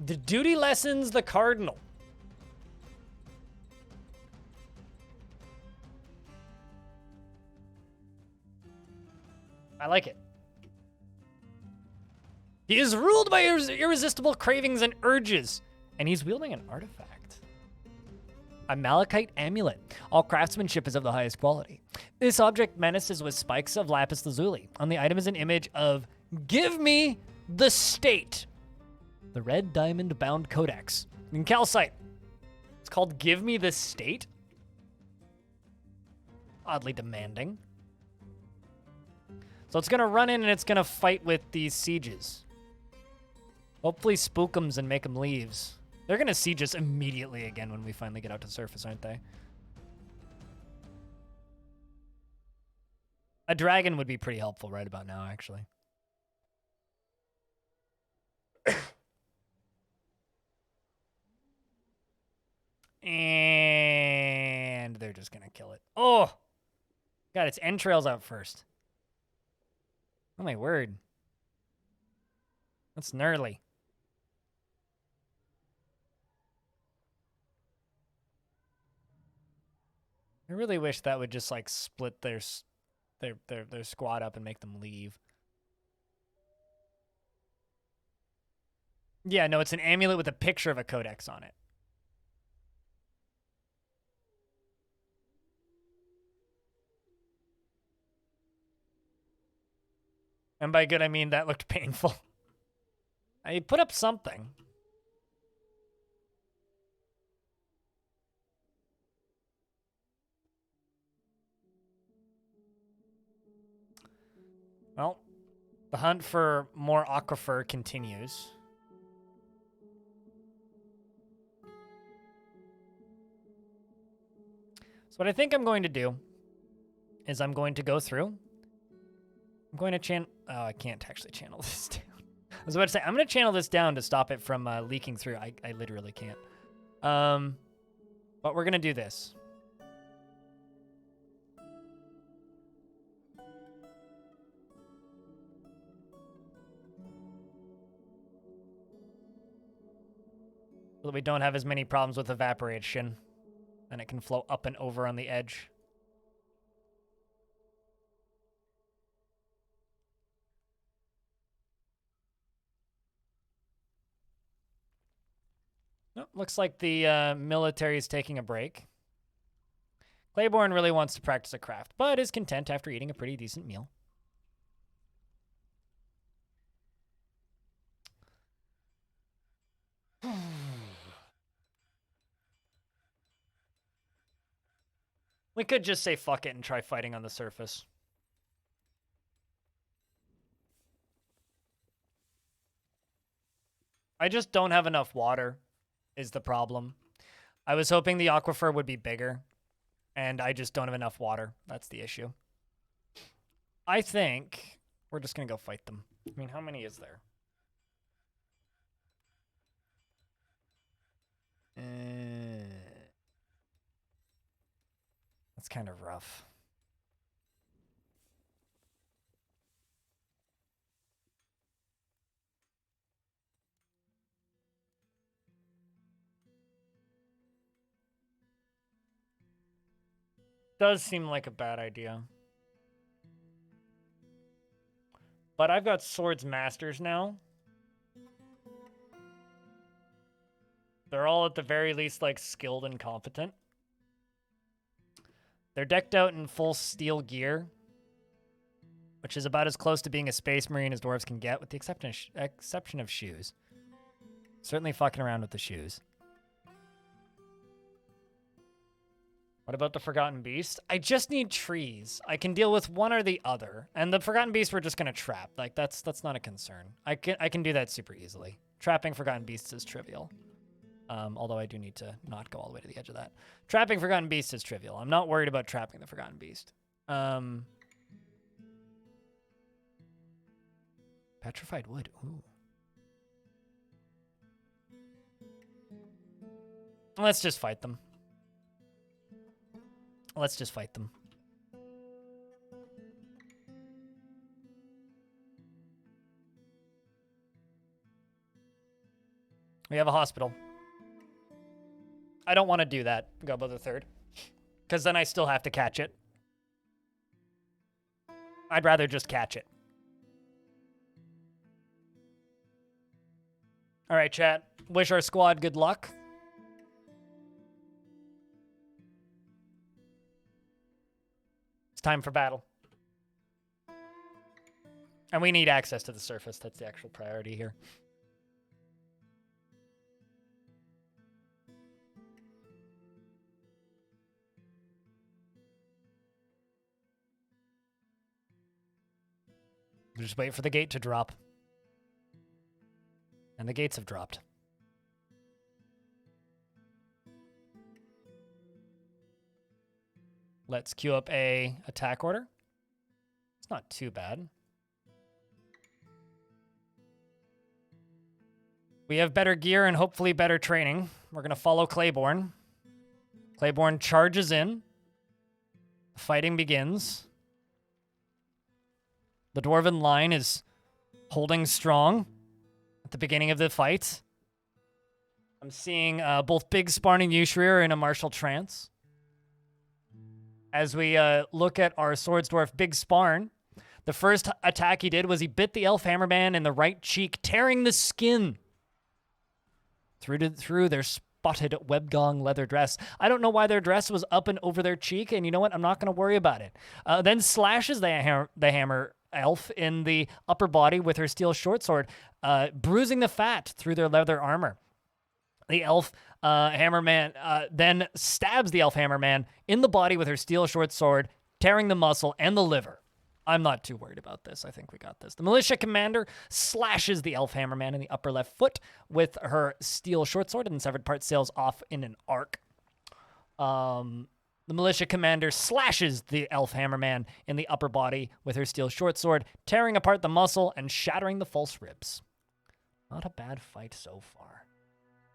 The duty lessons the cardinal. I like it. He is ruled by irresistible cravings and urges, and he's wielding an artifact. A malachite amulet. All craftsmanship is of the highest quality. This object menaces with spikes of lapis lazuli. On the item is an image of "Give me the state." The red diamond-bound codex. In calcite. It's called "Give me the state." Oddly demanding. So it's going to run in and it's going to fight with these sieges. Hopefully spook them and make them leaves. They're going to siege us immediately again when we finally get out to surface, aren't they? A dragon would be pretty helpful right about now, actually. And they're just going to kill it. Oh! Got its entrails out first. Oh, my word. That's gnarly. I really wish that would just like split their squad up and make them leave. Yeah, no, it's an amulet with a picture of a codex on it. And by good, I mean that looked painful. I put up something. Well, the hunt for more Aquifer continues. So what I think I'm going to do is I'm going to go through. I'm going to channel... Oh, I can't actually channel this down. I was about to say, I'm going to channel this down to stop it from leaking through. I literally can't. But we're going to do this. So that we don't have as many problems with evaporation. And it can flow up and over on the edge. Oh, looks like the military is taking a break. Claiborne really wants to practice a craft, but is content after eating a pretty decent meal. We could just say fuck it and try fighting on the surface. I just don't have enough water, is the problem. I was hoping the aquifer would be bigger, and I just don't have enough water. That's the issue. I think we're just going to go fight them. I mean, how many is there? That's kind of rough. Does seem like a bad idea. But I've got swords masters now. They're all at the very least like skilled and competent. They're decked out in full steel gear, which is about as close to being a space marine as dwarves can get, with the exception of shoes. Certainly fucking around with the shoes. What about the Forgotten Beast? I just need trees. I can deal with one or the other. And the Forgotten Beast we're just gonna trap. Like that's not a concern. I can do that super easily. Trapping Forgotten Beasts is trivial. Although I do need to not go all the way to the edge of that. Trapping Forgotten Beast is trivial. I'm not worried about trapping the Forgotten Beast. Petrified wood. Ooh. Let's just fight them. Let's just fight them. We have a hospital. I don't want to do that, Gobbo the Third, because then I still have to catch it. I'd rather just catch it. All right, chat. Wish our squad good luck. It's time for battle. And we need access to the surface. That's the actual priority here. Just wait for the gate to drop. And the gates have dropped. Let's queue up a attack order. It's not too bad. We have better gear and hopefully better training. We're going to follow Claiborne. Claiborne charges in. The fighting begins. The Dwarven line is holding strong at the beginning of the fight. I'm seeing both Big Sparn and Yushri are in a martial trance. as we look at our Swords Dwarf Big Sparn. The first attack he did was he bit the Elf Hammerman in the right cheek, tearing the skin through their spotted webgong leather dress. I don't know why their dress was up and over their cheek, and you know what? I'm not going to worry about it. Then slashes the hammer elf in the upper body with her steel short sword, bruising the fat through their leather armor. The elf hammerman then stabs the elf hammerman in the body with her steel short sword, tearing the muscle and the liver. I'm not too worried about this. I think we got this. The militia commander slashes the elf hammerman in the upper left foot with her steel short sword, and the severed part sails off in an arc. The militia commander slashes the elf hammerman in the upper body with her steel short sword, tearing apart the muscle and shattering the false ribs. Not a bad fight so far.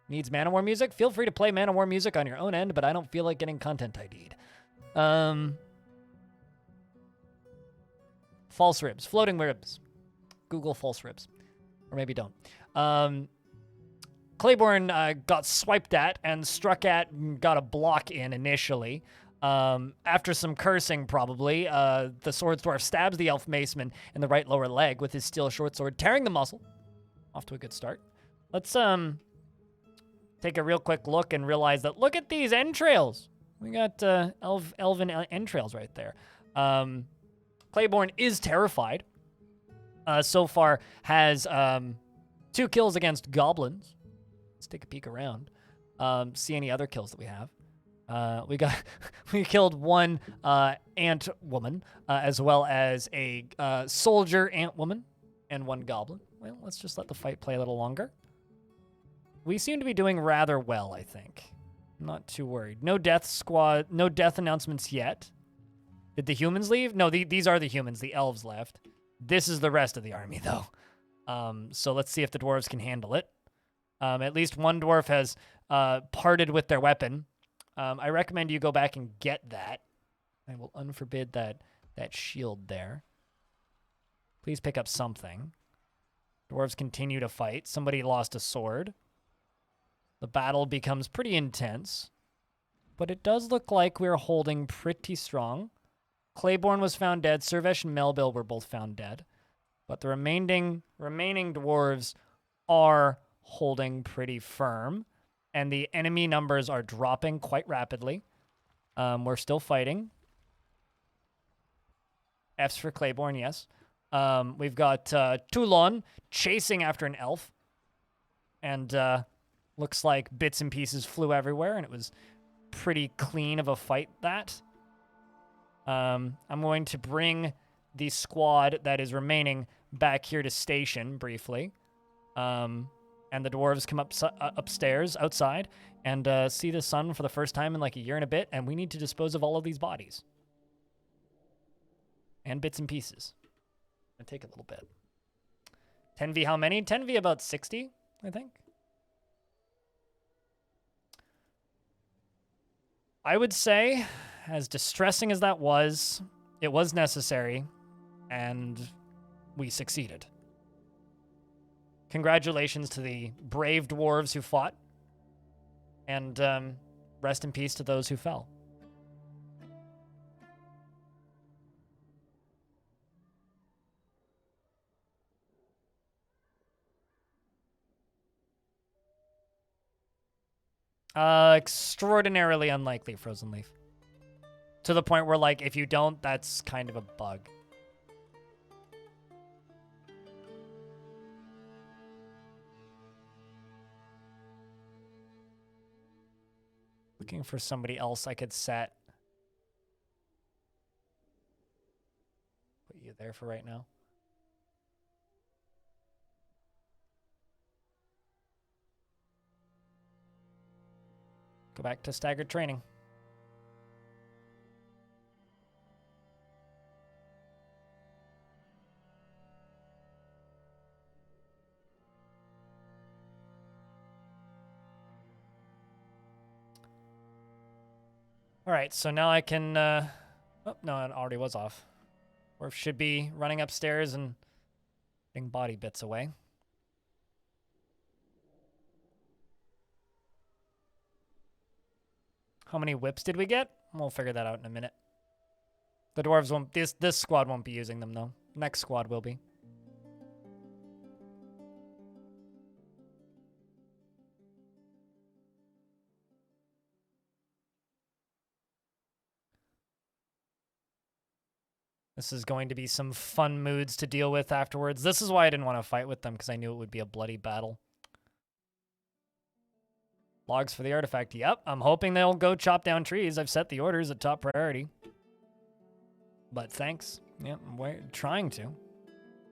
Needs Man of War music? Feel free to play Man of War music on your own end, but I don't feel like getting content ID'd. False ribs. Floating ribs. Google false ribs. Or maybe don't. Claiborne got swiped at and struck at, got a block in initially. After some cursing, probably, the Swords Dwarf stabs the Elf Maceman in the right lower leg with his steel short sword, tearing the muscle. Off to a good start. Let's take a real quick look and realize that, look at these entrails. We got elven entrails right there. Claiborne is terrified. So far has 2 kills against goblins. Let's take a peek around. See any other kills that we have. We killed 1 ant woman, as well as a soldier ant woman and 1 goblin. Well, let's just let the fight play a little longer. We seem to be doing rather well, I think. I'm not too worried. No death announcements yet. Did the humans leave? No, these are the humans. The elves left. This is the rest of the army, though. So let's see if the dwarves can handle it. At least 1 dwarf has parted with their weapon. I recommend you go back and get that. I will unforbid that shield there. Please pick up something. Dwarves continue to fight. Somebody lost a sword. The battle becomes pretty intense. But it does look like we're holding pretty strong. Claiborne was found dead. Servesh and Melville were both found dead. But the remaining dwarves are holding pretty firm. And the enemy numbers are dropping quite rapidly. We're still fighting. F's for Claiborne, yes. We've got Toulon chasing after an elf. And looks like bits and pieces flew everywhere, and it was pretty clean of a fight, that. I'm going to bring the squad that is remaining back here to station briefly. And the dwarves come upstairs, outside, and see the sun for the first time in like a year and a bit, and we need to dispose of all of these bodies. And bits and pieces. It'll take a little bit. 10v how many? 10v about 60, I think. I would say, as distressing as that was, it was necessary, and we succeeded. Congratulations to the brave dwarves who fought, and rest in peace to those who fell. Extraordinarily unlikely, Frozen Leaf. To the point where, like, if you don't, that's kind of a bug. Looking for somebody else I could set. Put you there for right now. Go back to staggered training. All right, so now I can, oh, no, it already was off. Or should be running upstairs and getting body bits away. How many whips did we get? We'll figure that out in a minute. The dwarves won't. This squad won't be using them though. Next squad will be. This is going to be some fun moods to deal with afterwards. This is why I didn't want to fight with them, because I knew it would be a bloody battle. Logs for the artifact. Yep, I'm hoping they'll go chop down trees. I've set the orders at top priority. But thanks. Yep, I'm trying to.